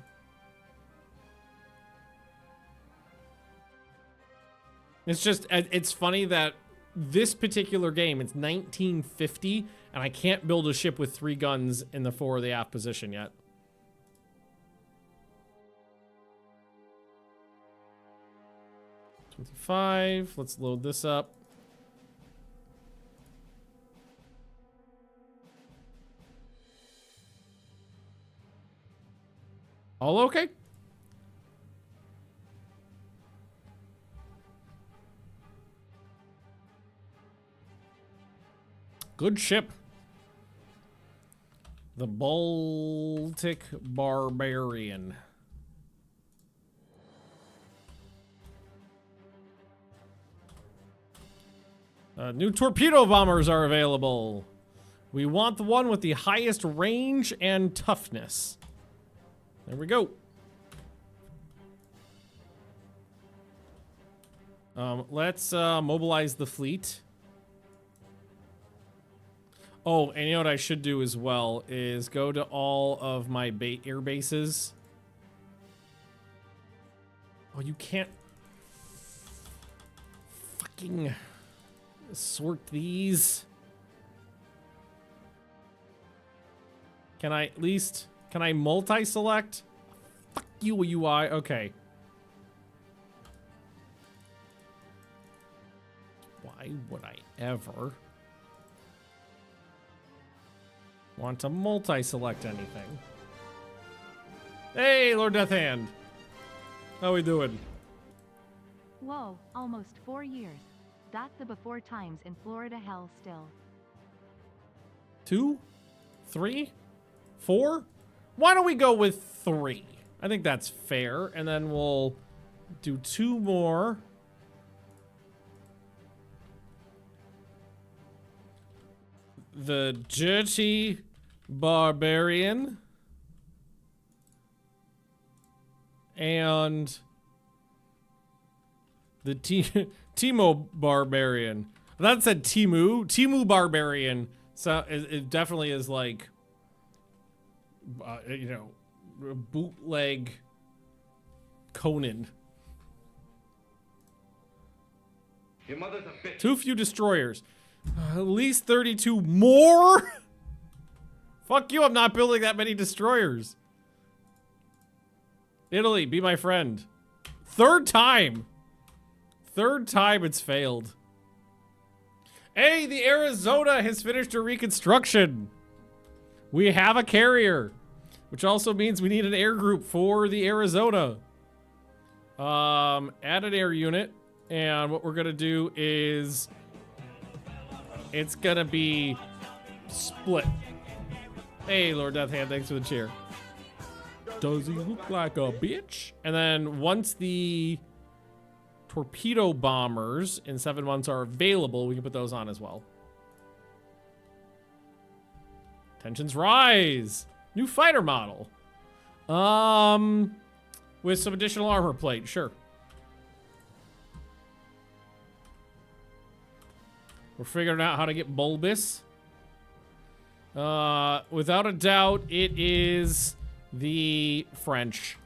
It's just, it's funny that this particular game, it's 1950, and I can't build a ship with 3 guns in the fore or the aft position yet. $25. Let's load this up. All okay? Good ship. The Baltic Barbarian. New torpedo bombers are available. We want the one with the highest range and toughness. There we go. Let's mobilize the fleet. Oh, and you know what I should do as well is go to all of my air bases. Oh, you can't fucking sort these. Can I at least, can I multi-select? Fuck you, UI. Okay. Why would I ever want to multi-select anything? Hey, Lord Deathhand. How we doing? Whoa, almost 4 years. Got the before times in Florida hell still. 2, 3, 4? Why don't we go with 3? I think that's fair. And then we'll do 2 more. The Dirty Barbarian. And the Timo Barbarian. That said Timu. Timu Barbarian. So it definitely is like, you know, bootleg Conan. Your mother's a bitch. Too few destroyers. At least 32 more? Fuck you, I'm not building that many destroyers. Italy, be my friend. Third time. Third time it's failed. Hey, the Arizona has finished her reconstruction. We have a carrier, which also means we need an air group for the Arizona. Add an air unit, and what we're gonna do is it's gonna be split. Hey, Lord Deathhand, thanks for the cheer. Does he look like a bitch? And then once the torpedo bombers in 7 months are available, we can put those on as well. Tensions rise. New fighter model. With some additional armor plate, sure. We're figuring out how to get bulbous. Without a doubt, it is the French.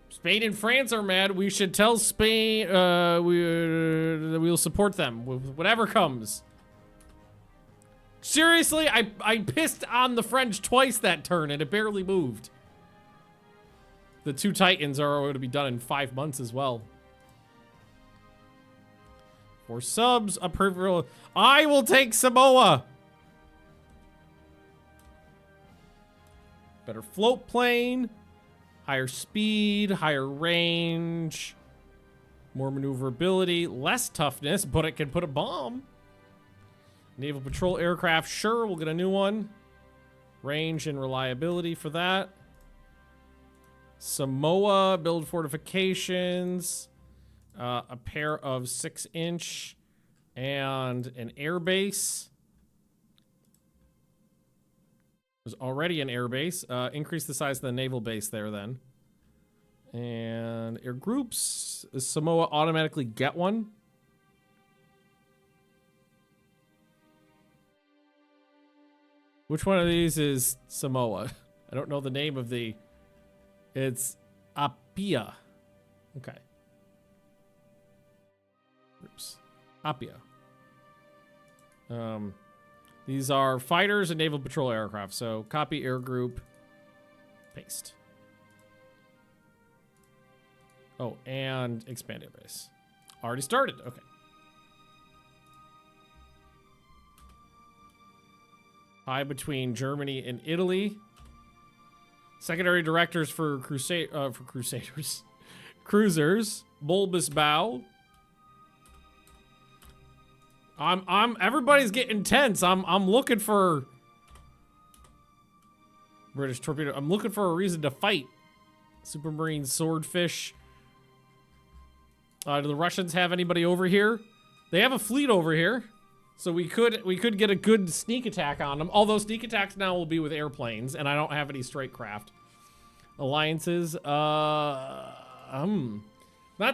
Spain and France are mad. We should tell Spain we'll support them with whatever comes. Seriously, I pissed on the French twice that turn and it barely moved. The 2 Titans are going to be done in 5 months as well. 4 subs, a peripheral. I will take Samoa. Better float plane, higher speed, higher range, more maneuverability, less toughness, but it can put a bomb. Naval patrol aircraft, sure, we'll get a new one. Range and reliability for that. Samoa, build fortifications, a pair of 6-inch and an air base. There's already an air base. Increase the size of the naval base there then. And air groups. Does Samoa automatically get one? Which one of these is Samoa? I don't know the name of the... It's Apia. Okay. Groups. Apia. These are fighters and naval patrol aircraft. So copy air group, paste. Oh, and expand air base. Already started. Okay. Tie between Germany and Italy. Secondary directors for crusaders. Cruisers. Bulbous bow. Everybody's getting tense. I'm looking for British torpedo. I'm looking for a reason to fight. Supermarine swordfish. Do the Russians have anybody over here? They have a fleet over here, so we could get a good sneak attack on them. Although sneak attacks now will be with airplanes, and I don't have any strike craft. Alliances, not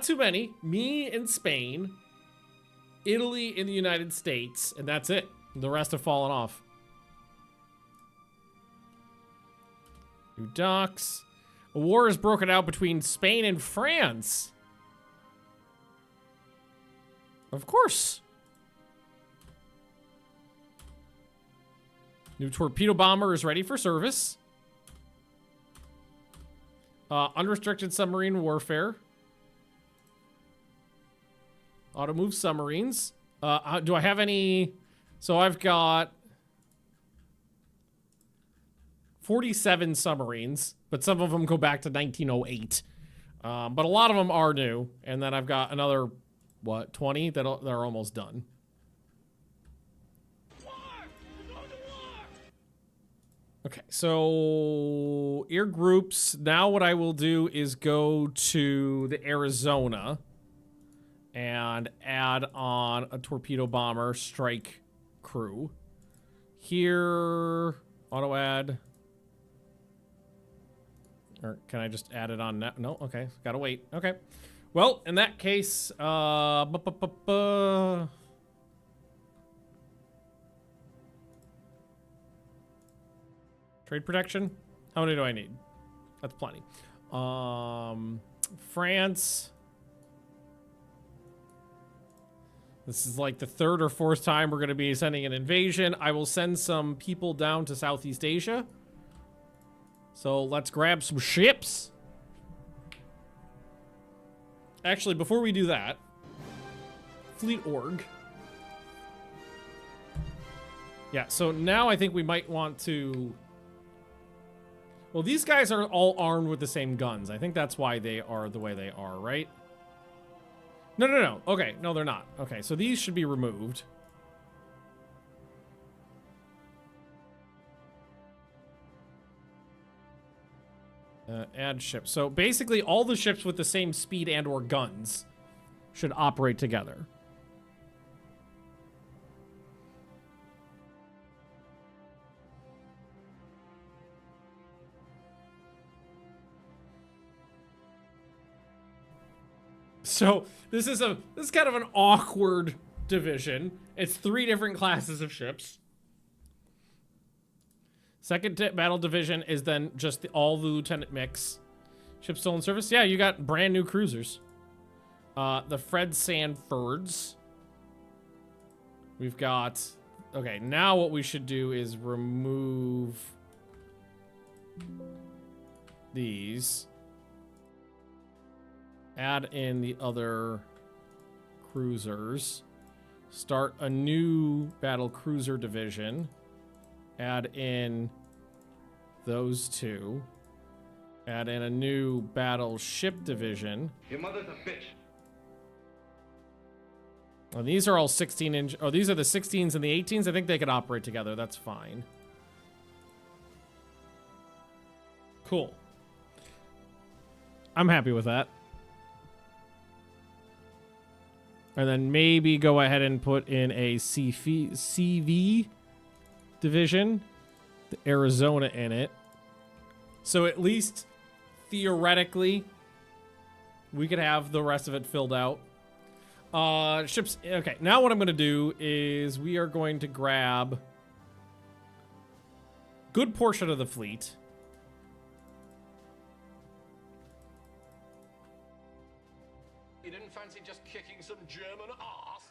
too many. Me and Spain, Italy and the United States, and that's it. The rest have fallen off. New docks. A war is broken out between Spain and France. Of course. New torpedo bomber is ready for service. Unrestricted submarine warfare. Auto move submarines. Do I have any? So I've got 47 submarines, but some of them go back to 1908. But a lot of them are new. And then I've got another, what, 20 that are almost done. Okay, so air groups. Now what I will do is go to the Arizona and add on a torpedo bomber strike crew. Here, auto add. Or can I just add it on now? No, okay, gotta wait. Okay. Well, in that case, trade protection? How many do I need? That's plenty. France. This is like the third or fourth time we're going to be sending an invasion. I will send some people down to Southeast Asia. So let's grab some ships. Actually, before we do that, fleet org. Yeah, so now I think we might want to... Well, these guys are all armed with the same guns. I think that's why they are the way they are, right? No. Okay, no, they're not. Okay, so these should be removed. Add ships. So basically, all the ships with the same speed and or guns should operate together. So this is kind of an awkward division. It's 3 different classes of ships. Second battle division is then just all the lieutenant mix. Ships still in service? Yeah, you got brand new cruisers. The Fred Sanfords. We've got... Okay, now what we should do is remove these. Add in the other cruisers. Start a new battle cruiser division. Add in those 2. Add in a new battleship division. Your mother's a bitch. Oh, these are all 16-inch. Oh, these are the 16s and the 18s. I think they could operate together. That's fine. Cool. I'm happy with that. And then maybe go ahead and put in a CV division, the Arizona in it. So at least theoretically, we could have the rest of it filled out. Ships. Okay, now what I'm going to do is we are going to grab a good portion of the fleet. You didn't fancy just kicking some German ass?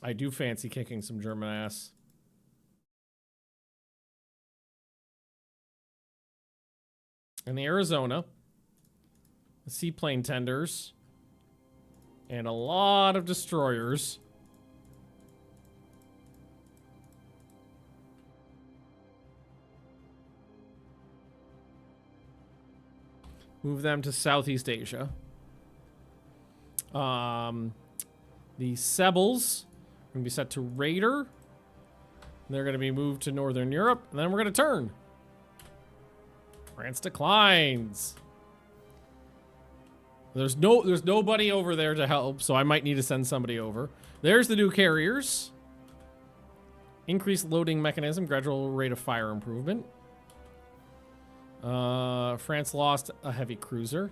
I do fancy kicking some German ass. And the Arizona, the seaplane tenders, and a lot of destroyers. Move them to Southeast Asia. The Sebels Gonna be set to Raider. They're gonna be moved to Northern Europe, and then we're gonna turn. France declines. There's nobody over there to help, so I might need to send somebody over. There's the new carriers. Increased loading mechanism, gradual rate of fire improvement. France lost a heavy cruiser.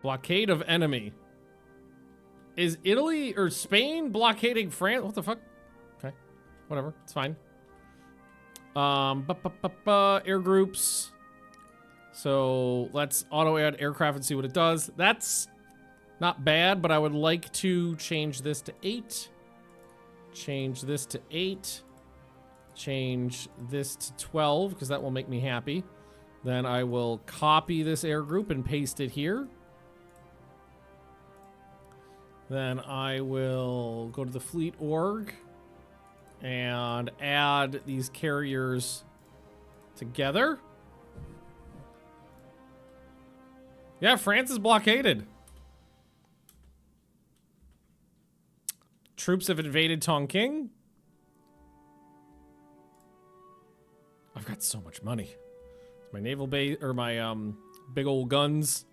Blockade of enemy. Is Italy or Spain blockading France? What the fuck? Okay, whatever, it's fine. Air groups. So let's auto add aircraft and see what it does. That's not bad, but I would like to change this to 8. Change this to 8. Change this to 12, because that will make me happy. Then I will copy this air group and paste it here. Then I will go to the fleet org and add these carriers together. Yeah, France is blockaded. Troops have invaded Tonkin. I've got so much money. My naval base, or my big old guns.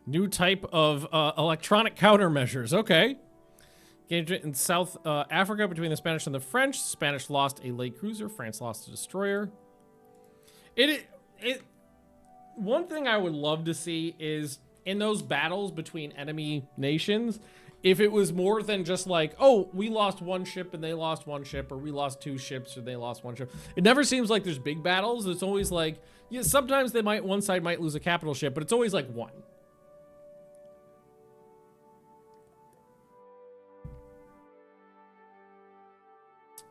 New type of electronic countermeasures. Okay. Engagement in South Africa between the Spanish and the French. Spanish lost a light cruiser. France lost a destroyer. One thing I would love to see is in those battles between enemy nations, if it was more than just like, oh, we lost one ship and they lost one ship, or we lost 2 ships and they lost 1 ship. It never seems like there's big battles. It's always like, yeah, sometimes one side might lose a capital ship, but it's always like 1.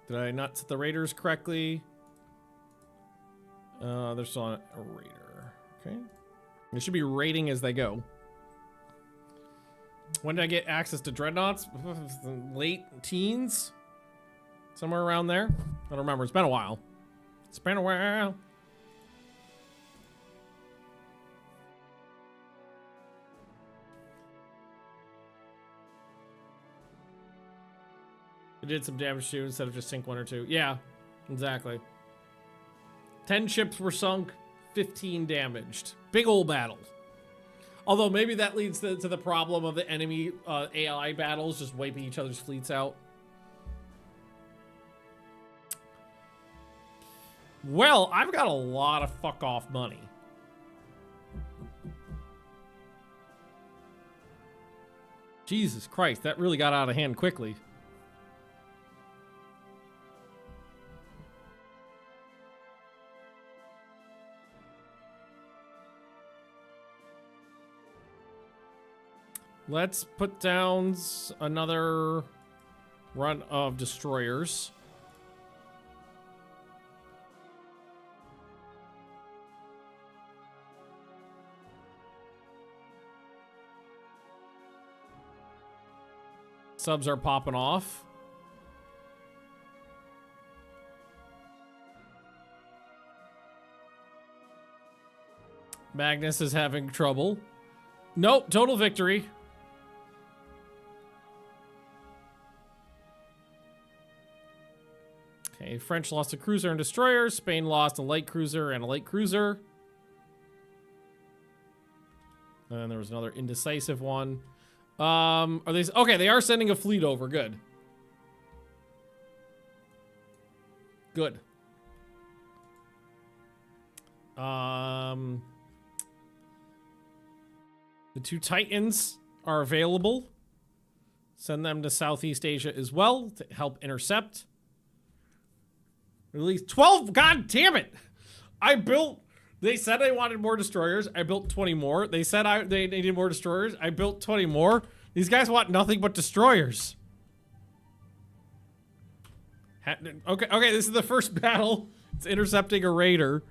Did I not set the raiders correctly? They're still on a raider. Okay. They should be raiding as they go. When did I get access to dreadnoughts? Late teens? Somewhere around there? I don't remember. It's been a while. It's been a while. It did some damage too instead of just sink 1 or 2. Yeah, exactly. 10 ships were sunk, 15 damaged. Big old battle. Although maybe that leads to the problem of the enemy AI battles just wiping each other's fleets out. Well, I've got a lot of fuck off money. Jesus Christ, that really got out of hand quickly. Let's put down another run of destroyers. Subs are popping off. Magnus is having trouble. Nope, total victory. Okay, French lost a cruiser and destroyer. Spain lost a light cruiser and a light cruiser. And then there was another indecisive one. Are they okay? They are sending a fleet over. Good. Good. The 2 Titans are available. Send them to Southeast Asia as well to help intercept. Release 12. God damn it! I built. They said I wanted more destroyers. I built 20 more. They said they needed more destroyers. I built 20 more. These guys want nothing but destroyers. Okay, this is the first battle. It's intercepting a raider.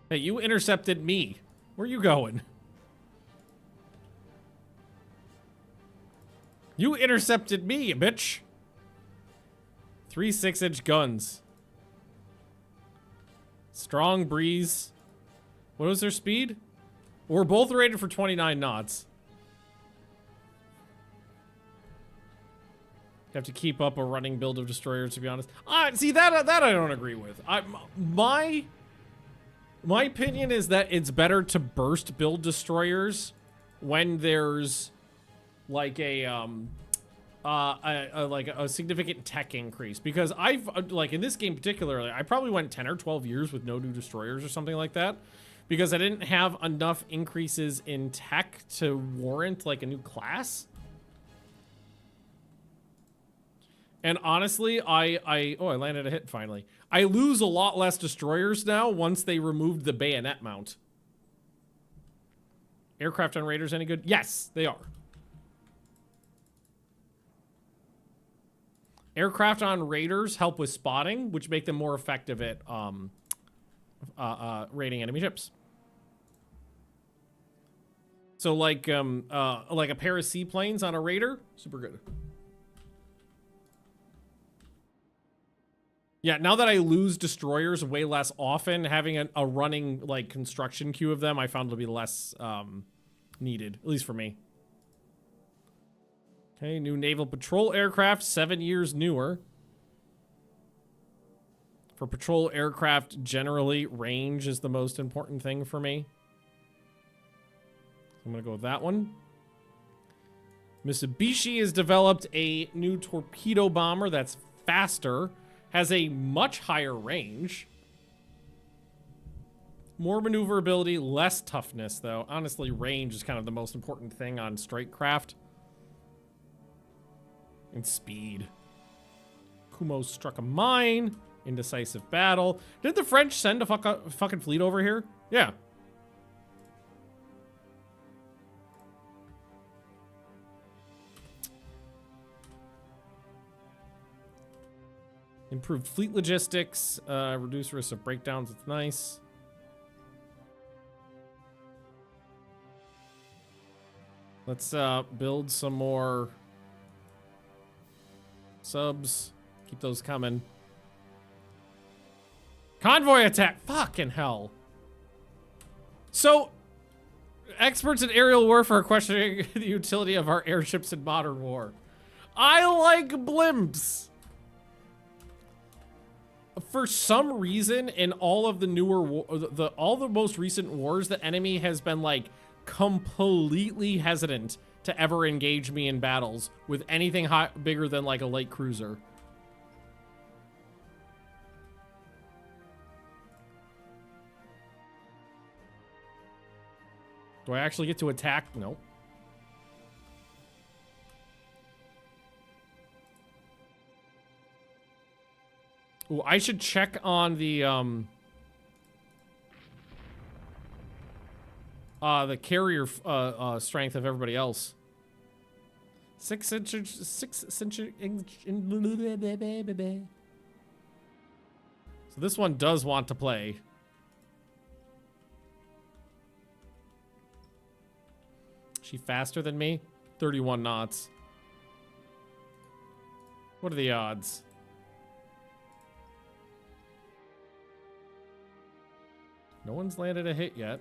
Hey, you intercepted me. Where are you going? You intercepted me, you bitch. 3 6-inch guns. Strong breeze. What was their speed? We're both rated for 29 knots. You have to keep up a running build of destroyers, to be honest. See, that I don't agree with. My opinion is that it's better to burst build destroyers when there's like a significant tech increase, because I've like in this game particularly, I probably went 10 or 12 years with no new destroyers or something like that, because I didn't have enough increases in tech to warrant like a new class. And honestly, I landed a hit finally. I lose a lot less destroyers now once they removed the bayonet mount. Aircraft on raiders any good? Yes, they are. Aircraft on raiders help with spotting, which make them more effective at raiding enemy ships. So like a pair of seaplanes on a raider, super good. Yeah, now that I lose destroyers way less often, having a running like construction queue of them, I found to be less needed, at least for me. Okay, new naval patrol aircraft, 7 years newer. For patrol aircraft, generally, range is the most important thing for me. I'm gonna go with that one. Mitsubishi has developed a new torpedo bomber that's faster, has a much higher range. More maneuverability, less toughness, though. Honestly, range is kind of the most important thing on strike craft. And speed. Kumo struck a mine. Indecisive battle. Did the French send a fucking fleet over here? Yeah. Improved fleet logistics. Reduce risk of breakdowns. It's nice. Let's build some more subs. Keep those coming. Convoy attack. Fucking hell. So, experts in aerial warfare are questioning the utility of our airships in modern war. I like blimps. For some reason, in all of the newer, all the most recent wars, the enemy has been like completely hesitant to ever engage me in battles with anything bigger than like a light cruiser. Do I actually get to attack? No. Ooh, I should check on the carrier strength of everybody else. 6 inches. So this one does want to play. She faster than me? 31 knots. What are the odds? No one's landed a hit yet.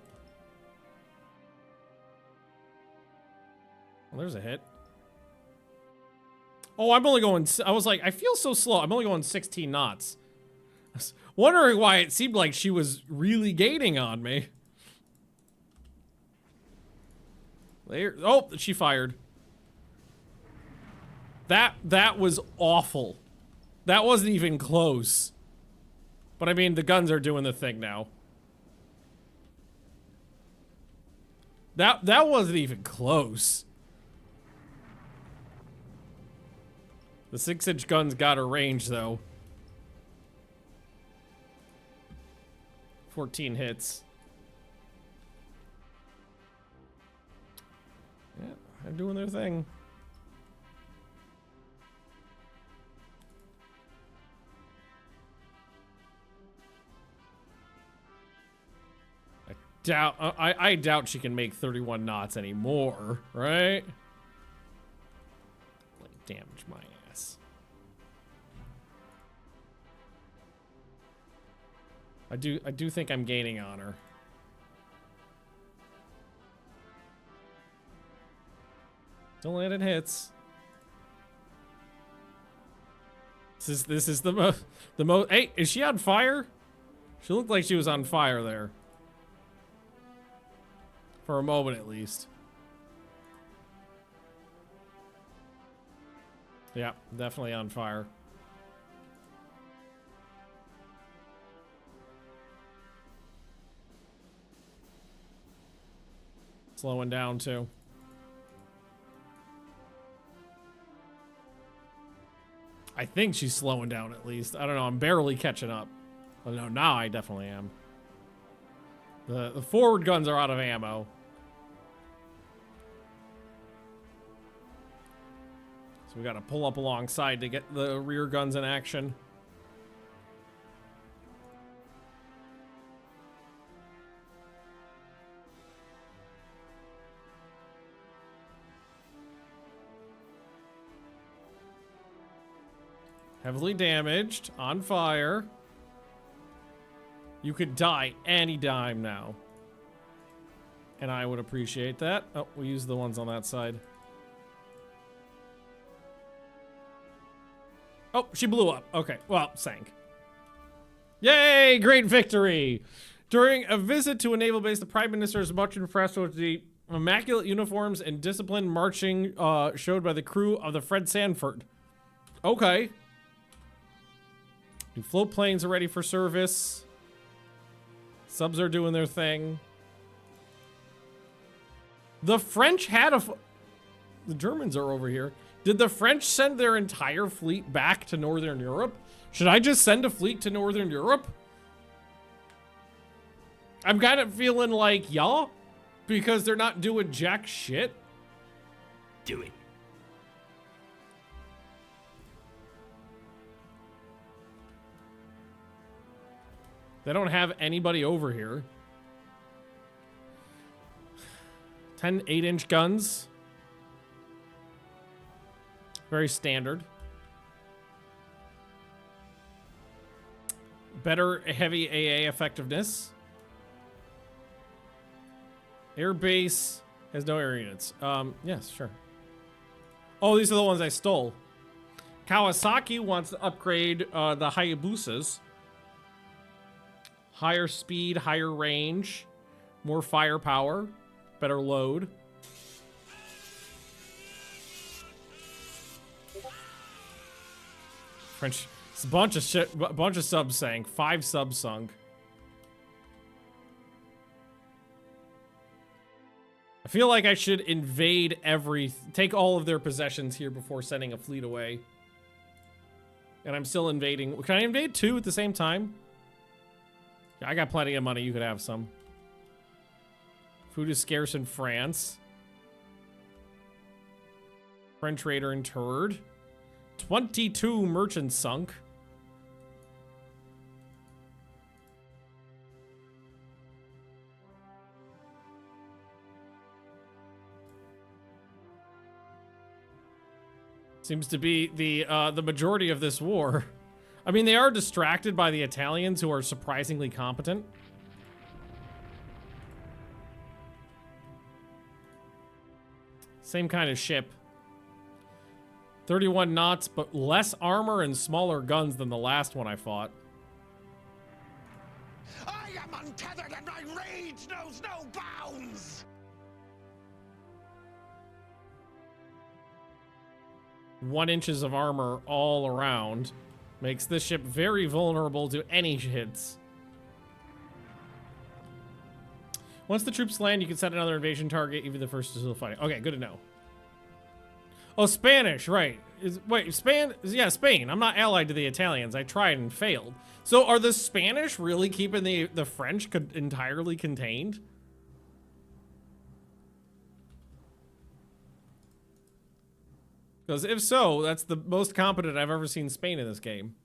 Well, there's a hit. Oh, I'm only going... I was like, I feel so slow. I'm only going 16 knots. I was wondering why it seemed like she was really gaining on me. There. Oh, she fired. That was awful. That wasn't even close. But I mean, the guns are doing the thing now. That wasn't even close. The 6-inch gun's got her range, though. 14 hits. Yeah, they're doing their thing. I doubt she can make 31 knots anymore, right? damage my ass. I do think I'm gaining honor. Don't let it hits. This is the most. Hey, is she on fire? She looked like she was on fire there. For a moment, at least. Yeah, definitely on fire. Slowing down, too. I think she's slowing down, at least. I don't know. I'm barely catching up. Oh, no, now I definitely am. The forward guns are out of ammo. So we got to pull up alongside to get the rear guns in action. Heavily damaged, on fire. You could die any dime now. And I would appreciate that. Oh, we use the ones on that side. Oh, she blew up. Okay, well, sank. Yay, great victory! During a visit to a naval base, the Prime Minister is much impressed with the immaculate uniforms and disciplined marching showed by the crew of the Fred Sanford. Okay. New float planes are ready for service. Subs are doing their thing. The French had a... The Germans are over here. Did the French send their entire fleet back to Northern Europe? Should I just send a fleet to Northern Europe? I'm kind of feeling like, y'all, because they're not doing jack shit. Do it. They don't have anybody over here. 10 8-inch guns. Very standard. Better heavy AA effectiveness. Air base has no air units. Yes, sure. Oh, these are the ones I stole. Kawasaki wants to upgrade the Hayabusas. Higher speed, higher range, more firepower, better load. French, it's a bunch of shit, a bunch of subs sank. 5 subs sunk. I feel like I should invade take all of their possessions here before sending a fleet away. And I'm still invading. Can I invade 2 at the same time? I got plenty of money. You could have some. Food is scarce in France. French raider interred. 22 merchants sunk. Seems to be the majority of this war. I mean, they are distracted by the Italians, who are surprisingly competent. Same kind of ship. 31 knots, but less armor and smaller guns than the last one I fought. I am untethered and my rage knows no bounds! 1 inches of armor all around. Makes this ship very vulnerable to any hits. Once the troops land, you can set another invasion target, even the first is still fighting. Okay, good to know. Oh, Spanish, right. Wait, yeah, Spain. I'm not allied to the Italians. I tried and failed. So are the Spanish really keeping the French entirely contained? Because if so, that's the most competent I've ever seen Spain in this game.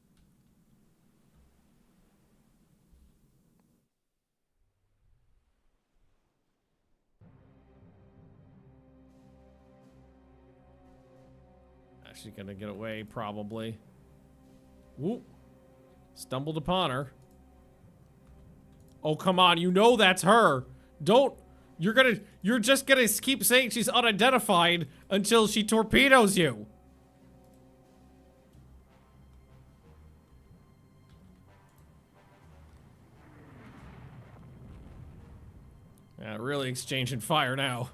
she's gonna get away, probably. Whoop. Stumbled upon her. Oh, come on. You know that's her. Don't... You're just gonna keep saying she's unidentified until she torpedoes you. Yeah, really exchanging fire now.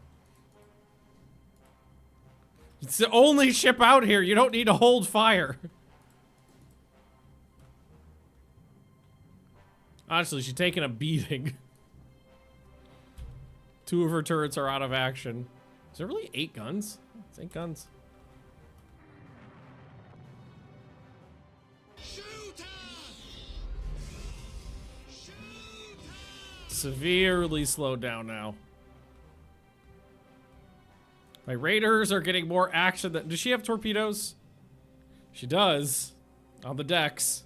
It's the only ship out here. You don't need to hold fire. Honestly, she's taking a beating. 2 of her turrets are out of action. Is there really 8 guns? It's 8 guns. Severely slowed down now. My raiders are getting more action than... Does she have torpedoes? She does. On the decks.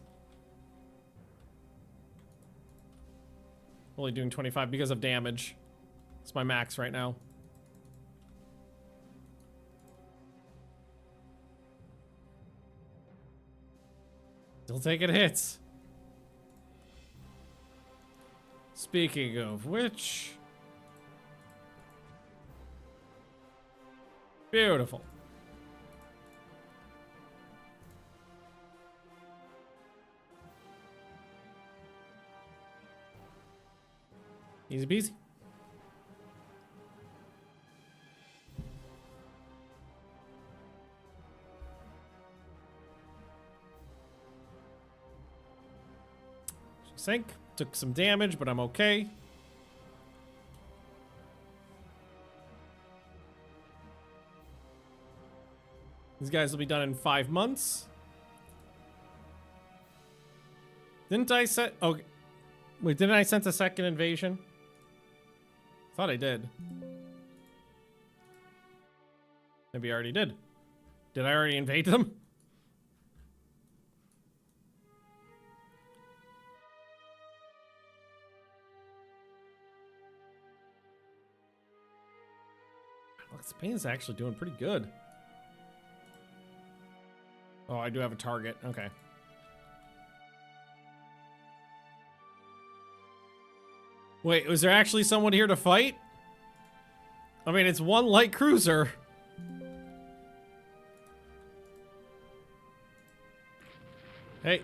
Only doing 25 because of damage. It's my max right now. Still taking hits. Speaking of which... Beautiful. Easy peasy. Sink. Took some damage, but I'm okay. These guys will be done in 5 months. Didn't I set... Oh, wait, didn't I sense a second invasion? Thought I did. Maybe I already did. Did I already invade them? Look, Spain's actually doing pretty good. Oh, I do have a target. Okay. Wait, was there actually someone here to fight? I mean, it's one light cruiser. Hey,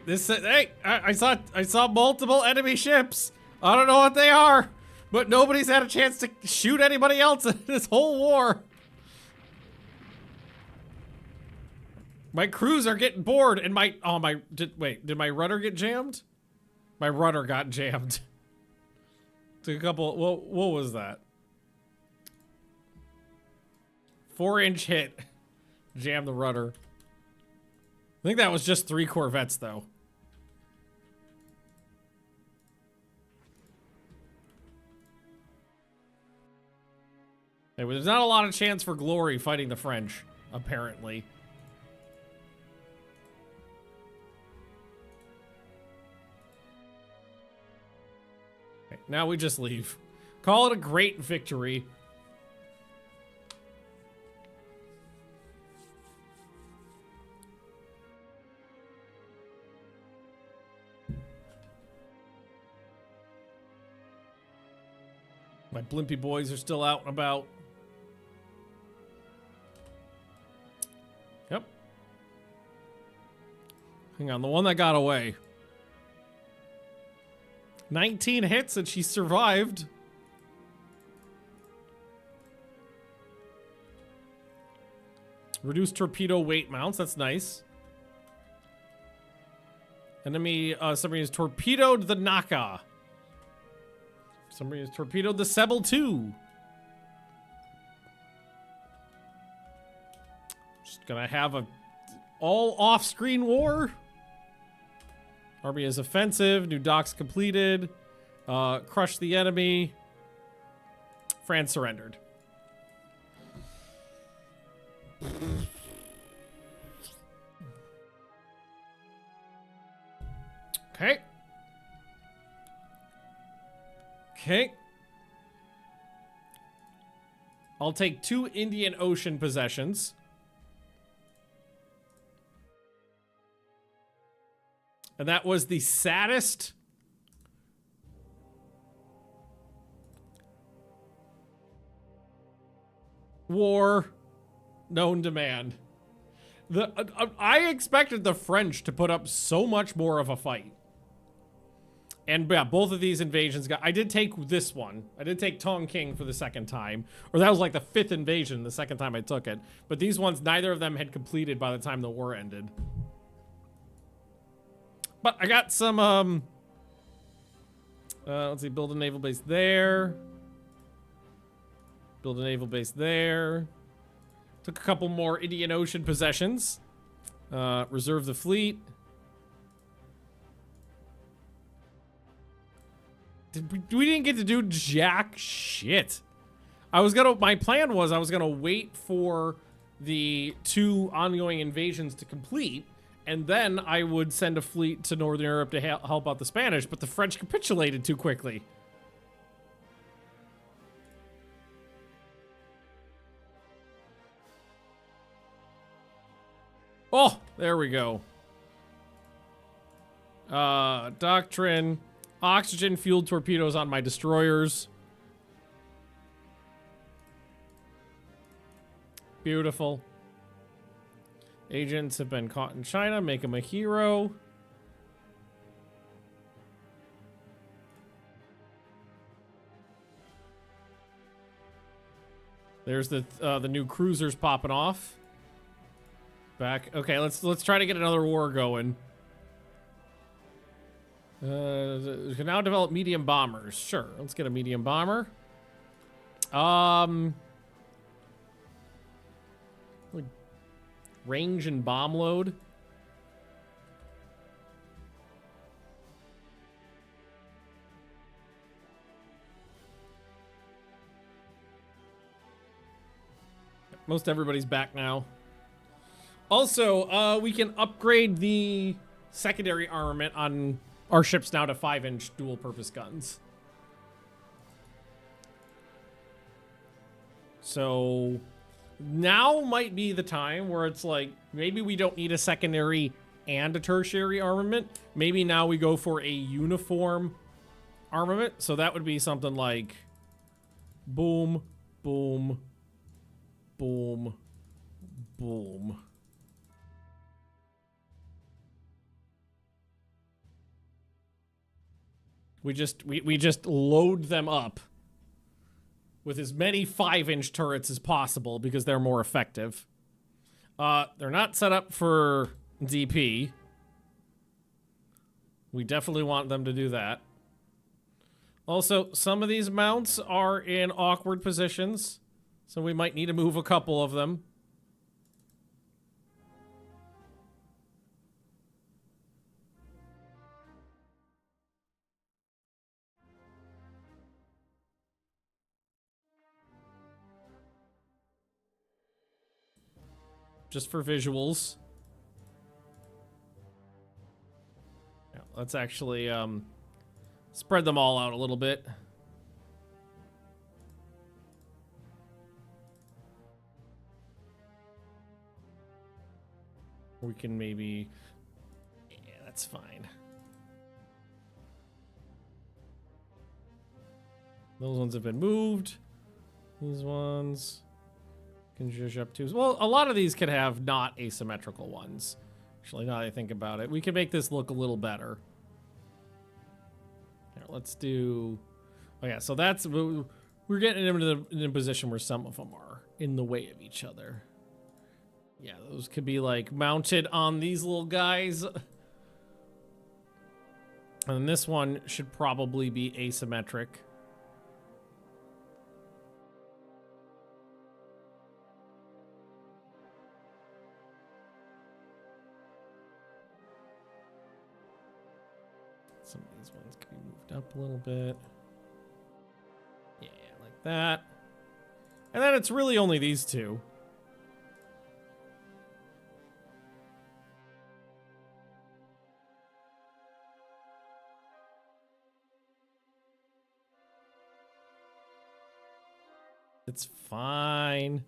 I saw multiple enemy ships. I don't know what they are, but nobody's had a chance to shoot anybody else in this whole war. My crews are getting bored, and did my rudder get jammed? My rudder got jammed. Took a couple, what was that? 4-inch hit. Jammed the rudder. I think that was just 3 corvettes, though. Anyway, there's not a lot of chance for glory fighting the French, apparently. Okay, now we just leave. Call it a great victory. My blimpy boys are still out and about. Yep. Hang on, the one that got away. 19 hits and she survived. Reduced torpedo weight mounts, that's nice. Enemy submarine has torpedoed the Naka. Somebody has torpedoed the Sebel 2. Just gonna have a all off-screen war. Army is offensive. New docks completed. Crush the enemy. France surrendered. Okay. Okay. I'll take 2 Indian Ocean possessions. And that was the saddest war known to man. I expected the French to put up so much more of a fight. And yeah, both of these invasions I did take this one. I did take Tonking for the second time. Or that was like the 5th invasion the second time I took it. But these ones, neither of them had completed by the time the war ended. But I got some, let's see, build a naval base there. Build a naval base there. Took a couple more Indian Ocean possessions. Reserve the fleet. We didn't get to do jack shit. My plan was I was gonna wait for the 2 ongoing invasions to complete, and then I would send a fleet to Northern Europe to help out the Spanish, but the French capitulated too quickly. Oh, there we go. Doctrine. Oxygen-fueled torpedoes on my destroyers. Beautiful. Agents have been caught in China. Make him a hero. There's the new cruisers popping off. Back. Okay, let's try to get another war going. We can now develop medium bombers. Sure, let's get a medium bomber. Range and bomb load. Most everybody's back now. Also, we can upgrade the secondary armament on our ships now to 5-inch dual-purpose guns. So now might be the time where it's like, maybe we don't need a secondary and a tertiary armament. Maybe now we go for a uniform armament. So that would be something like boom, boom, boom, boom. We just load them up with as many 5-inch turrets as possible because they're more effective. They're not set up for DP. We definitely want them to do that. Also, some of these mounts are in awkward positions, so we might need to move a couple of them. Just for visuals. Yeah, let's actually spread them all out a little bit. We can maybe... Yeah, that's fine. Those ones have been moved. These ones... can zhuzh up too. Well, a lot of these could have not asymmetrical ones. Actually, now that I think about it, we can make this look a little better. Here, let's do... Oh yeah, so that's... We're getting into a position where some of them are in the way of each other. Yeah, those could be like mounted on these little guys. And this one should probably be asymmetric. Some of these ones can be moved up a little bit. Yeah, like that. And then it's really only these two. It's fine.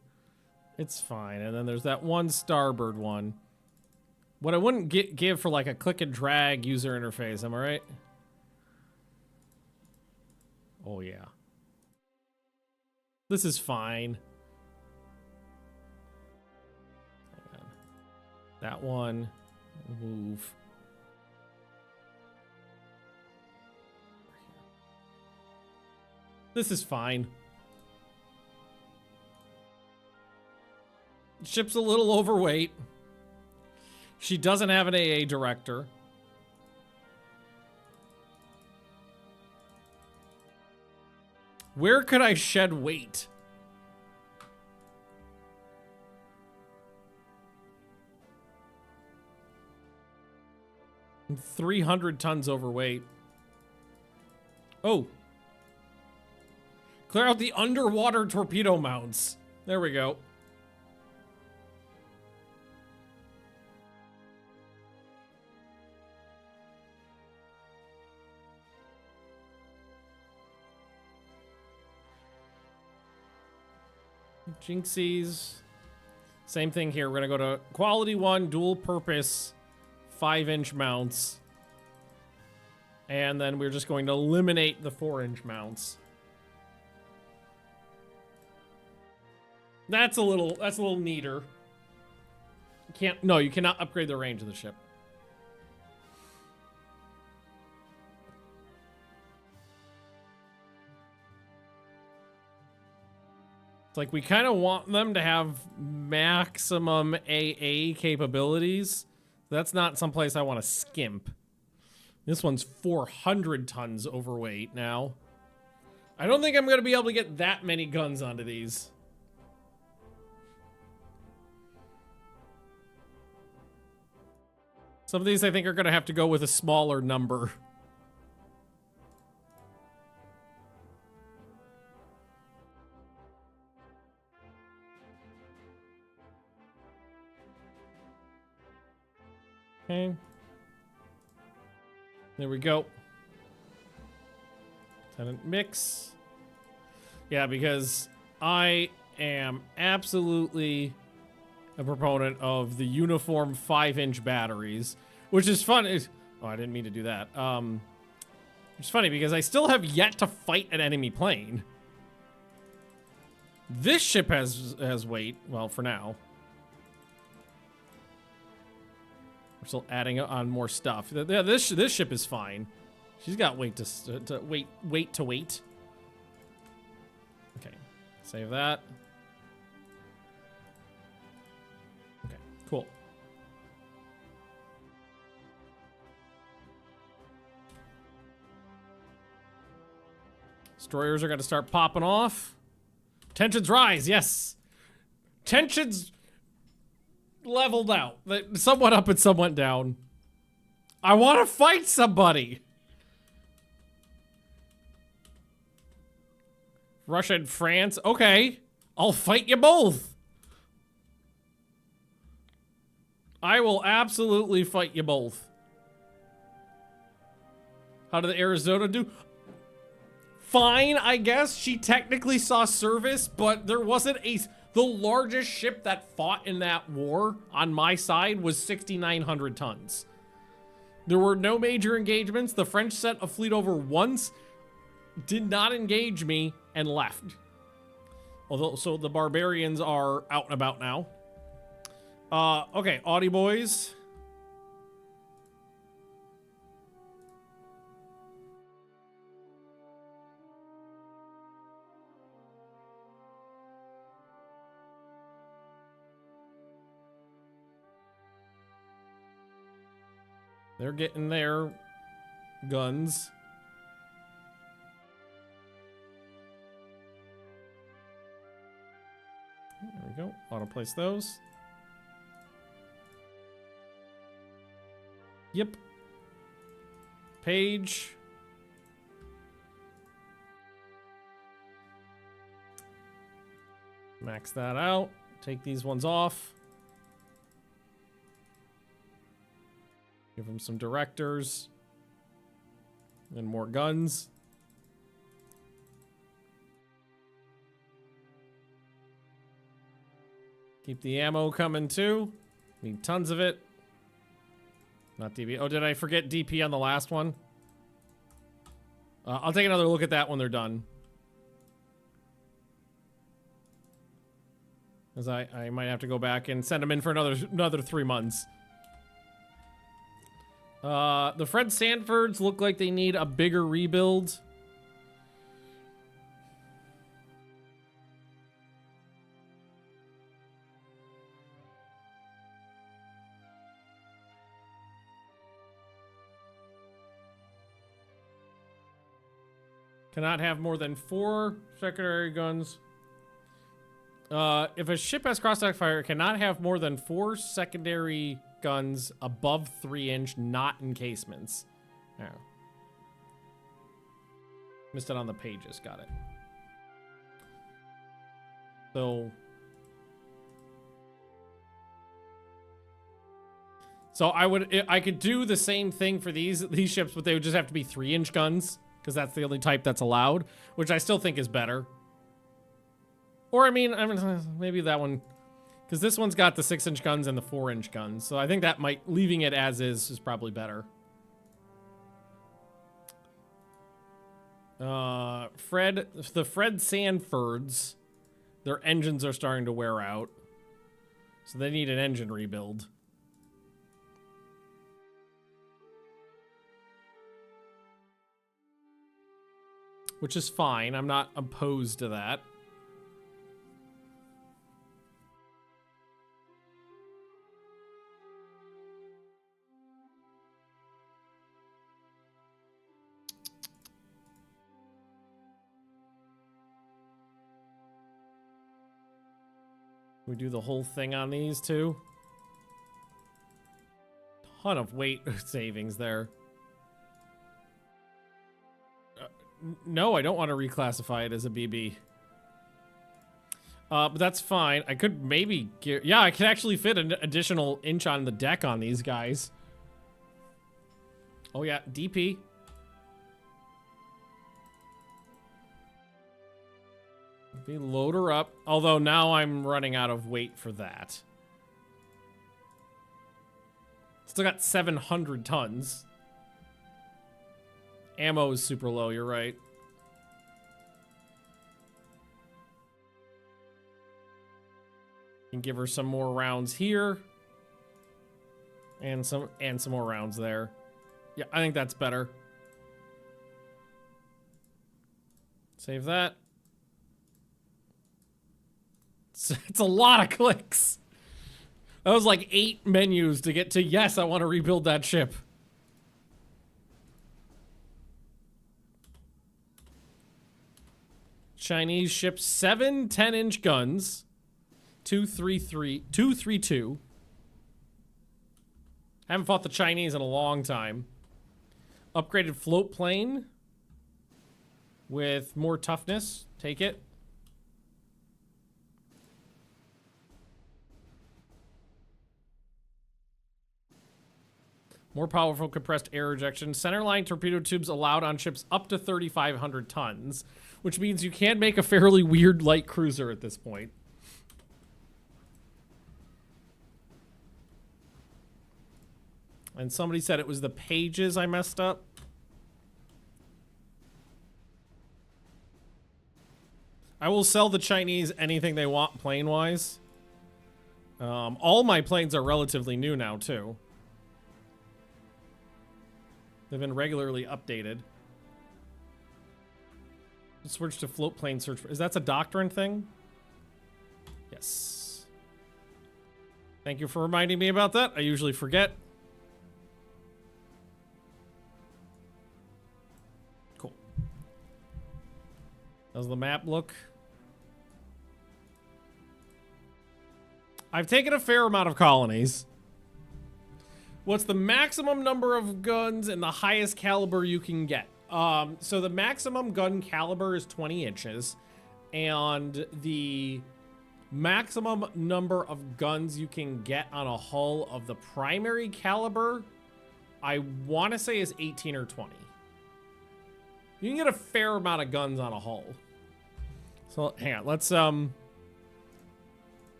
It's fine. And then there's that one starboard one. What I wouldn't give for like a click and drag user interface, am I right? Oh yeah. This is fine. Hang on. That one, move. This is fine. Ship's a little overweight. She doesn't have an AA director. Where could I shed weight? I'm 300 tons overweight. Oh. Clear out the underwater torpedo mounts. There we go. Jinxies. Same thing here. We're gonna go to quality 1, dual purpose, 5-inch mounts. And then we're just going to eliminate the 4-inch mounts. That's a little neater. You cannot upgrade the range of the ship. It's like we kind of want them to have maximum AA capabilities. That's not someplace I want to skimp. This one's 400 tons overweight now. I don't think I'm going to be able to get that many guns onto these. Some of these I think are going to have to go with a smaller number. Okay. There we go. Tenant mix. Yeah, because I am absolutely a proponent of the uniform 5-inch batteries, which is fun. Oh, I didn't mean to do that. It's funny because I still have yet to fight an enemy plane. This ship has weight. Well, for now. We're still adding on more stuff. Yeah, this ship is fine. She's got weight to weight. Okay, save that. Okay, cool. Destroyers are going to start popping off. Tensions rise. Yes, tensions leveled out. Somewhat up and somewhat down. I want to fight somebody. Russia and France. Okay. I'll fight you both. I will absolutely fight you both. How did the Arizona do? Fine, I guess. She technically saw service, but there wasn't a... The largest ship that fought in that war on my side was 6,900 tons. There were no major engagements. The French sent a fleet over once, did not engage me, and left. Although, so the barbarians are out and about now. Okay, Audi boys. They're getting their guns. There we go. Auto place those. Yep. Page. Max that out. Take these ones off. Give them some directors. And more guns. Keep the ammo coming too. Need tons of it. Not DP. Oh, did I forget DP on the last one? I'll take another look at that when they're done. Because I might have to go back and send them in for another 3 months. The Fred Sanfords look like they need a bigger rebuild. Cannot have more than 4 secondary guns. If a ship has cross-attack fire, it cannot have more than 4 secondary guns above 3-inch, not encasements. Oh. Missed it on the pages. Got it. So I could do the same thing for these ships, but they would just have to be 3-inch guns, because that's the only type that's allowed, which I still think is better. Or I mean, maybe that one, because this one's got the 6-inch guns and the 4-inch guns, so I think that leaving it as is probably better. The Fred Sanfords, their engines are starting to wear out, so they need an engine rebuild. Which is fine. I'm not opposed to that. We do the whole thing on these too. Ton of weight savings there. No, I don't want to reclassify it as a BB. But that's fine. I could maybe get... Yeah, I could actually fit an additional inch on the deck on these guys. Oh yeah, DP. Maybe load her up. Although now I'm running out of weight for that. Still got 700 tons. Ammo is super low, you're right. Can give her some more rounds here. And some more rounds there. Yeah, I think that's better. Save that. It's a lot of clicks. That was like 8 menus to get to, yes, I want to rebuild that ship. Chinese ship 7 10-inch guns. 232. Haven't fought the Chinese in a long time. Upgraded float plane with more toughness. Take it. More powerful compressed air ejection. Centerline torpedo tubes allowed on ships up to 3,500 tons, which means you can make a fairly weird light cruiser at this point. And somebody said it was the pages I messed up. I will sell the Chinese anything they want plane-wise. All my planes are relatively new now, too. They've been regularly updated. Switch to float plane search. Is that a doctrine thing? Yes. Thank you for reminding me about that. I usually forget. Cool. How's the map look? I've taken a fair amount of colonies. What's the maximum number of guns and the highest caliber you can get? So the maximum gun caliber is 20 inches, and the maximum number of guns you can get on a hull of the primary caliber, I want to say is 18 or 20. You can get a fair amount of guns on a hull. So hang on, let's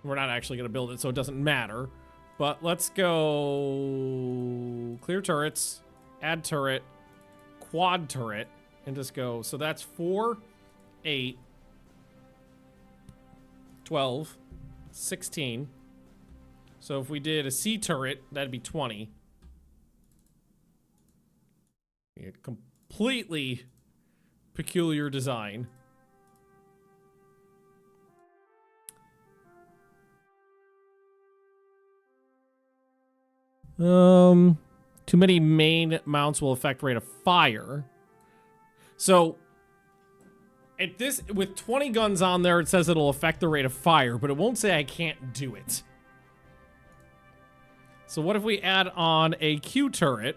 We're not actually going to build it, so it doesn't matter. But let's go clear turrets, add turret, quad turret, and just go. So that's 4, 8, 12, 16. So if we did a C turret, that'd be 20. Completely peculiar design. Too many main mounts will affect rate of fire. So at this, with 20 guns on there, it says it'll affect the rate of fire, but it won't say I can't do it. So what if we add on a Q turret?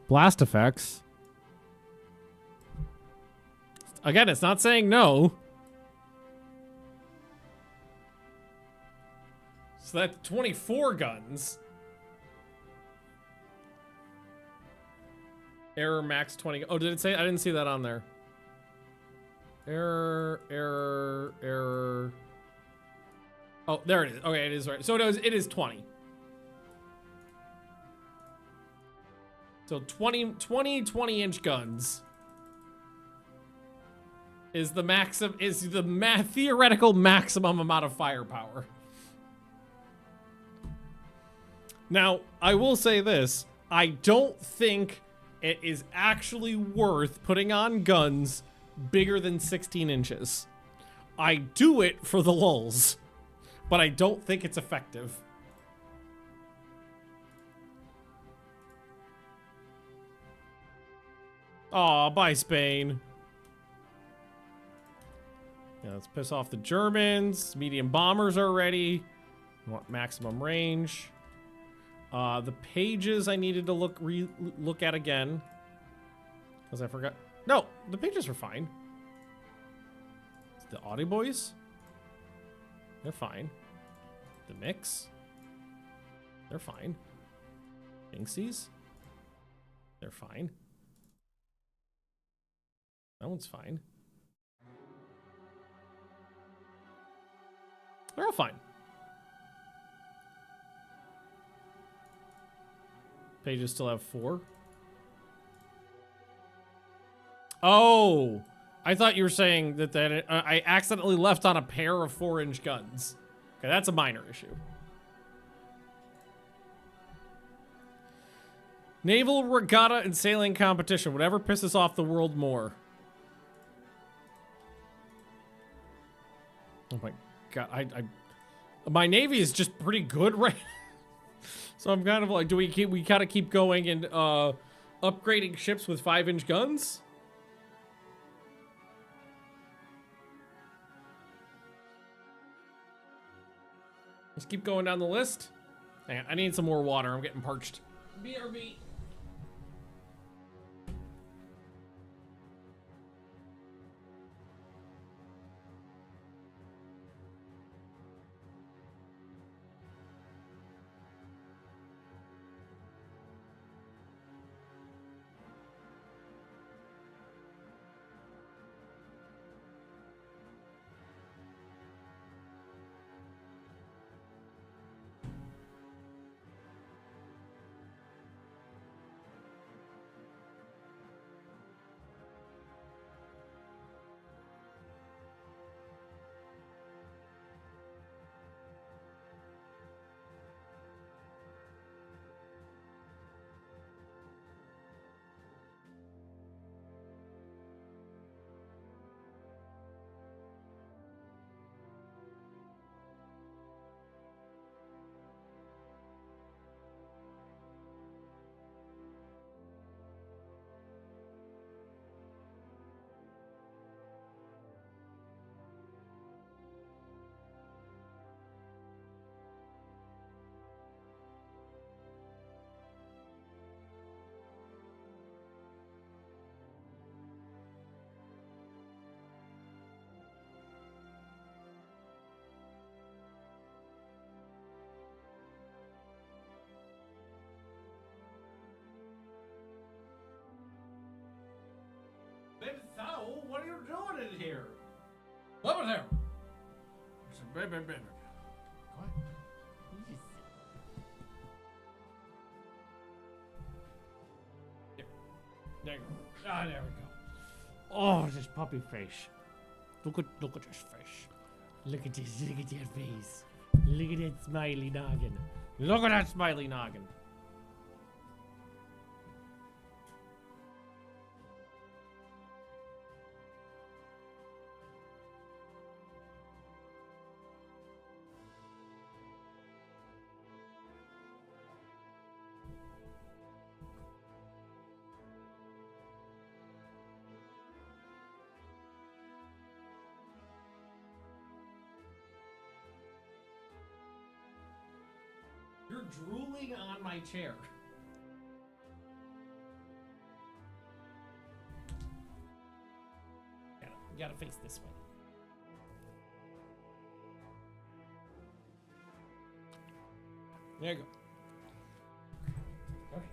Blast effects. Again, it's not saying no. So that's 24 guns. Error max 20. Oh, did it say? I didn't see that on there. Error, error, error. Oh, there it is. Okay, it is right. So it is 20. So 20 20-inch guns is the theoretical maximum amount of firepower. Now, I will say this. I don't think it is actually worth putting on guns bigger than 16 inches. I do it for the lulz, but I don't think it's effective. Aw, bye, Spain. Yeah, let's piss off the Germans. Medium bombers are ready. I want maximum range. The pages I needed to look at again. Because I forgot. No, the pages are fine. The Audi boys? They're fine. The mix? They're fine. Binksies? They're fine. That one's fine. They're all fine. Pages still have 4. Oh! I thought you were saying that I accidentally left on a pair of 4-inch guns. Okay, that's a minor issue. Naval regatta and sailing competition. Whatever pisses off the world more. Oh my god, my navy is just pretty good right now. So I'm kind of like, do we gotta keep going and upgrading ships with 5-inch guns? Let's keep going down the list. Hang on, I need some more water. I'm getting parched. BRB. Baby Thou, what are you doing in here? Over there. I said, baby. What? There you go. Ah, there we go. Oh, this puppy face. Look at this face. Look at this. Look at that face. Look at that smiley noggin. Look at that smiley noggin. You're drooling on my chair. You gotta face this way. There you go. Okay.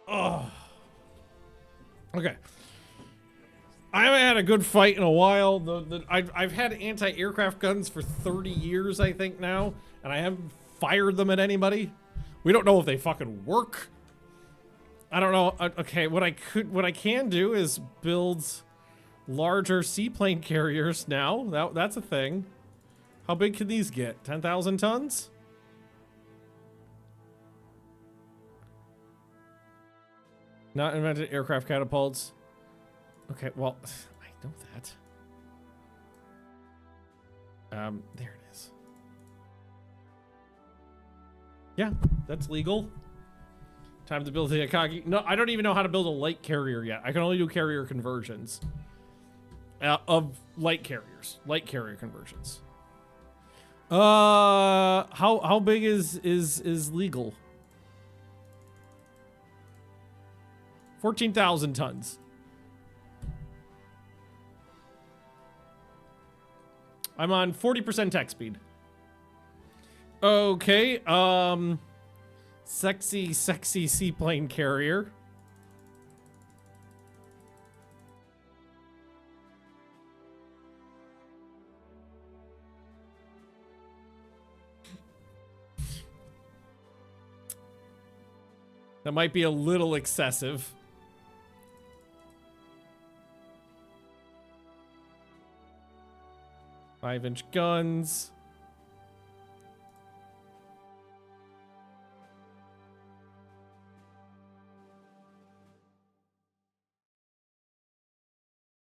Oh. Okay. I haven't had a good fight in a while. I've had anti-aircraft guns for 30 years, I think now, and I haven't fired them at anybody. We don't know if they fucking work. I don't know. Okay, what I can do is build larger seaplane carriers now. That's a thing. How big can these get? 10,000 tons? Not invented aircraft catapults. Okay, well, I know that. There it is. Yeah, that's legal. Time to build the Akagi. No, I don't even know how to build a light carrier yet. I can only do carrier conversions. Of light carriers. Light carrier conversions. How big is legal? 14,000 tons. I'm on 40% tech speed. Okay, sexy seaplane carrier. That might be a little excessive. Five-inch guns.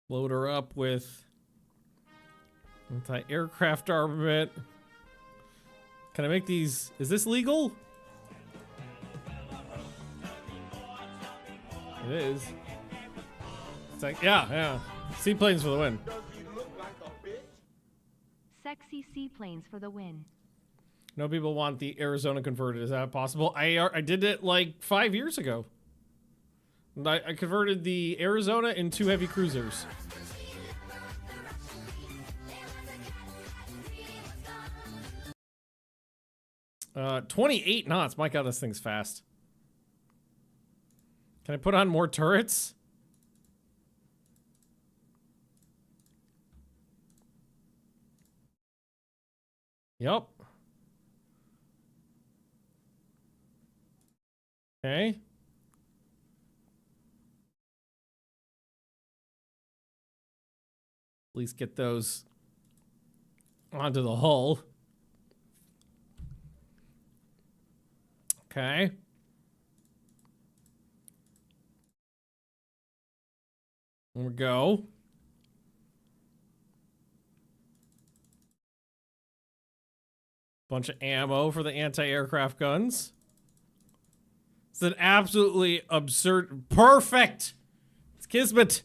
Load her up with anti-aircraft armament. Can I make these? Is this legal? It is. It's like, yeah. Seaplanes for the win. Sexy seaplanes for the win. No people want the Arizona converted. Is that possible? I did it like 5 years ago. I converted the Arizona in 2 heavy cruisers. Uh, 28 knots. My God, this thing's fast. Can I put on more turrets? Yep. Okay. At least get those onto the hull. Okay. There we go. Bunch of ammo for the anti-aircraft guns. It's an absolutely absurd... Perfect! It's Kismet!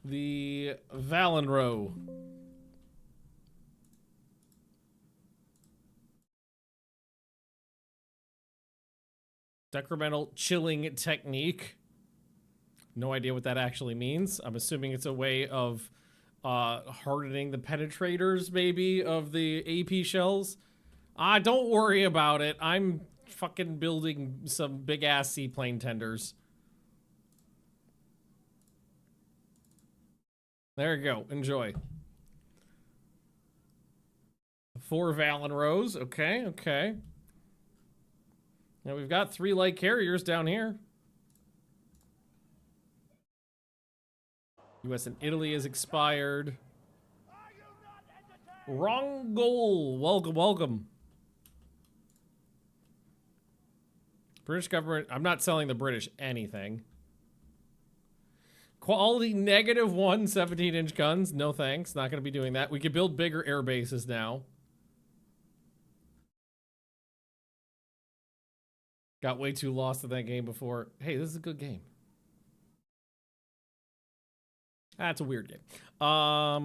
The Valenro. Decremental chilling technique. No idea what that actually means. I'm assuming it's a way of hardening the penetrators, maybe, of the AP shells. Don't worry about it. I'm fucking building some big-ass seaplane tenders. There you go. Enjoy. 4 Valen rows. Okay, okay. Now we've got 3 light carriers down here. US and Italy has expired. Wrong goal. Welcome, welcome. British government. I'm not selling the British anything. Quality -1 17-inch guns. No thanks. Not going to be doing that. We could build bigger air bases now. Got way too lost in that game before. Hey, this is a good game. That's a weird game. I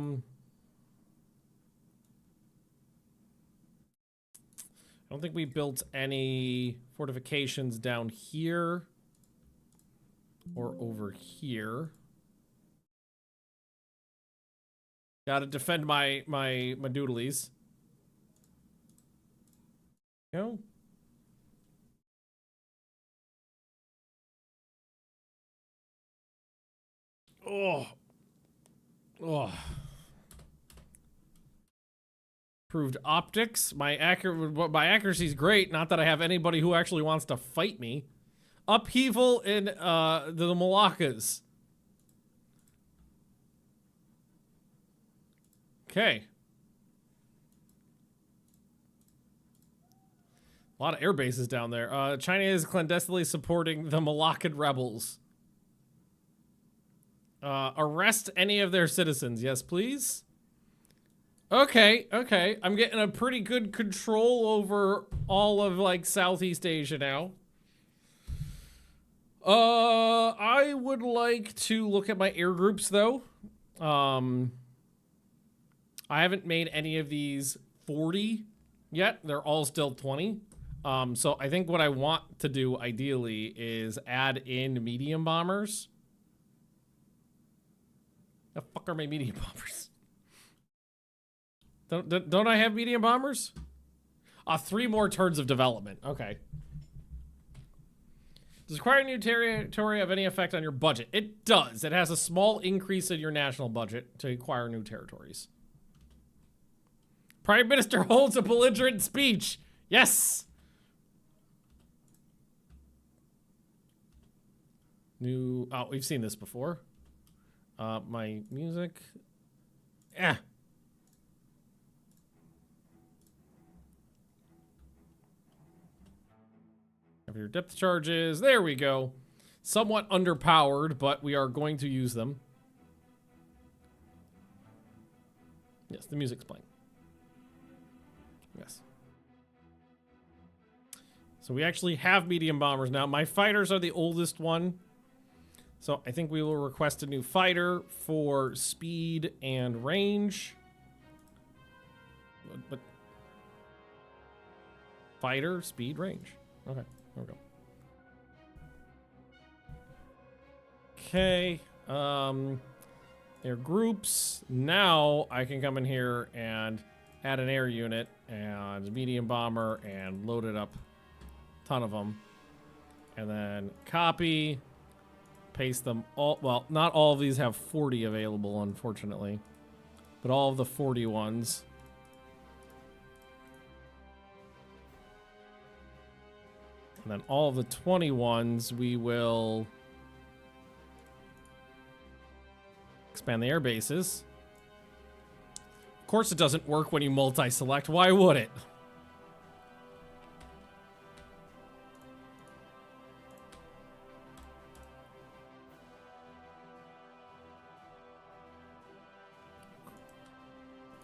don't think we built any fortifications down here or over here. Gotta defend my doodlies. Go. Oh. Oh. Improved optics. My accuracy is great. Not that I have anybody who actually wants to fight me. Upheaval in the Moluccas. Okay. A lot of air bases down there. China is clandestinely supporting the Malaccan rebels. Arrest any of their citizens. Yes, please. Okay, okay. I'm getting a pretty good control over all of, like, Southeast Asia now. I would like to look at my air groups, though. I haven't made any of these 40 yet. They're all still 20. So I think what I want to do, ideally, is add in medium bombers. The fuck are my medium bombers? Don't I have medium bombers? 3 more turns of development. Okay. Does acquiring new territory have any effect on your budget? It does. It has a small increase in your national budget to acquire new territories. Prime Minister holds a belligerent speech. Yes. New. Oh, we've seen this before. My music. Yeah. Have your depth charges. There we go. Somewhat underpowered, but we are going to use them. Yes, the music's playing. Yes. So we actually have medium bombers now. My fighters are the oldest one. So I think we will request a new fighter for speed and range. But fighter, speed, range. Okay, there we go. Okay. Air groups. Now I can come in here and add an air unit and medium bomber and load it up. Ton of them. And then copy. Paste them all. Well, not all of these have 40 available, unfortunately. But all of the 40 ones. And then all of the 20 ones, we will expand the air bases. Of course it doesn't work when you multi-select. Why would it?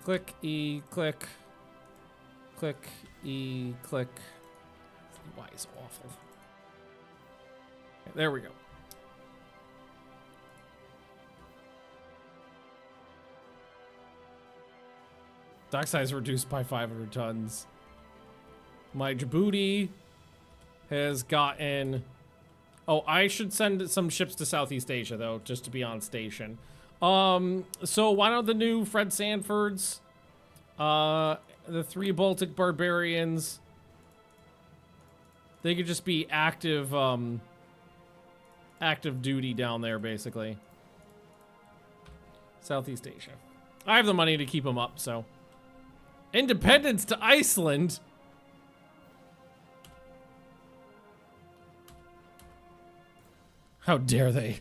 Click E, click. Click E, click. Why is awful? Okay, there we go. Dock size reduced by 500 tons. My Djibouti has gotten Oh, I should send some ships to Southeast Asia, though, just to be on station. So why don't the new Fred Sanfords, the 3 Baltic barbarians, they could just be active, active duty down there, basically. Southeast Asia. I have the money to keep them up, so. Independence to Iceland? How dare they?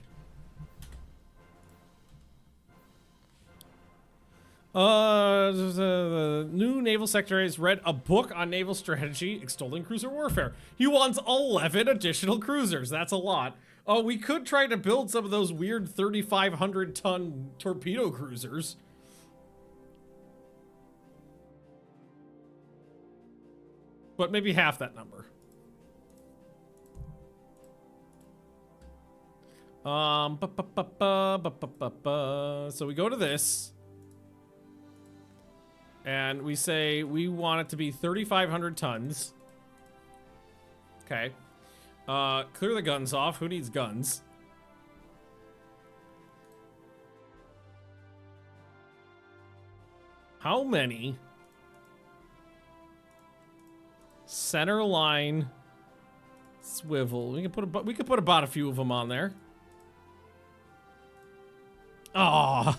The new naval secretary has read a book on naval strategy, extolling cruiser warfare. He wants 11 additional cruisers. That's a lot. Oh, we could try to build some of those weird 3,500-ton torpedo cruisers. But maybe half that number. So we go to this. And we say we want it to be 3,500 tons. Okay. Clear the guns off. Who needs guns? How many? Center line swivel. We could put about a few of them on there. Aw.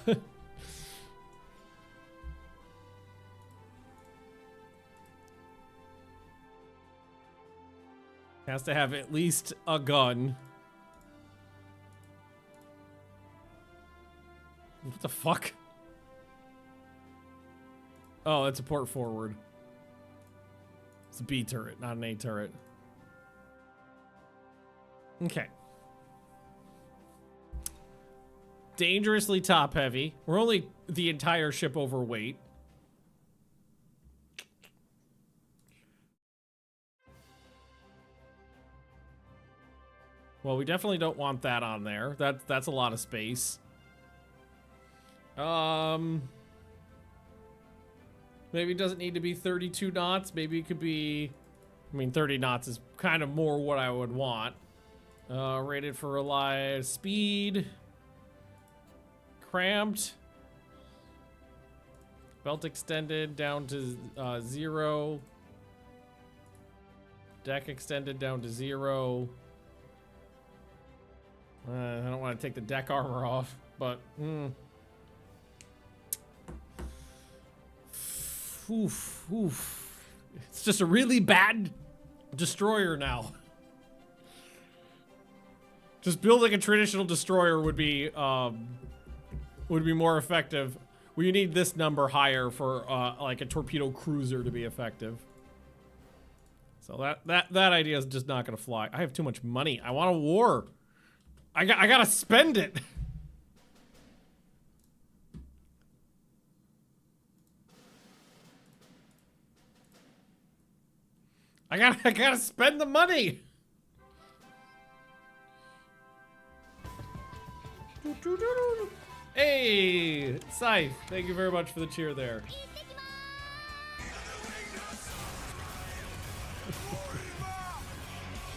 Has to have at least a gun. What the fuck? Oh, that's a port forward. It's a B turret, not an A turret. Okay. Dangerously top heavy. We're only the entire ship overweight. Well, we definitely don't want that on there. That's a lot of space. Maybe it doesn't need to be 32 knots. Maybe it could be... I mean, 30 knots is kind of more what I would want. Rated for reliable speed. Cramped. Belt extended down to 0. Deck extended down to 0. I don't want to take the deck armor off, but oof. It's just a really bad destroyer now. Just building a traditional destroyer would be more effective. We need this number higher for like a torpedo cruiser to be effective. So that idea is just not gonna fly. I have too much money. I want a war. I gotta spend it. I gotta spend the money. Hey, Scythe, thank you very much for the cheer there.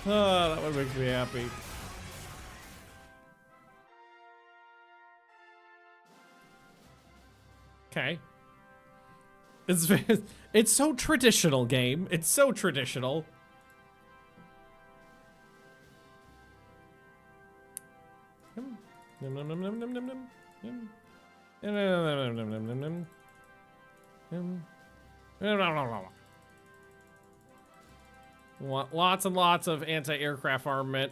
Oh, that one makes me happy. Okay. It's so traditional, game. It's so traditional. Want lots and lots of anti-aircraft armament.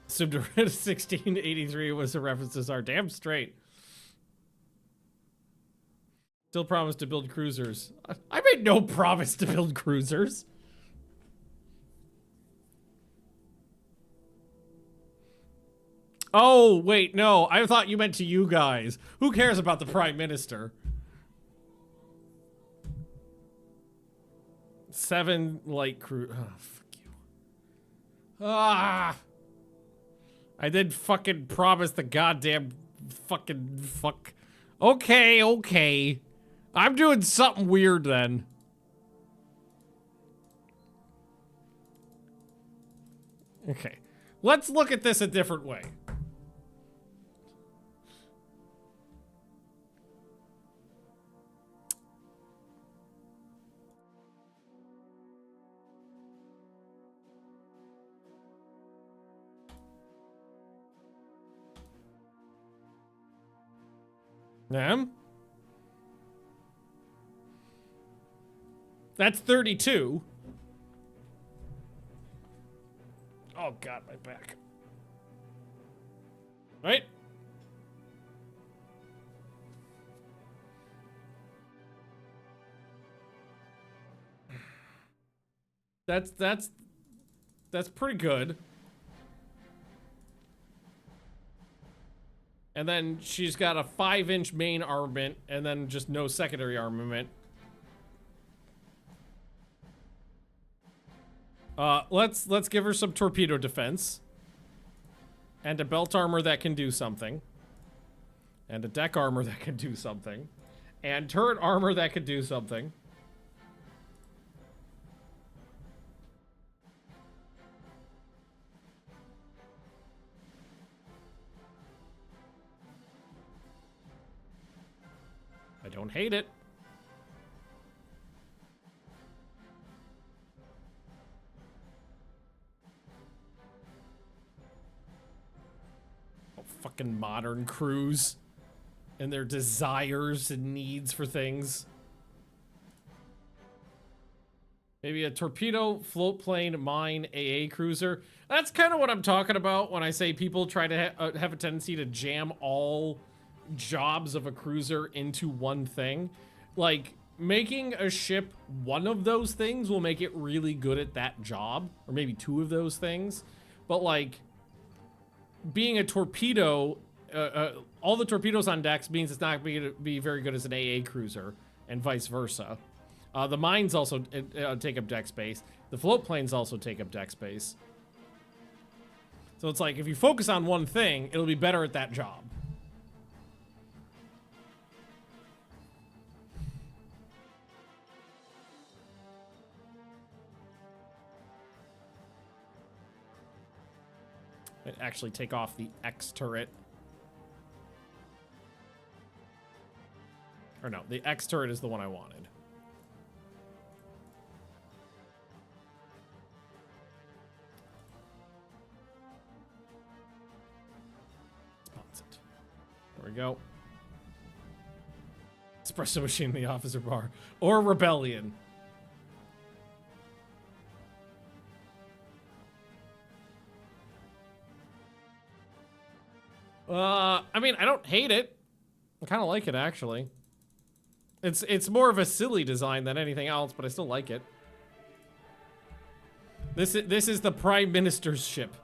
Assumed 1683 was a reference to our damn straight. Still promised to build cruisers. I made no promise to build cruisers. Oh, wait, no. I thought you meant to you guys. Who cares about the Prime Minister? 7 light crew. Oh, fuck you. Ah! I did fucking promise the goddamn fucking fuck. Okay. I'm doing something weird then. Okay. Let's look at this a different way. That's 32. Oh god, my back. Right? That's pretty good. And then she's got a 5-inch main armament and then just no secondary armament. Let's give her some torpedo defense. And a belt armor that can do something. And a deck armor that can do something. And turret armor that can do something. I don't hate it. Oh, fucking modern crews and their desires and needs for things. Maybe a torpedo, float plane, mine, AA cruiser. That's kind of what I'm talking about when I say people try to have a tendency to jam all jobs of a cruiser into one thing. Like, making a ship one of those things will make it really good at that job, or maybe two of those things. But like, being a torpedo, all the torpedoes on decks means it's not going to be very good as an AA cruiser, and vice versa. The mines also take up deck space. The float planes also take up deck space. So it's like, if you focus on one thing, it'll be better at that job. I'd actually take off the X turret. Or no, the X turret is the one I wanted. Let's it. There we go. Espresso machine in the officer bar. Or rebellion. I mean, I don't hate it. I kind of like it, actually. It's more of a silly design than anything else, but I still like it. This is the Prime Minister's ship.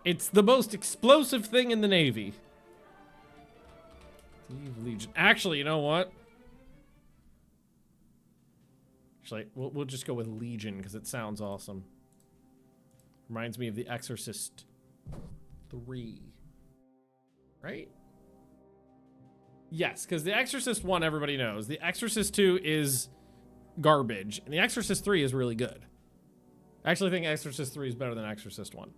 It's the most explosive thing in the Navy. Legion. Actually, you know what? Actually, we'll just go with Legion because it sounds awesome. Reminds me of The Exorcist 3. Right? Yes, because The Exorcist 1 everybody knows. The Exorcist 2 is garbage. And The Exorcist 3 is really good. I actually think Exorcist 3 is better than Exorcist 1.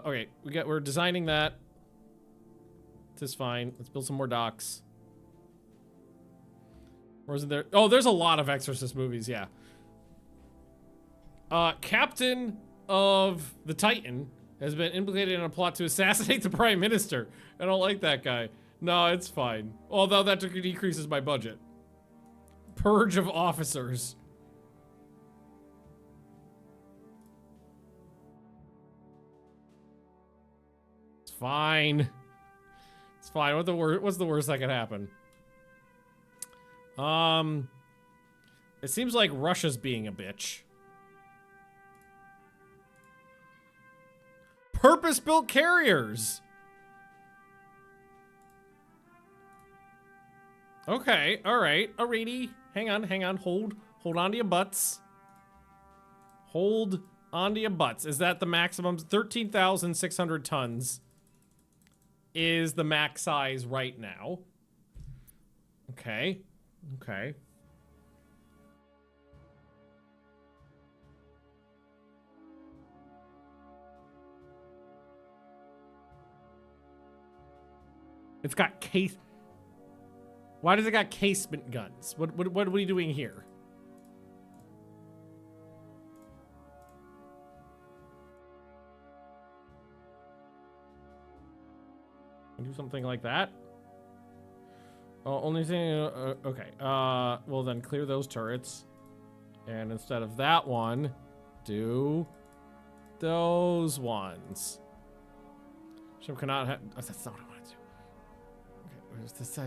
Okay, we're designing that. This is fine. Let's build some more docks. Or isn't there? Oh, there's a lot of Exorcist movies, yeah. Captain of the Titan has been implicated in a plot to assassinate the Prime Minister. I don't like that guy. No, it's fine. Although that decreases my budget. Purge of officers. It's fine. It's fine. What's the worst that could happen? It seems like Russia's being a bitch. Purpose-built carriers. Okay, all right, alrighty. Hang on, hold on to your butts. Hold on to your butts. Is that the maximum? 13,600 tons is the max size right now. Okay, okay. It's got case... Why does it got casement guns? What are we doing here? Do something like that? Oh, only thing... okay. Well then clear those turrets. And instead of that one, do those ones. Ship cannot have... Oh, that's not what I want to do. Okay, where's this?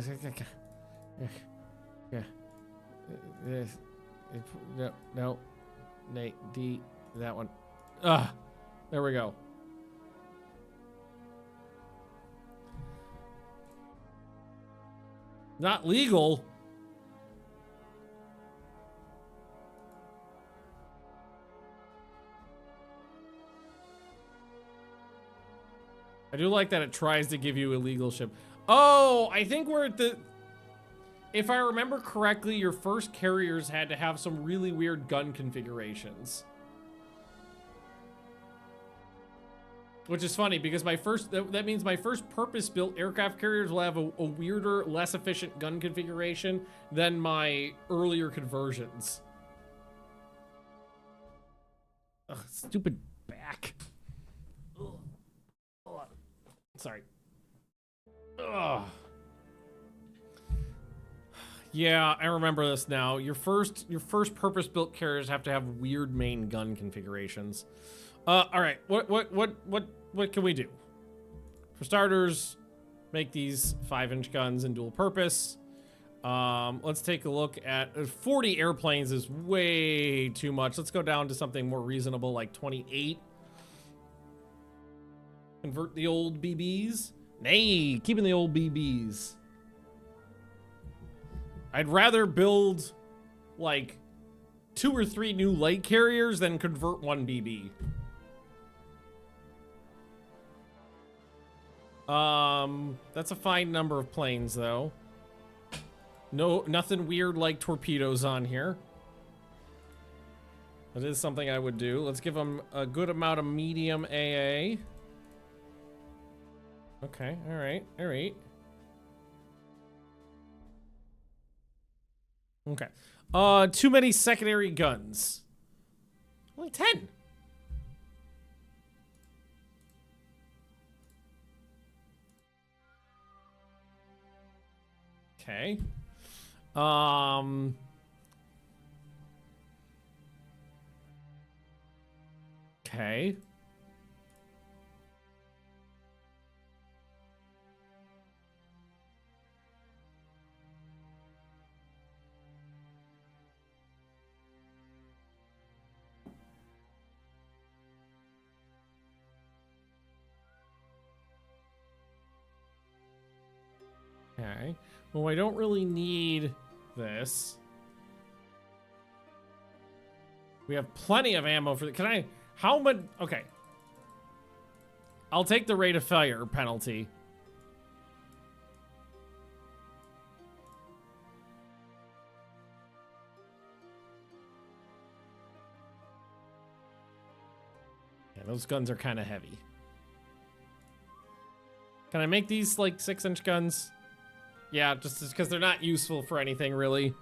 Yeah. No. Nate, D, that one. There we go. Not legal. I do like that it tries to give you a legal ship. Oh, I think we're at the... If I remember correctly, your first carriers had to have some really weird gun configurations. Which is funny because my first... That means my first purpose-built aircraft carriers will have a weirder, less efficient gun configuration than my earlier conversions. Ugh, stupid back. Ugh. Hold on. Sorry. Ugh. Yeah, I remember this now. Your first purpose-built carriers have to have weird main gun configurations. All right. What can we do? For starters, make these 5-inch guns in dual purpose. Let's take a look at 40 airplanes is way too much. Let's go down to something more reasonable like 28. Convert the old BBs. Nay, keeping the old BBs. I'd rather build like 2 or 3 new light carriers than convert 1 BB. That's a fine number of planes though. No, nothing weird like torpedoes on here. That is something I would do. Let's give them a good amount of medium AA. Okay, all right. Okay. Too many secondary guns. Only 10. Okay. Okay. Okay. Well, I don't really need this. We have plenty of ammo for the... Can I... How much... Okay. I'll take the rate of fire penalty. Yeah, those guns are kind of heavy. Can I make these like 6-inch guns? Yeah, just because they're not useful for anything really.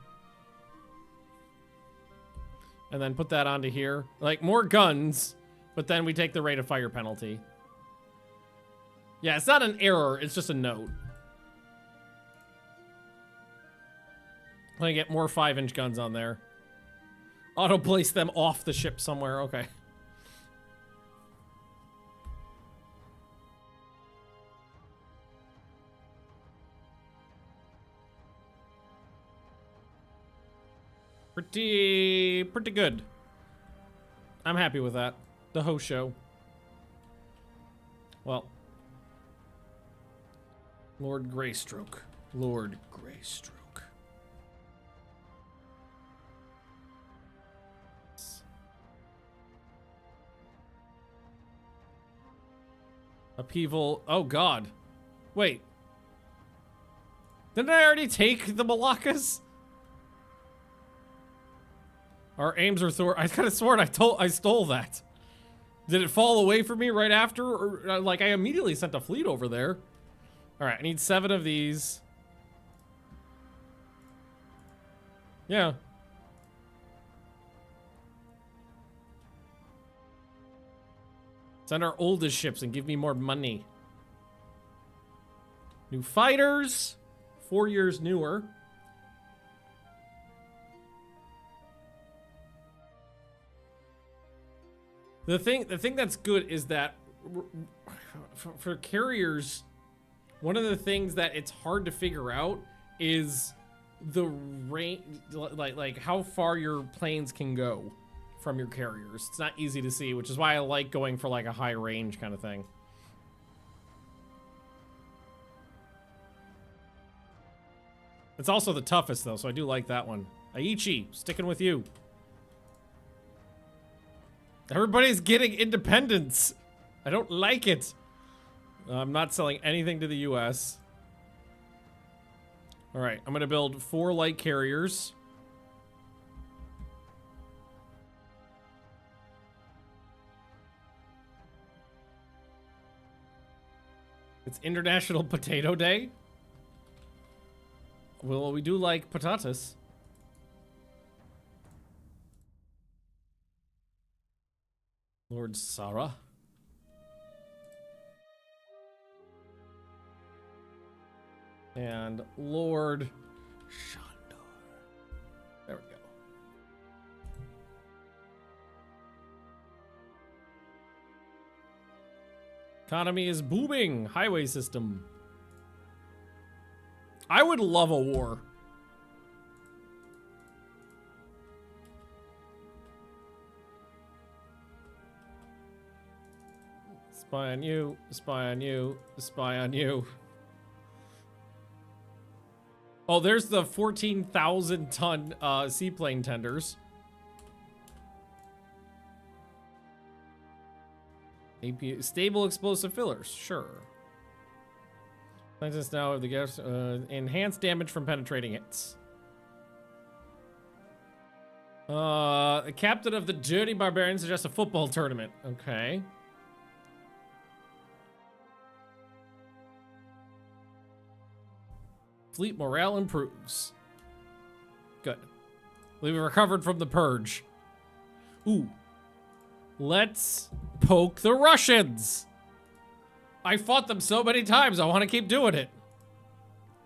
And then put that onto here. Like more guns, but then we take the rate of fire penalty. Yeah, it's not an error, it's just a note. Let me get more 5-inch guns on there. Auto place them off the ship somewhere, okay. Pretty good. I'm happy with that. The host show. Well. Lord Greystroke. Lord Greystroke. Upheaval. Oh, God. Wait. Didn't I already take the Malaccas? Our aims are Thor. I could have sworn I stole that. Did it fall away from me right after? Or, like, I immediately sent a fleet over there. Alright, I need 7 of these. Yeah. Send our oldest ships and give me more money. New fighters. 4 years newer. The thing that's good is that for carriers, one of the things that it's hard to figure out is the range, like how far your planes can go from your carriers. It's not easy to see, which is why I like going for like a high range kind of thing. It's also the toughest though, so I do like that one. Aichi, sticking with you. Everybody's getting independence. I don't like it. I'm not selling anything to the US. All right, I'm gonna build 4 light carriers. It's International Potato Day. Well, we do like patatas. Lord Sarah. And Lord Shandor. There we go. Economy is booming. Highway system. I would love a war. Spy on you, spy on you, spy on you. Oh, there's the 14,000 ton seaplane tenders. AP, stable explosive fillers, sure. Scientists now have the gas, enhanced damage from penetrating hits. The captain of the Dirty Barbarians suggests a football tournament. Okay. Fleet morale improves. Good. We've recovered from the purge. Ooh. Let's poke the Russians. I fought them so many times. I want to keep doing it.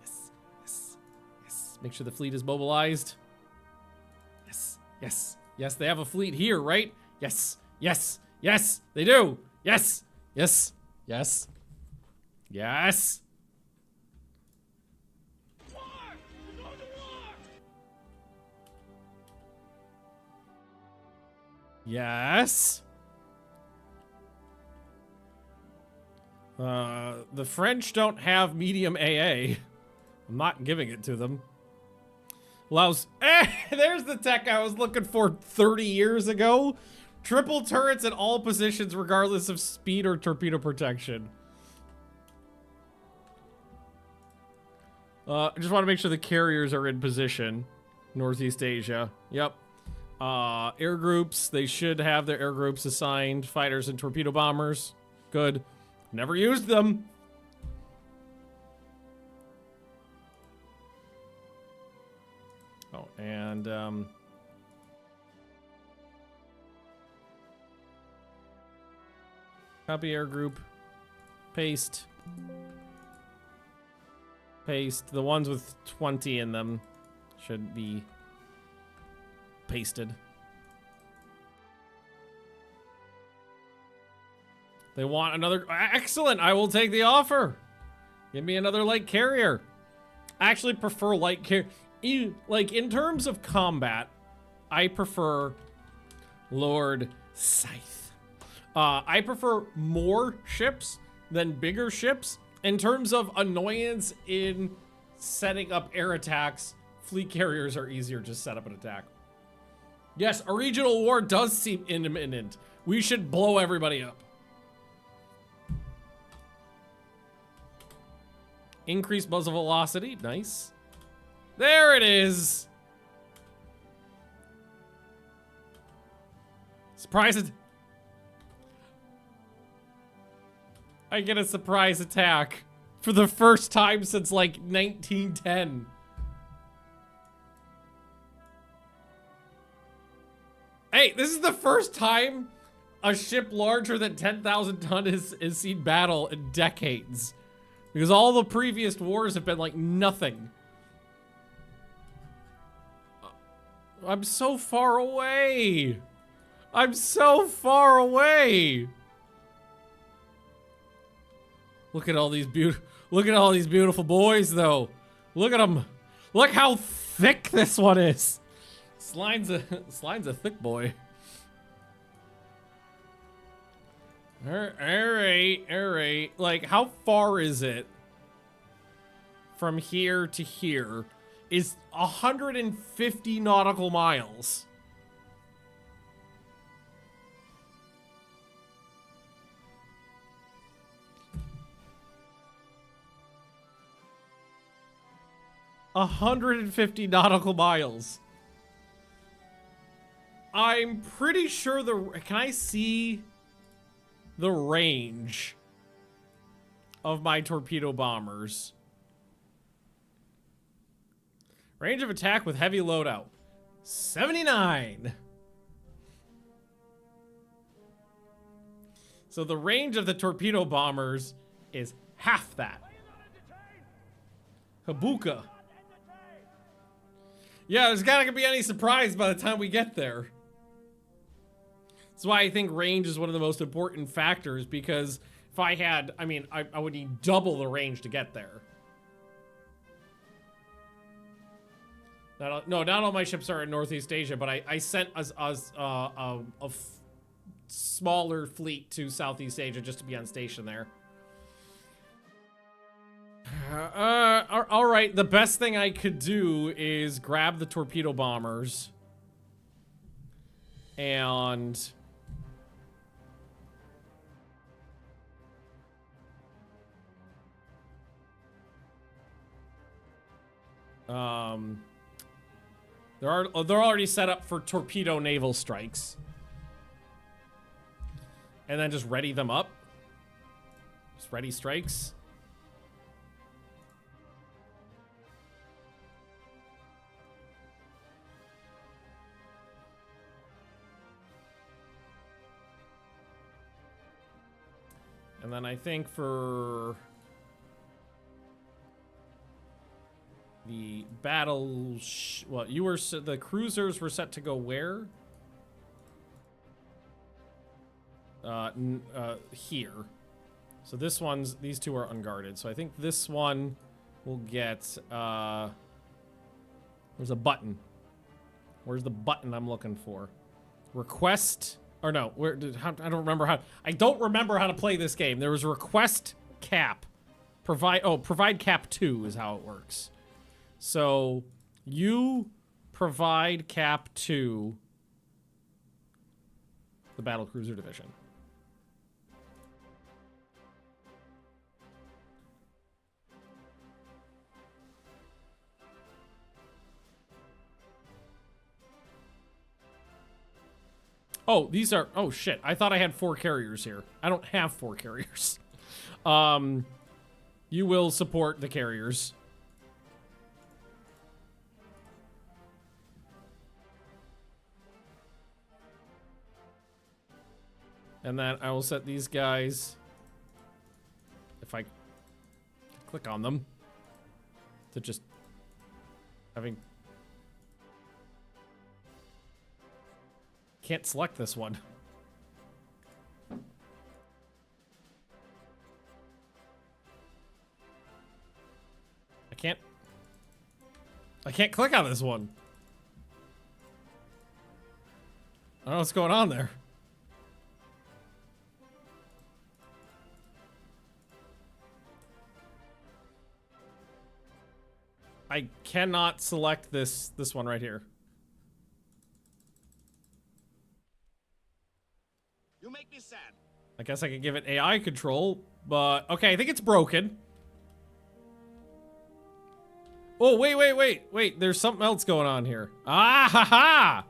Yes, yes, yes. Make sure the fleet is mobilized. Yes, yes, yes. They have a fleet here, right? Yes, yes, yes. They do. Yes, yes, yes, yes. Yes. The French don't have medium AA. I'm not giving it to them. Allows, there's the tech I was looking for 30 years ago. Triple turrets in all positions regardless of speed or torpedo protection. I just want to make sure the carriers are in position. Northeast Asia. Yep. Air groups, they should have their air groups assigned. Fighters and torpedo bombers. Good. Never used them. Oh, and copy air group. Paste. Paste. The ones with 20 in them should be pasted. They want another. Excellent. I will take the offer. Give me another light carrier. I actually prefer light carrier. Like in terms of combat, I prefer Lord Scythe. I prefer more ships than bigger ships. In terms of annoyance in setting up air attacks, fleet carriers are easier to set up an attack. Yes, a regional war does seem imminent. We should blow everybody up. Increased muzzle velocity, nice. There it is. Surprise. I get a surprise attack. For the first time since like 1910. Hey, this is the first time a ship larger than 10,000 tons has seen battle in decades. Because all the previous wars have been like nothing. I'm so far away. I'm so far away. Look at all these beautiful boys though. Look at them. Look how thick this one is. Sline's a thick boy. All right. Like, how far is it from here to here? Is 150 nautical miles. $150 nautical miles. I'm pretty sure can I see the range of my torpedo bombers? Range of attack with heavy loadout. 79. So the range of the torpedo bombers is half that. Habuka. Yeah, there's not gonna be any surprise by the time we get there. That's why I think range is one of the most important factors, because if I had, I would need double the range to get there. Not all my ships are in Northeast Asia, but I sent a smaller fleet to Southeast Asia just to be on station there. All right, the best thing I could do is grab the torpedo bombers and they're already set up for torpedo naval strikes. And then just ready them up. Just ready strikes. And then I think for the battle, the cruisers were set to go where? Here. So these two are unguarded. So I think this one will get, there's a button. Where's the button I'm looking for? Request, or no, I don't remember how to play this game. There was a request cap. Provide cap 2 is how it works. So you provide cap 2 the battle cruiser division. Oh, these are, oh shit, I thought I had 4 carriers here. I don't have 4 carriers. You will support the carriers. And then I will set these guys, if I click on them, to just having... Can't select this one. I can't click on this one. I don't know what's going on there. I cannot select this one right here. You make me sad. I guess I could give it AI control, but okay, I think it's broken. Oh, wait, there's something else going on here. Ah, ha, ha!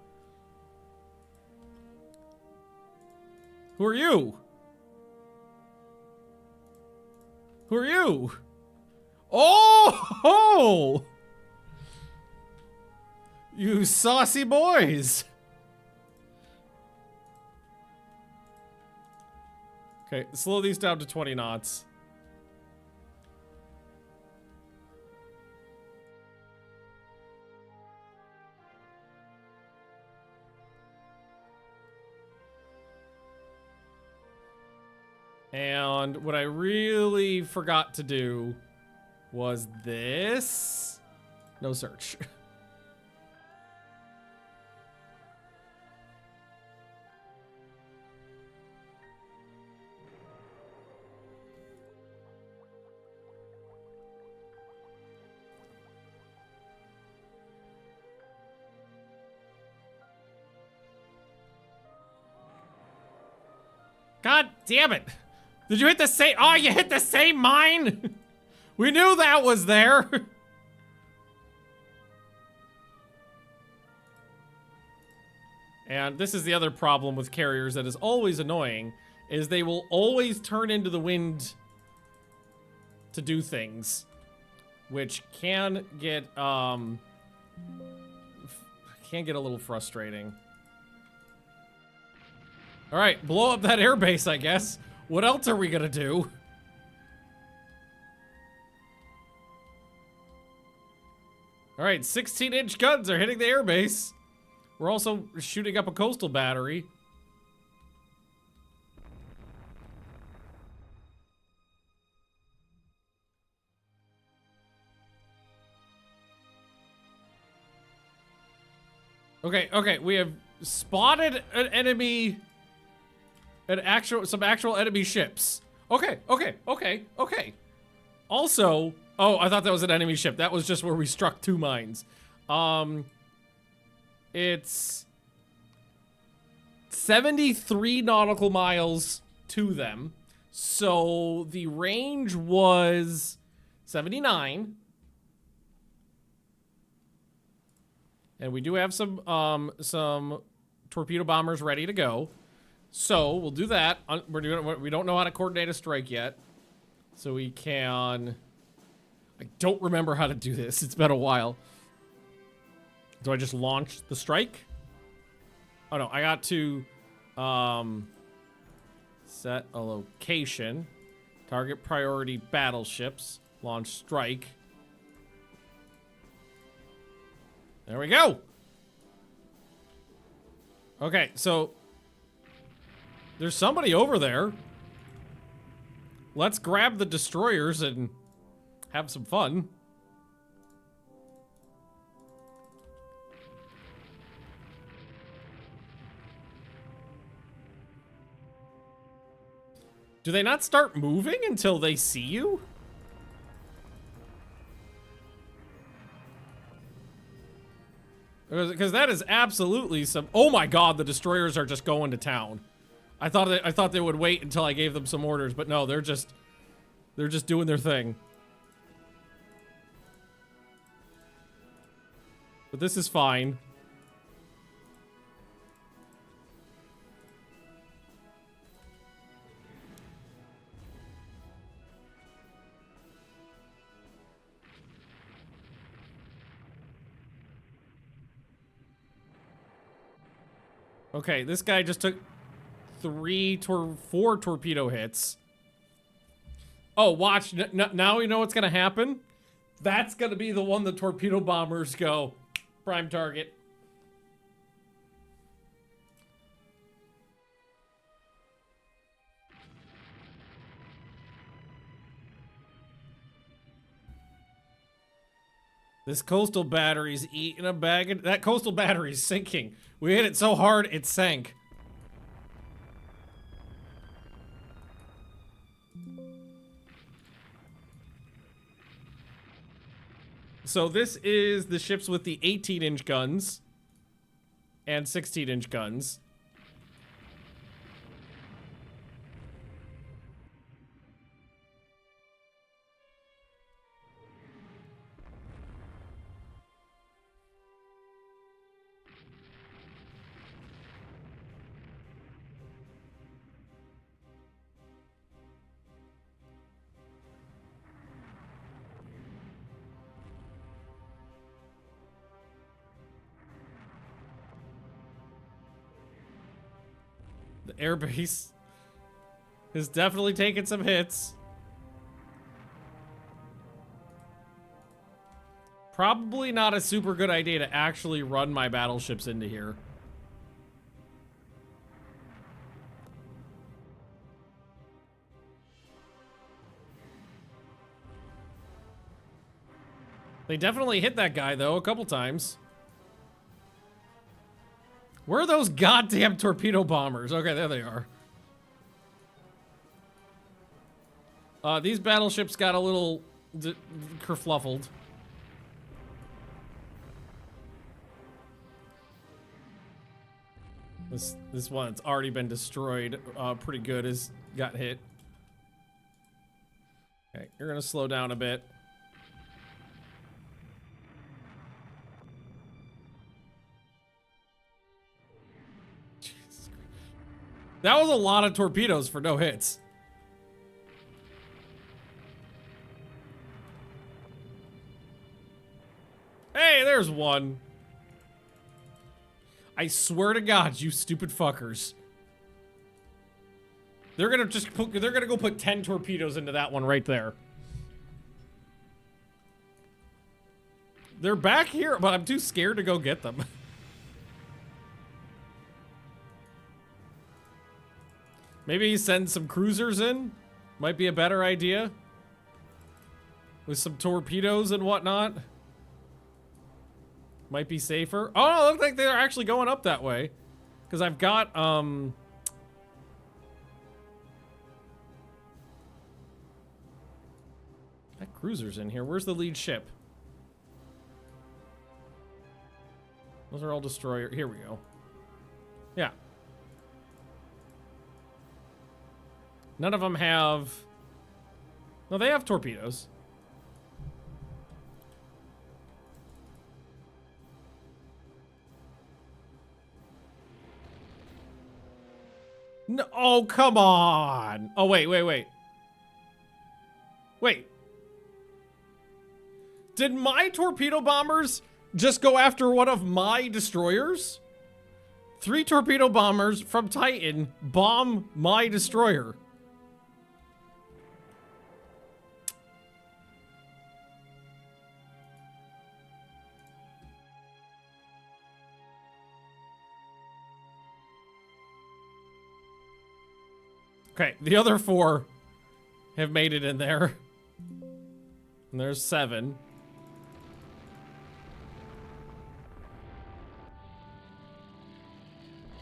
Who are you? Who are you? Oh! You saucy boys! Okay, slow these down to 20 knots. And what I really forgot to do was this. No search. God damn it. Did you hit the same? Oh, you hit the same mine? We knew that was there. And this is the other problem with carriers that is always annoying, is they will always turn into the wind to do things, which can get a little frustrating. All right, blow up that airbase, I guess. What else are we gonna do? All right, 16-inch guns are hitting the airbase. We're also shooting up a coastal battery. Okay, we have spotted an enemy, some actual enemy ships. Okay. Also, oh, I thought that was an enemy ship. That was just where we struck 2 mines. It's 73 nautical miles to them. So the range was 79. And we do have some torpedo bombers ready to go. So we'll do that. We don't know how to coordinate a strike yet. So we can... I don't remember how to do this. It's been a while. Do I just launch the strike? Oh no, I got to set a location. Target priority battleships. Launch strike. There we go. Okay, so there's somebody over there. Let's grab the destroyers and have some fun. Do they not start moving until they see you? Because that is absolutely some... Oh my god, the destroyers are just going to town. I thought they would wait until I gave them some orders, but no, they're just doing their thing. But this is fine. Okay, this guy just took 4 torpedo hits. Oh, watch. Now we know what's gonna happen. That's gonna be the one the torpedo bombers go. Prime target. This coastal battery's eating a bag of... That coastal battery's sinking. We hit it so hard, it sank. So this is the ships with the 18-inch guns and 16-inch guns. airbase is definitely taking some hits. Probably not a super good idea to actually run my battleships into here. They definitely hit that guy, though, a couple times. Where are those goddamn torpedo bombers? Okay, there they are. These battleships got a little kerfluffled. This one that's already been destroyed pretty good has got hit. Okay, you're gonna slow down a bit. Jesus Christ. That was a lot of torpedoes for no hits. Hey, there's one. I swear to God, you stupid fuckers. They're gonna go put 10 torpedoes into that one right there. They're back here, but I'm too scared to go get them. Maybe send some cruisers in? Might be a better idea. With some torpedoes and whatnot. Might be safer. Oh, no, it looks like they're actually going up that way. Because I've got, that cruiser's in here. Where's the lead ship? Those are all destroyer. Here we go. Yeah. None of them have... No, they have torpedoes. No, oh, come on. Oh, wait. Wait. Did my torpedo bombers just go after one of my destroyers? 3 torpedo bombers from Titan bomb my destroyer. Okay, the other 4 have made it in there. And there's 7.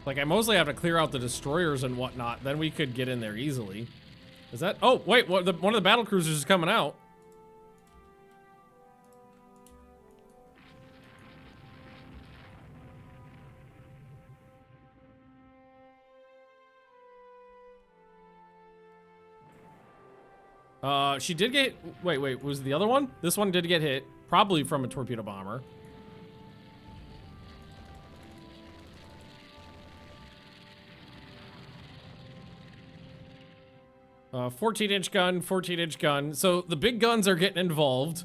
Like, I mostly have to clear out the destroyers and whatnot. Then we could get in there easily. Is that... Oh, wait, one of the battle cruisers is coming out. She did get... Wait, was the other one? This one did get hit. Probably from a torpedo bomber. Uh, 14-inch gun, 14-inch gun. So the big guns are getting involved.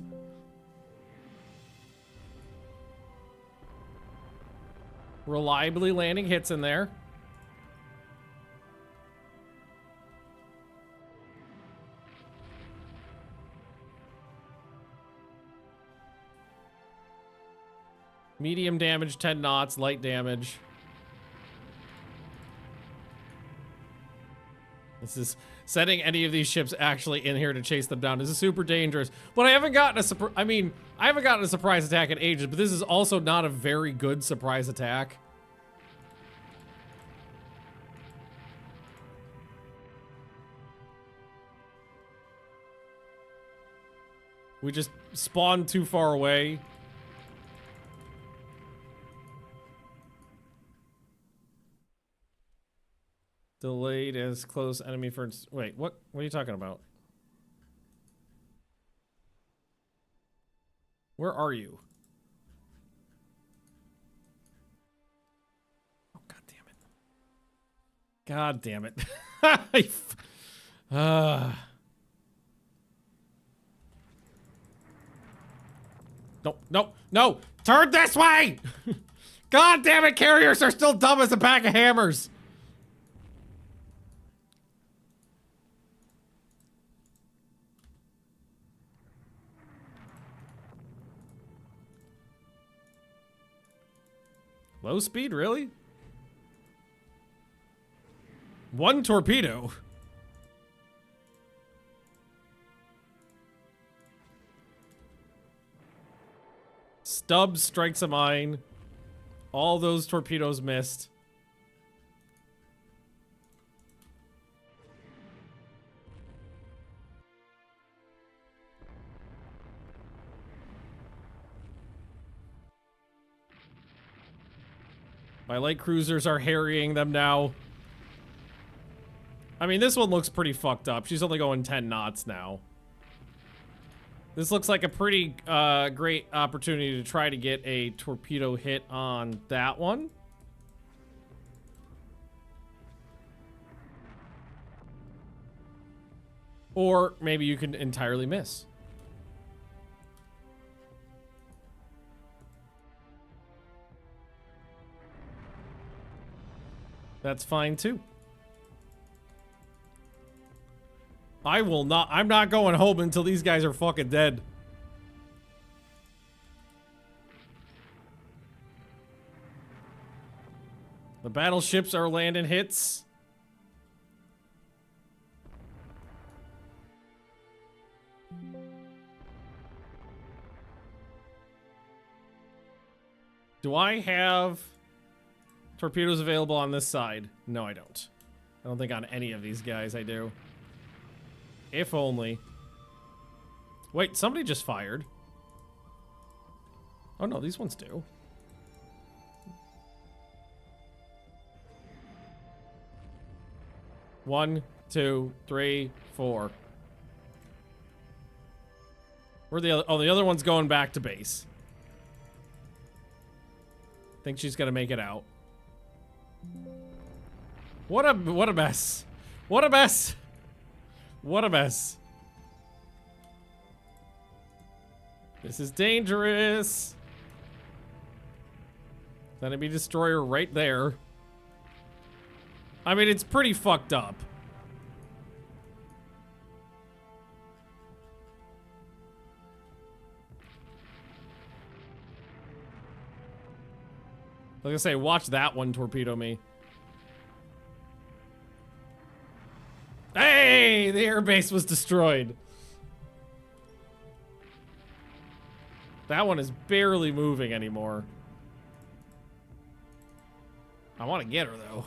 Reliably landing hits in there. Medium damage, 10 knots, light damage. This is setting any of these ships actually in here to chase them down. This is super dangerous. But I haven't gotten a I haven't gotten a surprise attack in ages, but this is also not a very good surprise attack. We just spawned too far away. Delayed as close enemy for... Wait, what are you talking about? Where are you? Oh, God damn it. God damn it. No! Turn this way! God damn it, carriers are still dumb as a pack of hammers! Low speed, really? One torpedo. Stubbs strikes a mine. All those torpedoes missed. My light cruisers are harrying them now. I mean, this one looks pretty fucked up. She's only going 10 knots now. This looks like a pretty great opportunity to try to get a torpedo hit on that one. Or maybe you can entirely miss. That's fine too. I'm not going home until these guys are fucking dead. The battleships are landing hits. Do I have torpedoes available on this side? No, I don't. I don't think on any of these guys I do. If only. Wait, somebody just fired. Oh no, these ones do. One, two, three, four. Where the other? Oh, the other one's going back to base. Think she's gonna make it out. What a mess. What a mess. What a mess. This is dangerous. Enemy destroyer right there. I mean, it's pretty fucked up. Like I say, watch that one torpedo me. Hey, the airbase was destroyed. That one is barely moving anymore. I want to get her, though.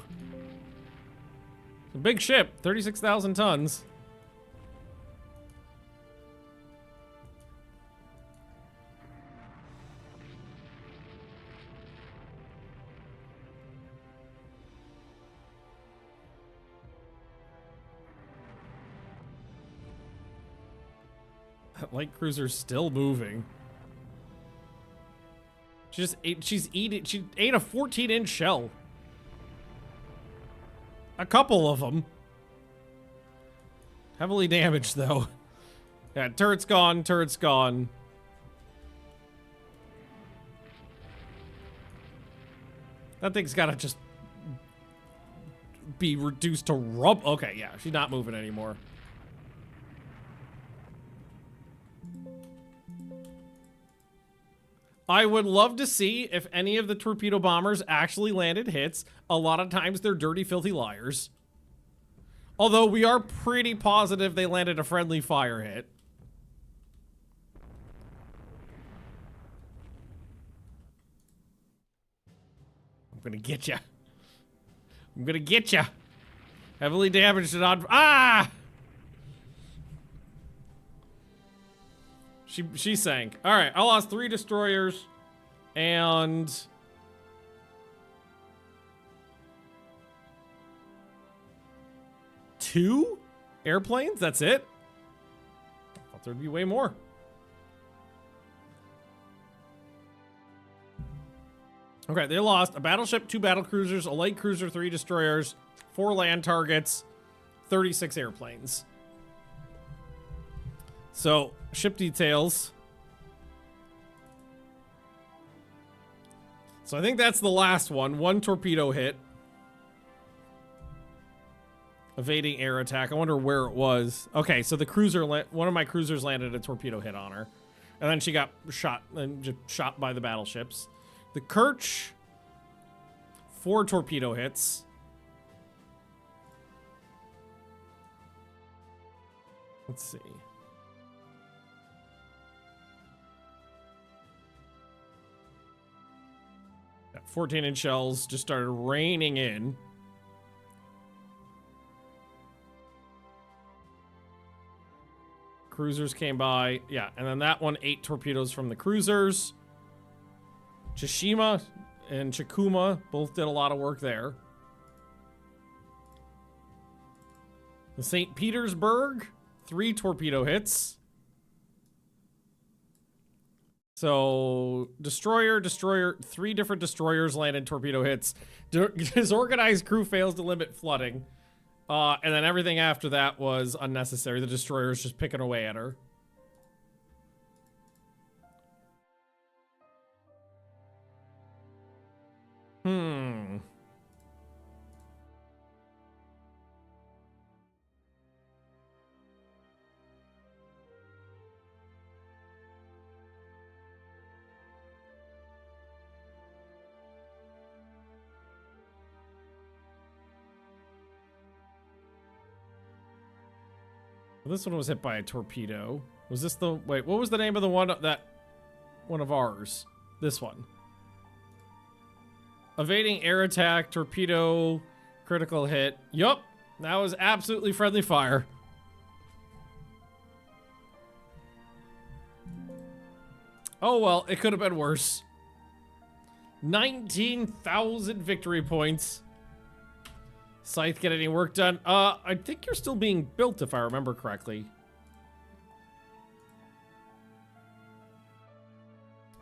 It's a big ship, 36,000 tons. That light cruiser's still moving. She ate a 14-inch shell. A couple of them. Heavily damaged, though. Yeah, turret's gone, turret's gone. That thing's gotta just be reduced to rub. Okay, yeah, she's not moving anymore. I would love to see if any of the torpedo bombers actually landed hits. A lot of times they're dirty, filthy liars. Although we are pretty positive they landed a friendly fire hit. I'm gonna get ya. I'm gonna get ya. Heavily damaged and on. Ah! She sank. All right, I lost 3 destroyers and 2 airplanes. That's it. I thought there'd be way more. Okay, they lost a battleship, 2 battlecruisers, a light cruiser, 3 destroyers, 4 land targets, 36 airplanes. So, ship details. So I think that's the last one. 1 torpedo hit. Evading air attack. I wonder where it was. Okay, so the cruiser, one of my cruisers landed a torpedo hit on her. And then she got shot by the battleships. The Kirch 4 torpedo hits. Let's see. Yeah, 14-inch shells just started raining in. Cruisers came by. Yeah, and then that one, 8 torpedoes from the cruisers. Tsushima and Chikuma both did a lot of work there. The St. Petersburg, 3 torpedo hits. So, destroyer, 3 different destroyers landed torpedo hits. Disorganized crew fails to limit flooding. And then everything after that was unnecessary. The destroyer's just picking away at her. Well, this one was hit by a torpedo. Was this the... Wait, what was the name of the one that... One of ours? This one. Evading air attack, torpedo, critical hit. Yup, that was absolutely friendly fire. Oh well, it could have been worse. 19,000 victory points. Scythe, get any work done? I think you're still being built, if I remember correctly.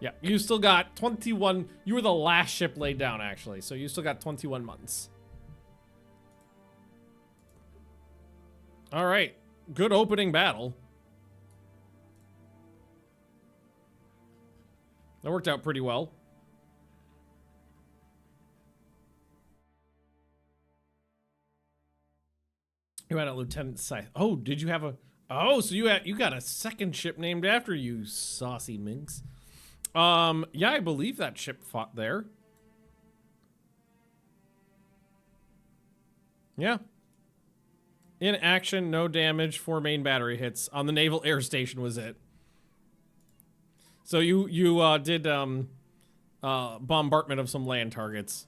Yeah, you still got 21. You were the last ship laid down, actually. So you still got 21 months. All right. Good opening battle. That worked out pretty well. You had a Lieutenant Scythe. Oh, did you have a... Oh, so you got a second ship named after you, saucy minx. Yeah, I believe that ship fought there. Yeah. In action, no damage, 4 main battery hits. On the Naval Air Station was it. So you did bombardment of some land targets.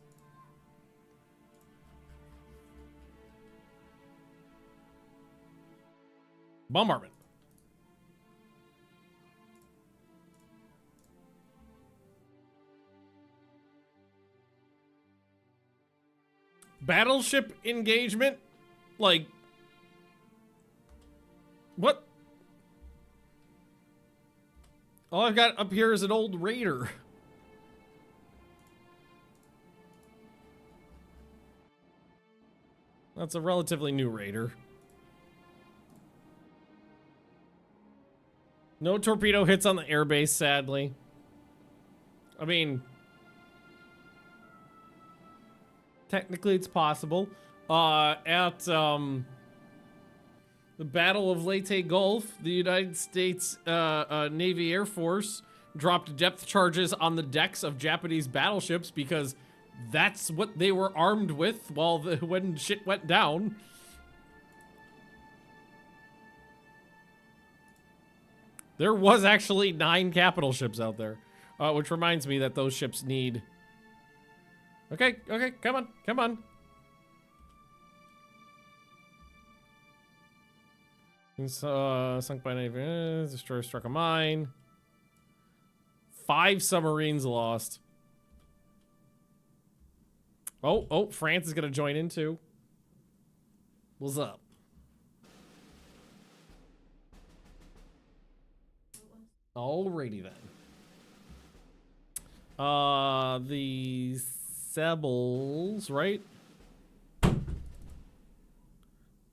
Bombardment. Battleship engagement? Like... What? All I've got up here is an old raider. That's a relatively new raider. No torpedo hits on the airbase, sadly. I mean... Technically, it's possible. At the Battle of Leyte Gulf, the United States Navy Air Force dropped depth charges on the decks of Japanese battleships because that's what they were armed with when shit went down. There was actually 9 capital ships out there, which reminds me that those ships need... Okay, come on. Sunk by Navy, destroyer struck a mine. 5 submarines lost. Oh, France is gonna join in too. What's up? Alrighty then. The Sebels, right?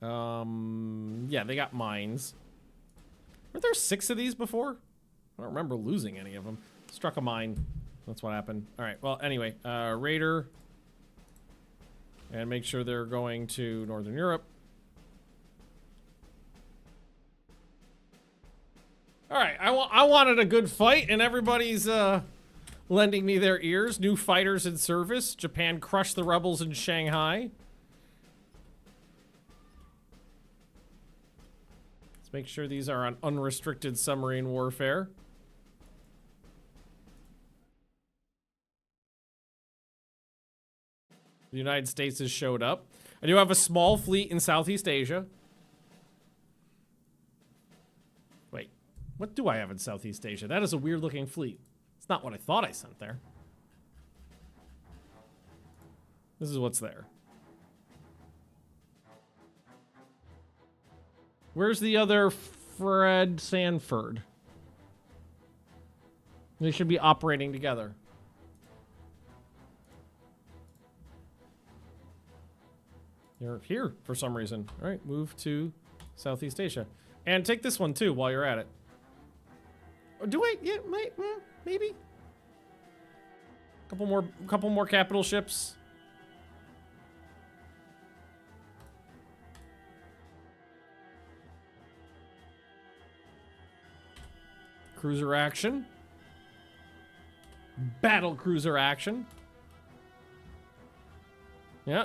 Yeah, they got mines. Were there 6 of these before? I don't remember losing any of them. Struck a mine. That's what happened. All right, well, anyway, Raider. And make sure they're going to Northern Europe. All right, I wanted a good fight, and everybody's lending me their ears. New fighters in service. Japan crushed the rebels in Shanghai. Let's make sure these are on unrestricted submarine warfare. The United States has showed up. I do have a small fleet in Southeast Asia. Wait, what do I have in Southeast Asia? That is a weird looking fleet. It's not what I thought I sent there. This is what's there. Where's the other Fred Sanford? They should be operating together. You're here for some reason. All right, move to Southeast Asia. And take this one too while you're at it. Or do I? Yeah, maybe. Couple more capital ships. Cruiser action. Battle cruiser action. Yeah.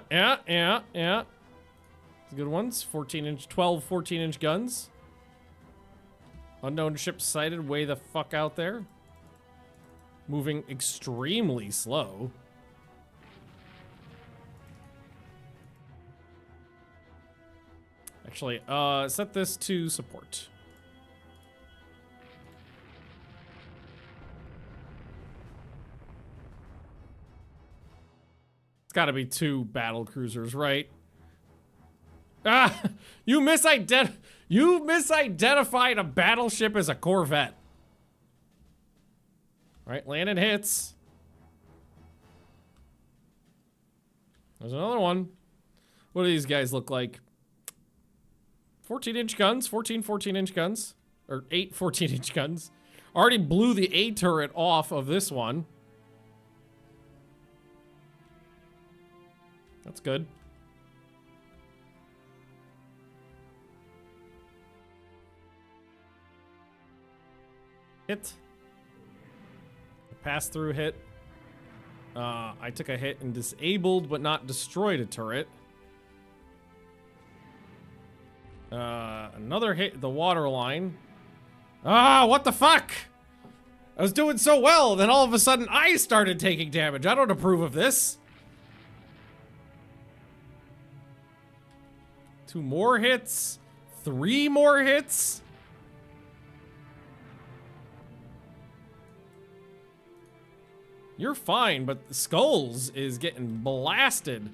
Good ones. 14-inch guns. Unknown ships sighted way the fuck out there. Moving extremely slow. Actually, set this to support. Gotta be 2 battle cruisers, right? Ah! You misidentified a battleship as a corvette. Right, landing hits. There's another one. What do these guys look like? 14-inch guns, 14-inch guns. Or 8 14-inch guns. Already blew the A turret off of this one. That's good. Hit. Pass through hit. I took a hit and disabled but not destroyed a turret. Another hit the water line. Ah, what the fuck? I was doing so well, then all of a sudden I started taking damage. I don't approve of this. 2 more hits. 3 more hits. You're fine, but Skulls is getting blasted.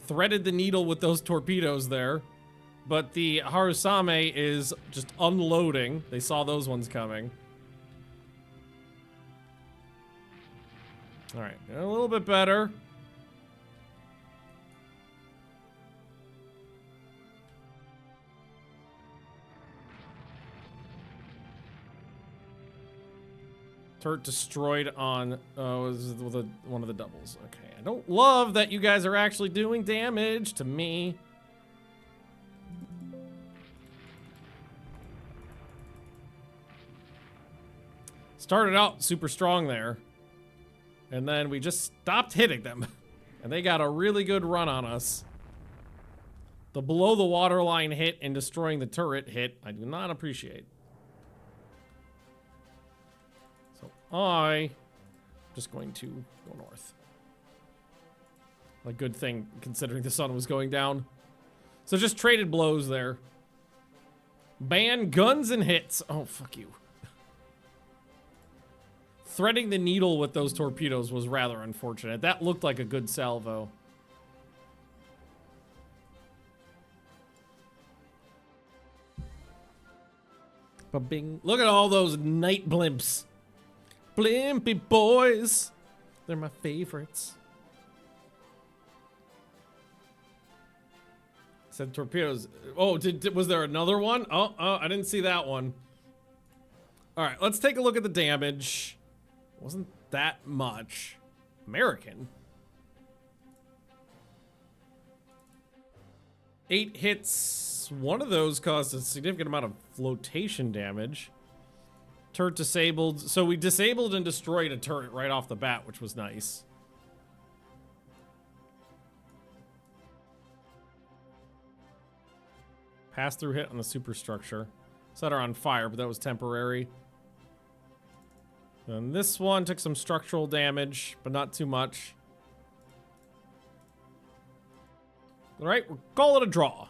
Threaded the needle with those torpedoes there. But the Harusame is just unloading. They saw those ones coming. All right, a little bit better. Turret destroyed on was one of the doubles. Okay, I don't love that you guys are actually doing damage to me. Started out super strong there. And then we just stopped hitting them. And they got a really good run on us. The below the waterline hit and destroying the turret hit, I do not appreciate. So I'm just going to go north. A good thing considering the sun was going down. So just traded blows there. Ban guns and hits. Oh, fuck you. Threading the needle with those torpedoes was rather unfortunate. That looked like a good salvo. But bing. Look at all those night blimps. Blimpy boys. They're my favorites. Said torpedoes. Oh, was there another one? Oh, I didn't see that one. All right, let's take a look at the damage. Wasn't that much. American. 8 hits, One of those caused a significant amount of flotation damage. Turret disabled. So we disabled and destroyed a turret right off the bat, which was nice. Pass-through hit on the superstructure. Set her on fire, but that was temporary. And this one took some structural damage, but not too much. Alright, we'll call it a draw.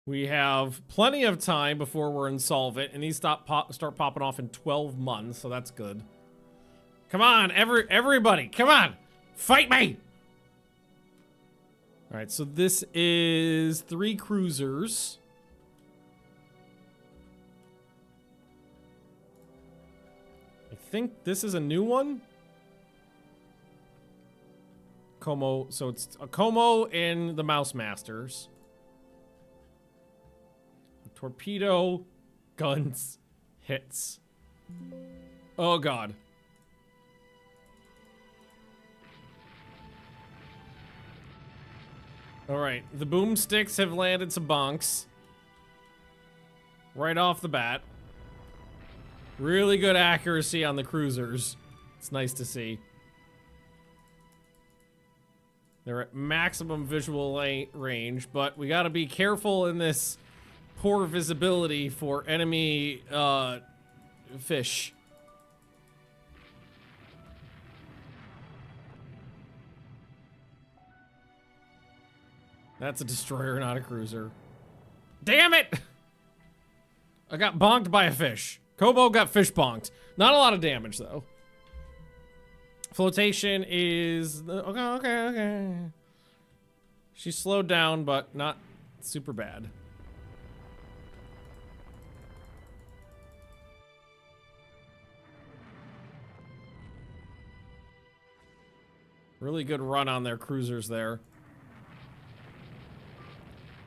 We have plenty of time before we're insolvent, and these start popping off in 12 months, so that's good. Come on, everybody, come on! Fight me! Alright, so this is 3 cruisers. I think this is a new one. Como, so it's a Como and the Mouse Masters. Torpedo, guns, hits. Oh god. Alright, the boomsticks have landed some bonks. Right off the bat. Really good accuracy on the cruisers. It's nice to see. They're at maximum visual range, but we gotta be careful in this poor visibility for enemy fish. That's a destroyer, not a cruiser. Damn it! I got bonked by a fish. Kobo got fish bonked. Not a lot of damage, though. Flotation is... Okay. She slowed down, but not super bad. Really good run on their cruisers there.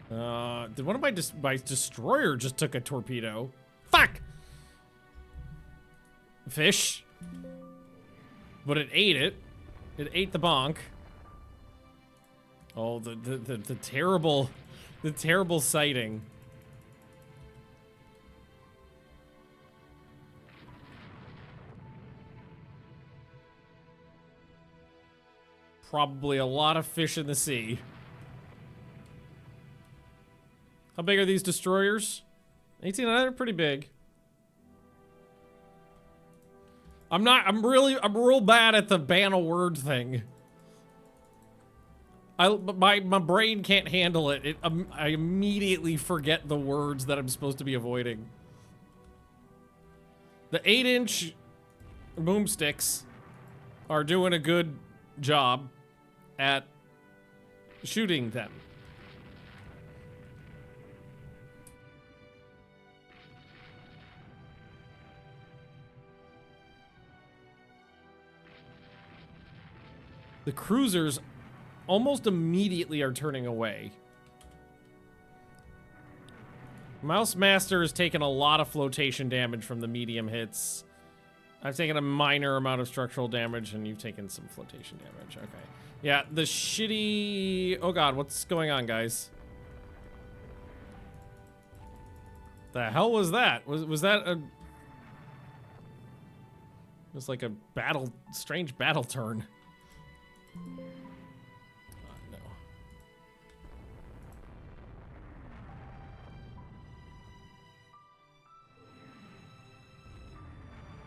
Did one of my destroyer just took a torpedo? Fuck! Fish. But it ate it. It ate the bonk. Oh, the terrible sighting. Probably a lot of fish in the sea. How big are these destroyers? 1800, they're pretty big. I'm real bad at the ban a word thing. My brain can't handle it. I immediately forget the words that I'm supposed to be avoiding. The 8-inch boomsticks are doing a good job at shooting them. The cruisers almost immediately are turning away. Mouse Master has taken a lot of flotation damage from the medium hits. I've taken a minor amount of structural damage, and you've taken some flotation damage. Okay. Yeah, the shitty... Oh god, what's going on, guys? The hell was that? Was that a... It was like a strange battle turn. No.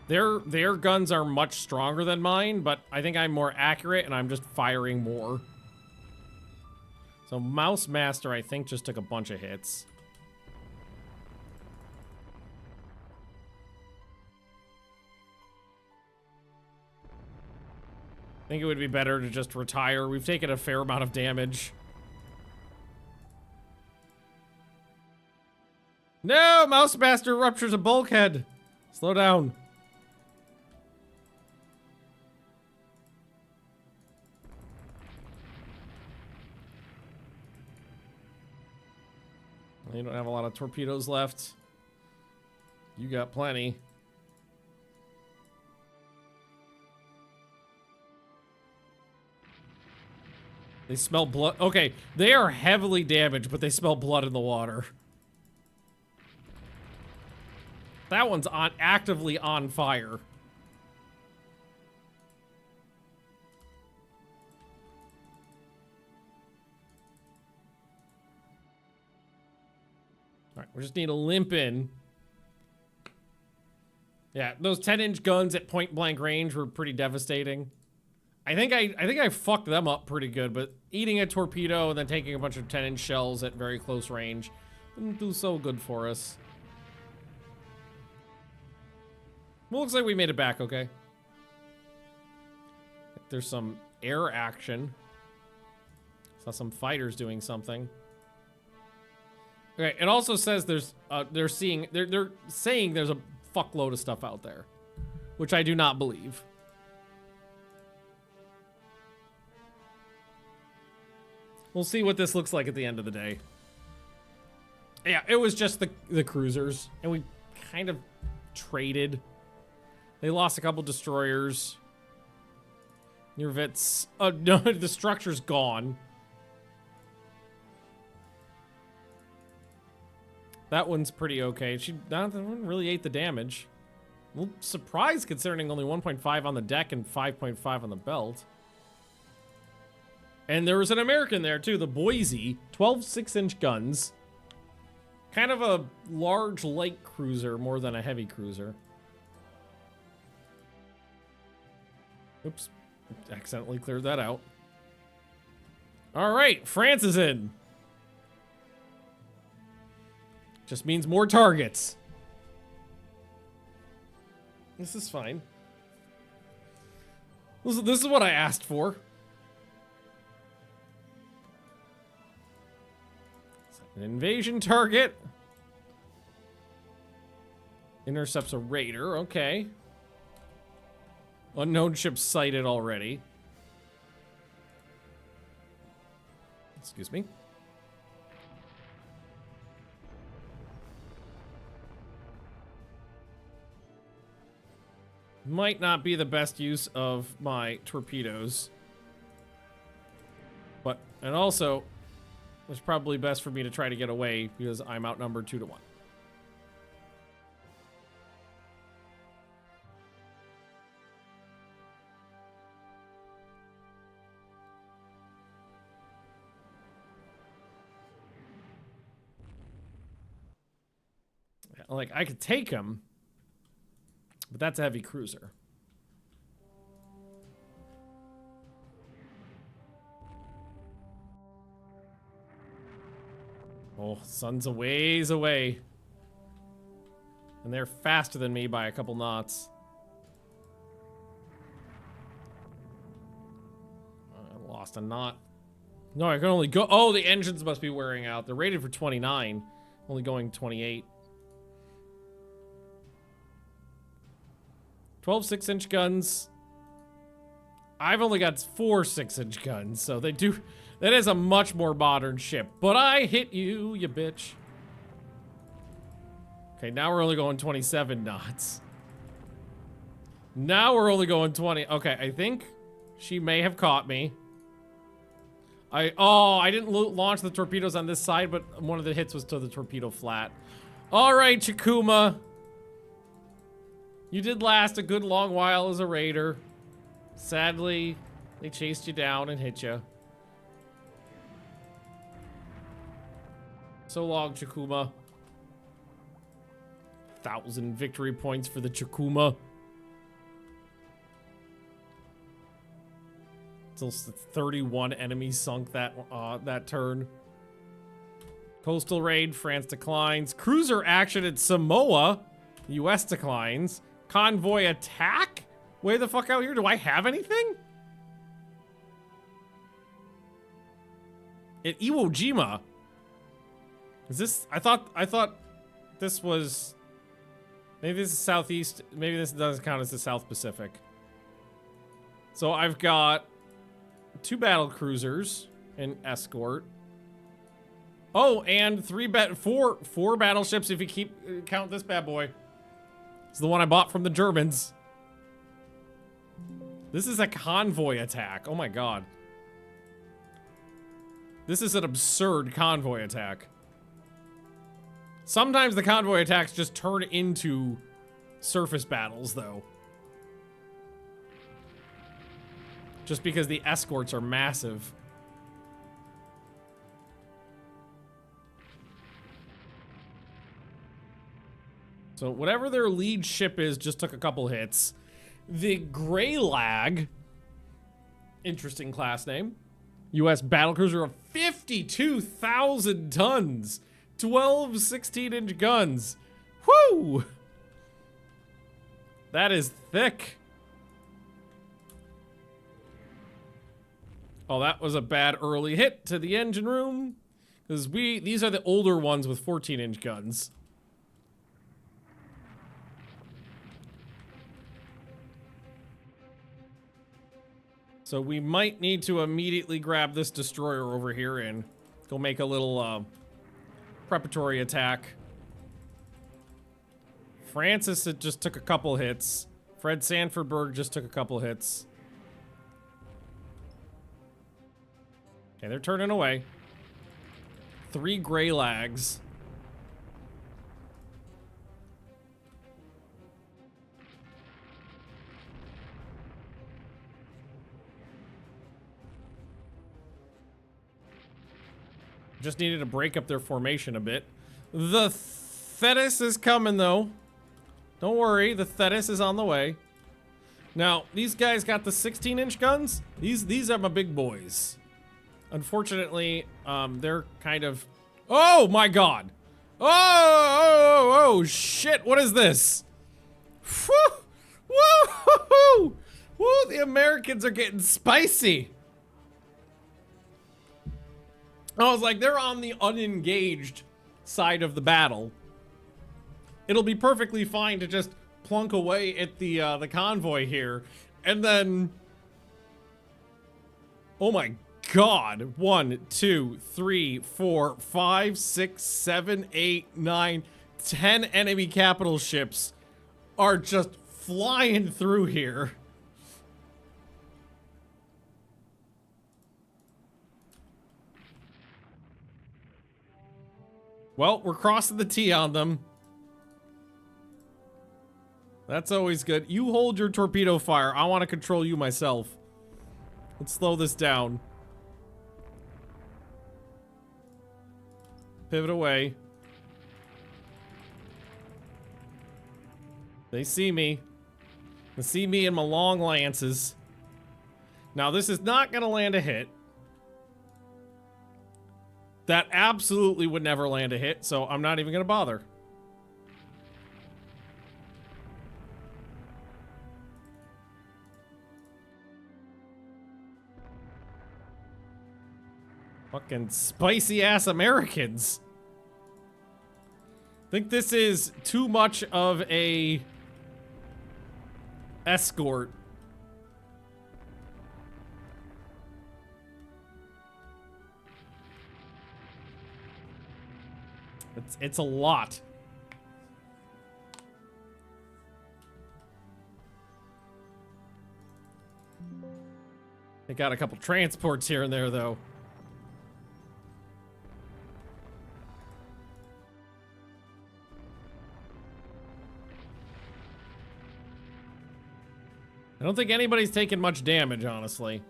Their guns are much stronger than mine, but I think I'm more accurate and I'm just firing more. So Mouse Master, I think, just took a bunch of hits. I think it would be better to just retire. We've taken a fair amount of damage. No! Mouse Master ruptures a bulkhead! Slow down. You don't have a lot of torpedoes left. You got plenty. They smell blood. Okay, they are heavily damaged, but they smell blood in the water. That one's actively on fire. Alright, we just need to limp in. Yeah, those 10-inch guns at point-blank range were pretty devastating. I think I fucked them up pretty good, but eating a torpedo and then taking a bunch of 10-inch shells at very close range didn't do so good for us. Well, looks like we made it back, okay. There's some air action. Saw some fighters doing something. Okay, it also says there's they're saying there's a fuckload of stuff out there, which I do not believe. We'll see what this looks like at the end of the day. Yeah, it was just the cruisers, and we kind of traded. They lost a couple destroyers. Your Vits. No, the structure's gone. That one's pretty okay. That one really ate the damage. Well, surprised considering only 1.5 on the deck and 5.5 on the belt. And there was an American there too, the Boise. 12 6-inch guns. Kind of a large light cruiser more than a heavy cruiser. Oops. Accidentally cleared that out. Alright, France is in. Just means more targets. This is fine. This is what I asked for. An invasion target. Intercepts a raider, okay. Unknown ship sighted already. Excuse me. Might not be the best use of my torpedoes. But, and also, it's probably best for me to try to get away because I'm outnumbered 2 to 1. Like, I could take him, but that's a heavy cruiser. Oh, sun's a ways away. And they're faster than me by a couple knots. I lost a knot. No, I can only go... Oh, the engines must be wearing out. They're rated for 29. Only going 28. 12 6-inch guns. I've only got 4 6-inch guns, so they do... That is a much more modern ship. But I hit you, you bitch. Okay, now we're only going 27 knots. Now we're only going 20. Okay, I think she may have caught me. I didn't launch the torpedoes on this side, but one of the hits was to the torpedo flat. All right, Chikuma. You did last a good long while as a raider. Sadly, they chased you down and hit you. So long, Chikuma. 1,000 victory points for the Chikuma. Still 31 enemies sunk that turn. Coastal raid, France declines. Cruiser action at Samoa, US declines. Convoy attack? Way the fuck out here? Do I have anything? At Iwo Jima. Is this... I thought this was... Maybe this is Southeast. Maybe this doesn't count as the South Pacific. So I've got 2 battle cruisers and escort. Oh, and 4 battleships if you count this bad boy. It's the one I bought from the Germans. This is a convoy attack. Oh my god. This is an absurd convoy attack. Sometimes the convoy attacks just turn into surface battles, though. Just because the escorts are massive. So whatever their lead ship is just took a couple hits. The Grey Lag, interesting class name. U.S. battlecruiser of 52,000 tons. 12 16-inch guns. Whoo! That is thick. Oh, that was a bad early hit to the engine room. Because these are the older ones with 14-inch guns. So we might need to immediately grab this destroyer over here and go make a little preparatory attack. Francis just took a couple hits. Fred Sanfordberg just took a couple hits. Okay, they're turning away. 3 Grey Lags. Just needed to break up their formation a bit. The Thetis is coming, though. Don't worry, the Thetis is on the way. Now, these guys got the 16-inch guns. These are my big boys. Unfortunately, they're kind of... Oh, my God. Oh, shit. What is this? Woo! Woo! Woo! The Americans are getting spicy. I was like, they're on the unengaged side of the battle. It'll be perfectly fine to just plunk away at the convoy here. And then... Oh my God. 1, 2, 3, 4, 5, 6, 7, 8, 9, 10 enemy capital ships are just flying through here. Well, we're crossing the T on them. That's always good. You hold your torpedo fire. I want to control you myself. Let's slow this down. Pivot away. They see me. They see me in my long lances. Now, this is not going to land a hit. That absolutely would never land a hit, so I'm not even going to bother. Fucking spicy-ass Americans. I think this is too much of a escort. It's a lot. They got a couple transports here and there, though. I don't think anybody's taking much damage, honestly.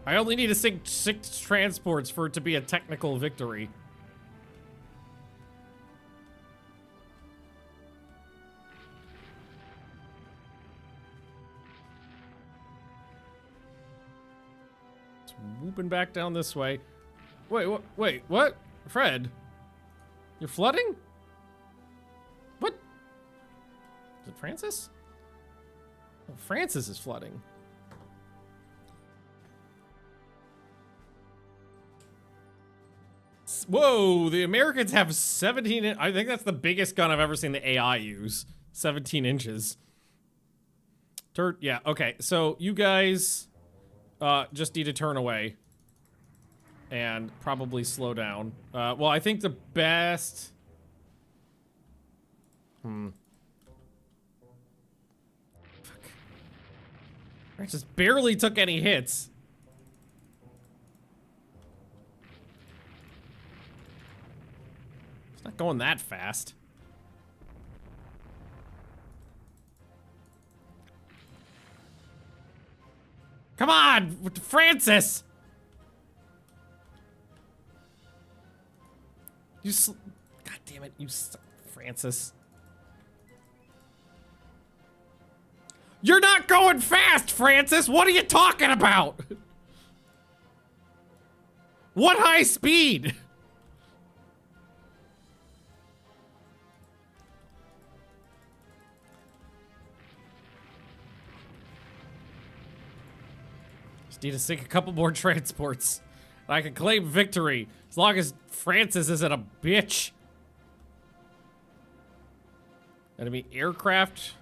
I only need to sink 6 transports for it to be a technical victory. It's whooping back down this way. Wait, what? Fred? You're flooding? What? Is it Francis? Oh, Francis is flooding. Whoa, the Americans have 17... I think that's the biggest gun I've ever seen the AI use. 17 inches. Yeah, okay. So you guys just need to turn away. And probably slow down. Well, I think the best... Fuck. I just barely took any hits. going that fast. Come on, Francis! God damn it, Francis. You're not going fast, Francis! What are you talking about? What high speed? Just need to sink a couple more transports. I can claim victory as long as Francis isn't a bitch. Enemy aircraft.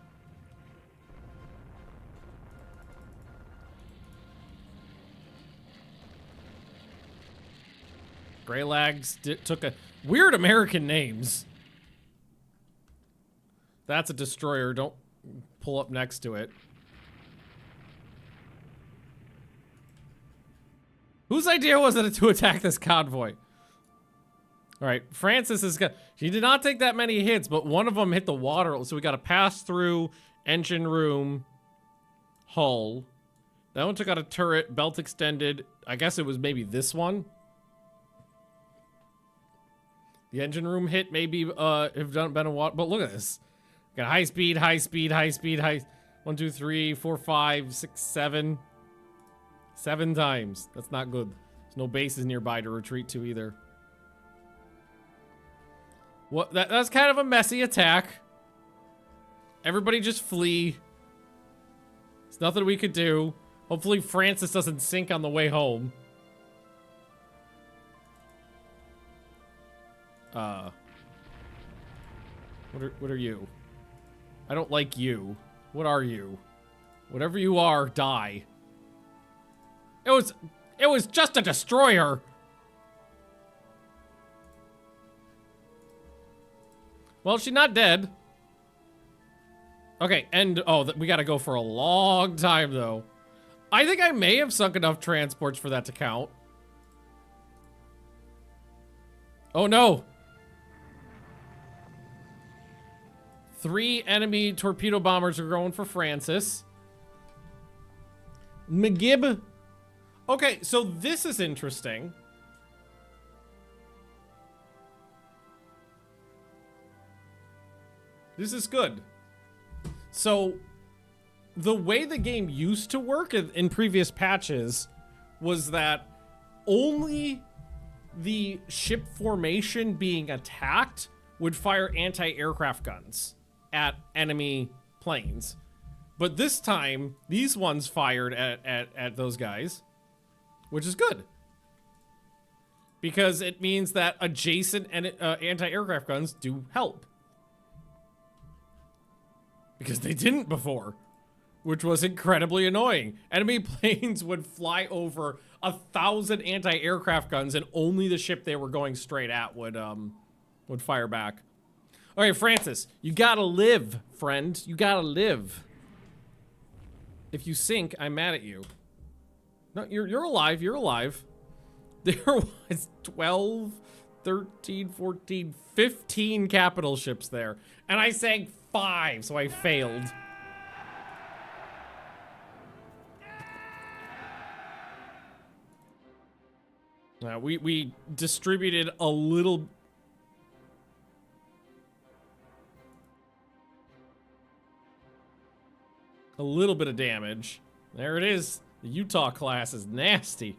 Greylags took a weird American names. That's a destroyer. Don't pull up next to it. Whose idea was it to attack this convoy? All right, Francis is good. She did not take that many hits, but one of them hit the water. So we got to pass through engine room, hull. That one took out a turret, belt extended. I guess it was maybe this one. The engine room hit maybe have been a water, but look at this. Got high speed, high speed, high speed, high. 1, 2, 3, 4, 5, 6, 7. 7 times. That's not good. There's no bases nearby to retreat to either. What? That's kind of a messy attack. Everybody just flee. There's nothing we could do. Hopefully Francis doesn't sink on the way home. What are you? I don't like you. What are you? Whatever you are, die. It was just a destroyer. Well, she's not dead. Okay, and we gotta go for a long time though. I think I may have sunk enough transports for that to count. Oh no. 3 enemy torpedo bombers are going for Francis. McGibb. Okay, so this is interesting. This is good. So, the way the game used to work in previous patches was that only the ship formation being attacked would fire anti-aircraft guns at enemy planes. But this time, these ones fired at those guys, which is good. Because it means that adjacent anti-aircraft guns do help. Because they didn't before, which was incredibly annoying. Enemy planes would fly over 1,000 anti-aircraft guns and only the ship they were going straight at would fire back. Okay, Francis, you gotta live, friend. You gotta live. If you sink, I'm mad at you. No, you're alive. You're alive. There was 12, 13, 14, 15 capital ships there. And I sank 5, so I failed. We distributed a little bit of damage. There it is. The Utah class is nasty.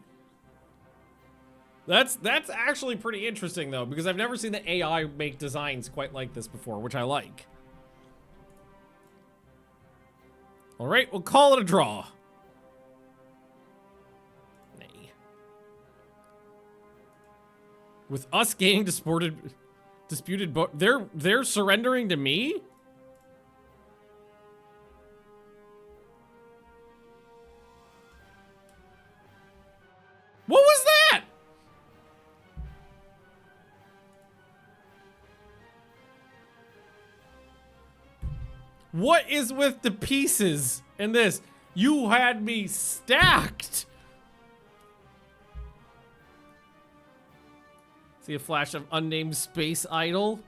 That's actually pretty interesting though, because I've never seen the AI make designs quite like this before, which I like. All right, we'll call it a draw. Nay. With us gaining disputed, they're surrendering to me? What was that? What is with the pieces in this? You had me stacked. See a flash of unnamed space idol.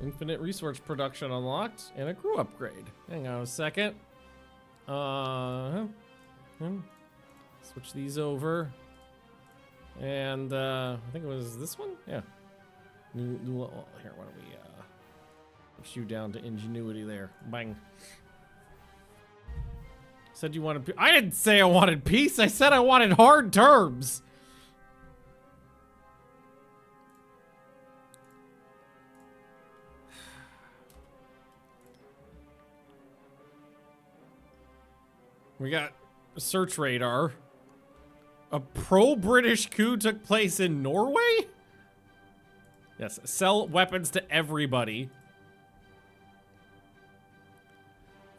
Infinite resource production unlocked and a crew upgrade. Hang on a second. Switch these over. And I think it was this one? Yeah. New here, why don't we push you down to ingenuity there. Bang. Said you wanted I didn't say I wanted peace. I said I wanted hard terms. We got search radar. A pro-British coup took place in Norway? Yes, sell weapons to everybody.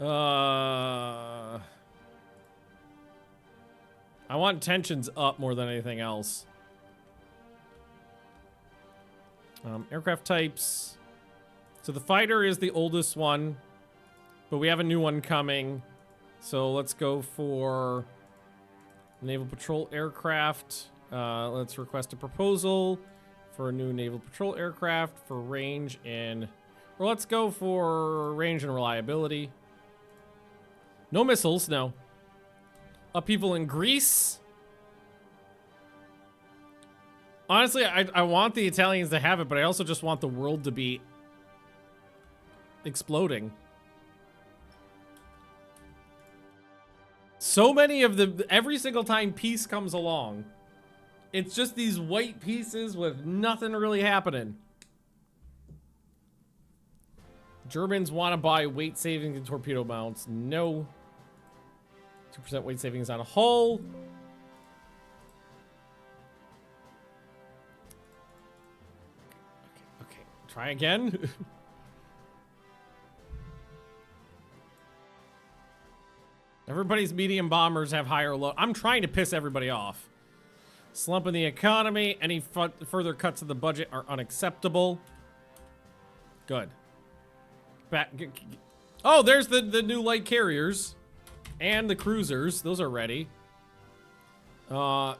I want tensions up more than anything else. Aircraft types. So the fighter is the oldest one, but we have a new one coming. So let's go for naval patrol aircraft. Let's request a proposal for a new naval patrol aircraft for range and, or let's go for range and reliability. No missiles, no. Upheaval in Greece. Honestly, I want the Italians to have it, but I also just want the world to be exploding. So many of the, every single time peace comes along, it's just these white pieces with nothing really happening. Germans want to buy weight savings and torpedo mounts. No. 2% weight savings on a hull. Okay. Try again. Everybody's medium bombers have higher load. I'm trying to piss everybody off. Slump in the economy. Any further cuts of the budget are unacceptable. Good. Oh, there's the new light carriers. And the cruisers. Those are ready.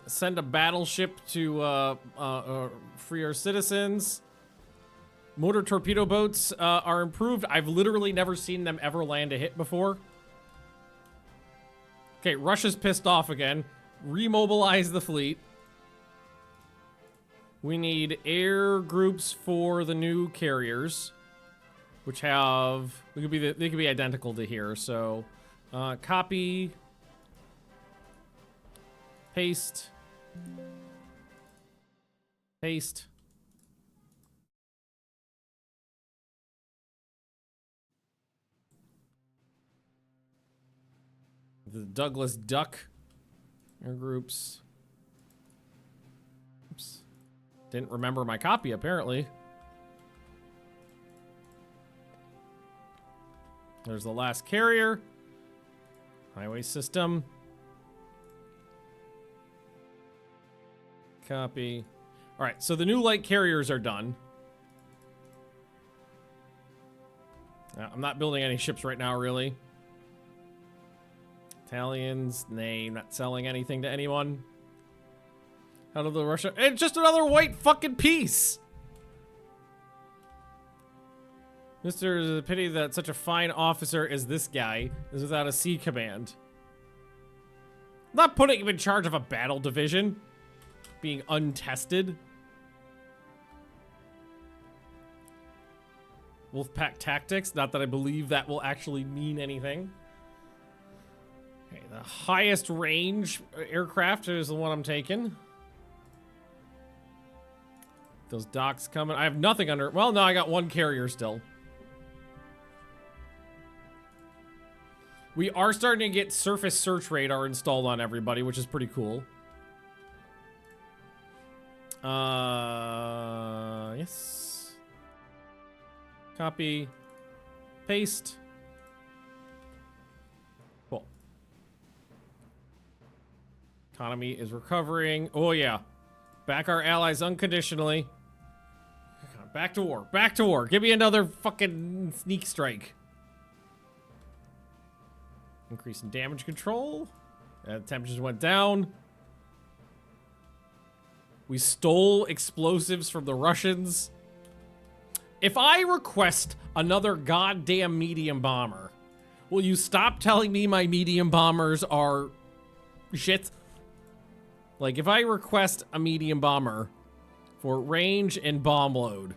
Send a battleship to free our citizens. Motor torpedo boats are improved. I've literally never seen them ever land a hit before. Okay, Russia's pissed off again. Remobilize the fleet. We need air groups for the new carriers, which have they could be identical to here. So, copy, paste, paste. The Douglas Duck air groups. Oops. Didn't remember my copy, apparently. There's the last carrier. Highway system. Copy. All right, so the new light carriers are done. I'm not building any ships right now, really. Italians, nay, not selling anything to anyone. Out of the Russia, it's just another white fucking piece. Mr. It's a pity that such a fine officer as this guy is without a sea command. I'm not putting him in charge of a battle division. Being untested. Wolfpack tactics, not that I believe that will actually mean anything. Okay, the highest range aircraft is the one I'm taking. Those docks coming. I have nothing under. Well, no, I got one carrier still. We are starting to get surface search radar installed on everybody, which is pretty cool. Yes. Copy. Paste. Cool. Economy is recovering. Oh, yeah. Back our allies unconditionally. Back to war. Back to war. Give me another fucking sneak strike. Increase in damage control. Temperatures went down. We stole explosives from the Russians. If I request another goddamn medium bomber, will you stop telling me my medium bombers are shit? Like, if I request a medium bomber for range and bomb load,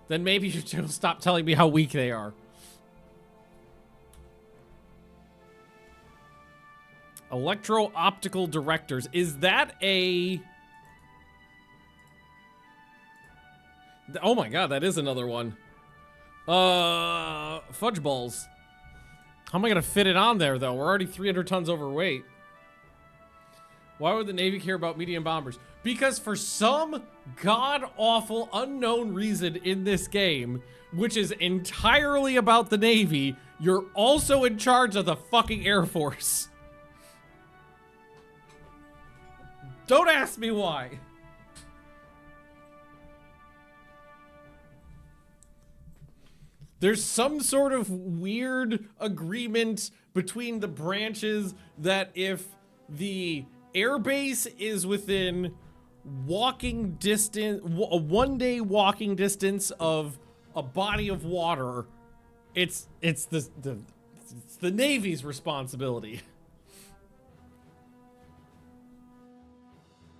then maybe you'll stop telling me how weak they are. Electro-optical directors. Is that a... Oh my god, that is another one. Fudge balls. How am I gonna fit it on there, though? We're already 300 tons overweight. Why would the Navy care about medium bombers? Because for some god-awful unknown reason in this game, which is entirely about the Navy, you're also in charge of the fucking Air Force. Don't ask me why. There's some sort of weird agreement between the branches that if the airbase is within walking distance, a one-day walking distance of a body of water, it's the Navy's responsibility.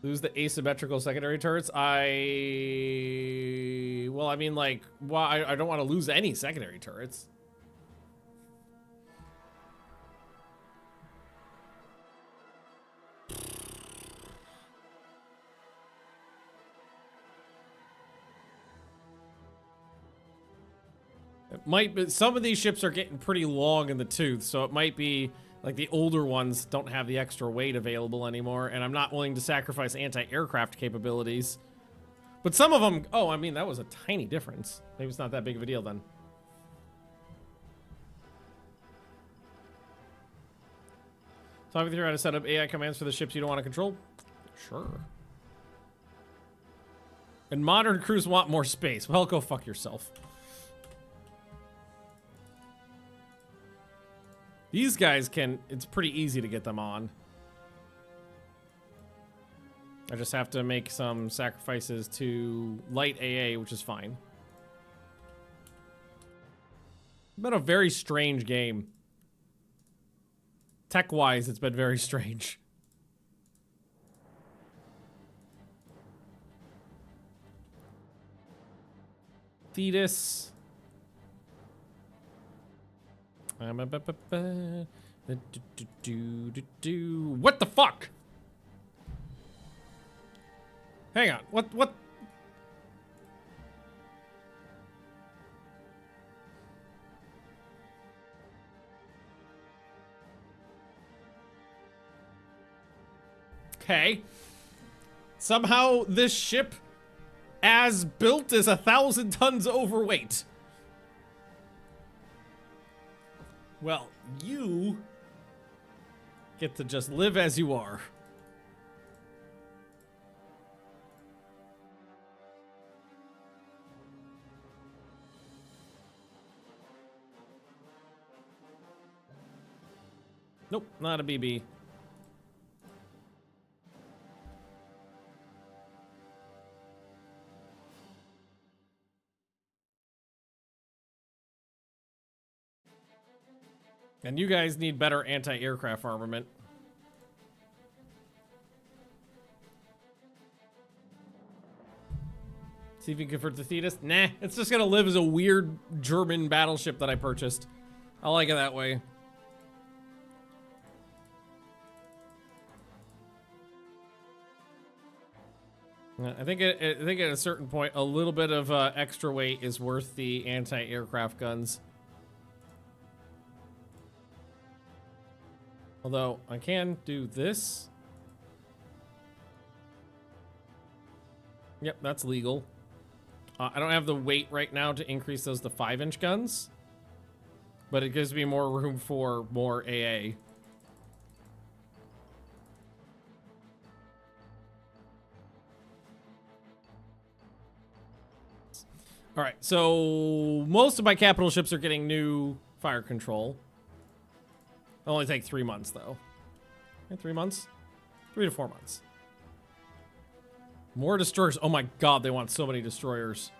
Lose the asymmetrical secondary turrets? Well, I mean, like, well, I don't want to lose any secondary turrets. It might be, some of these ships are getting pretty long in the tooth, so it might be like the older ones don't have the extra weight available anymore, and I'm not willing to sacrifice anti-aircraft capabilities. But some of them, oh, I mean, that was a tiny difference. Maybe it's not that big of a deal then. Talk with you how to set up AI commands for the ships you don't want to control? Sure. And modern crews want more space. Well, go fuck yourself. These guys can, it's pretty easy to get them on. I just have to make some sacrifices to light AA, which is fine. It's been a very strange game. Tech-wise, it's been very strange. Thetis. What the fuck? Hang on. What? Okay. Somehow this ship, as built, is 1,000 tons overweight. Well, you get to just live as you are. Nope, not a BB. And you guys need better anti-aircraft armament. See if you can convert the Thetis. Nah, it's just gonna live as a weird German battleship that I purchased. I like it that way. I think at a certain point, a little bit of extra weight is worth the anti-aircraft guns. Although, I can do this. Yep, that's legal. I don't have the weight right now to increase those to 5-inch guns. But it gives me more room for more AA. Alright, so most of my capital ships are getting new fire control. It'll only take 3 months, though. 3 months? 3 to 4 months. More destroyers. Oh my god, they want so many destroyers.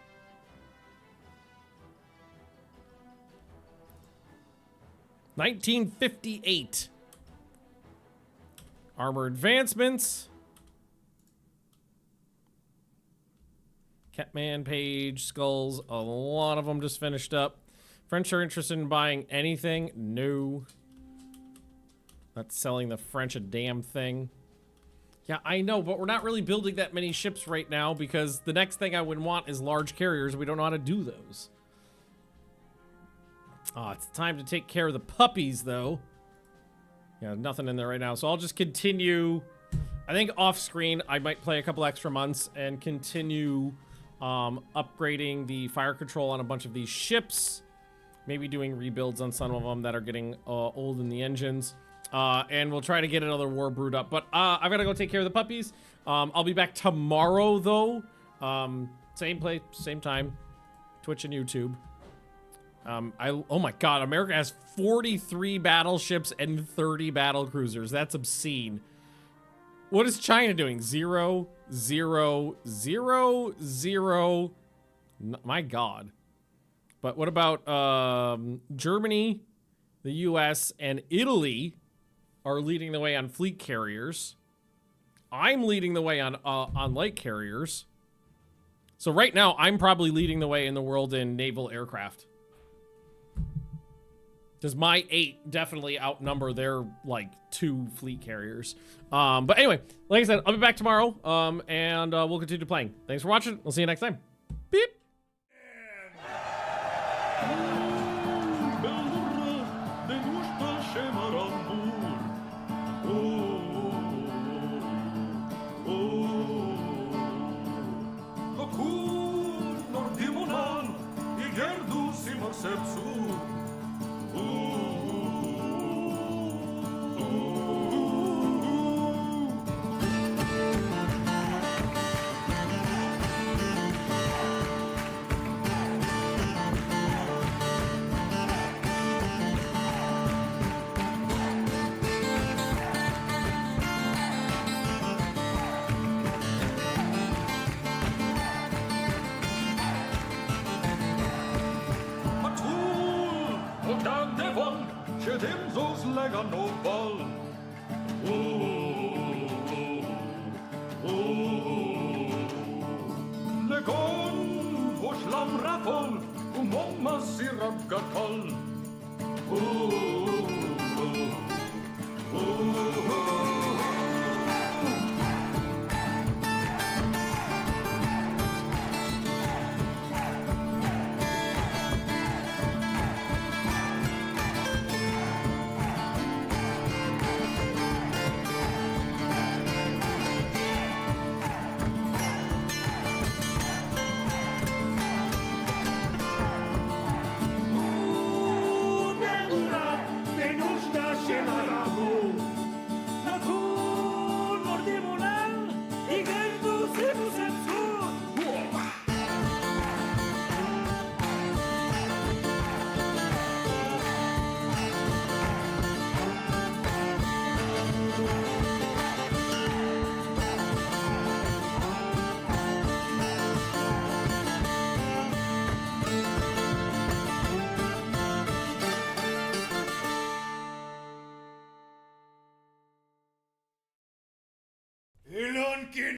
$1958. Armor advancements. Catman page, skulls, a lot of them just finished up. French are interested in buying anything? No. Not selling the French a damn thing. Yeah, I know, but we're not really building that many ships right now because the next thing I would want is large carriers. We don't know how to do those. Oh, it's time to take care of the puppies, though. Yeah, nothing in there right now, so I'll just continue. I think off screen, I might play a couple extra months and continue upgrading the fire control on a bunch of these ships. Maybe doing rebuilds on some of them that are getting old in the engines. And we'll try to get another war brood up. But I've got to go take care of the puppies. I'll be back tomorrow, though. Same place, same time. Twitch and YouTube. Oh my god, America has 43 battleships and 30 battle cruisers. That's obscene. What is China doing? 0, 0, 0, 0. My god. But what about Germany, the US, and Italy are leading the way on fleet carriers. I'm leading the way on light carriers. So right now, I'm probably leading the way in the world in naval aircraft. Does my 8 definitely outnumber their, like, 2 fleet carriers. But anyway, like I said, I'll be back tomorrow, and we'll continue playing. Thanks for watching. We'll see you next time. Beep. Legon, Hoshlam Raffel, Umoma Sirap Gatal.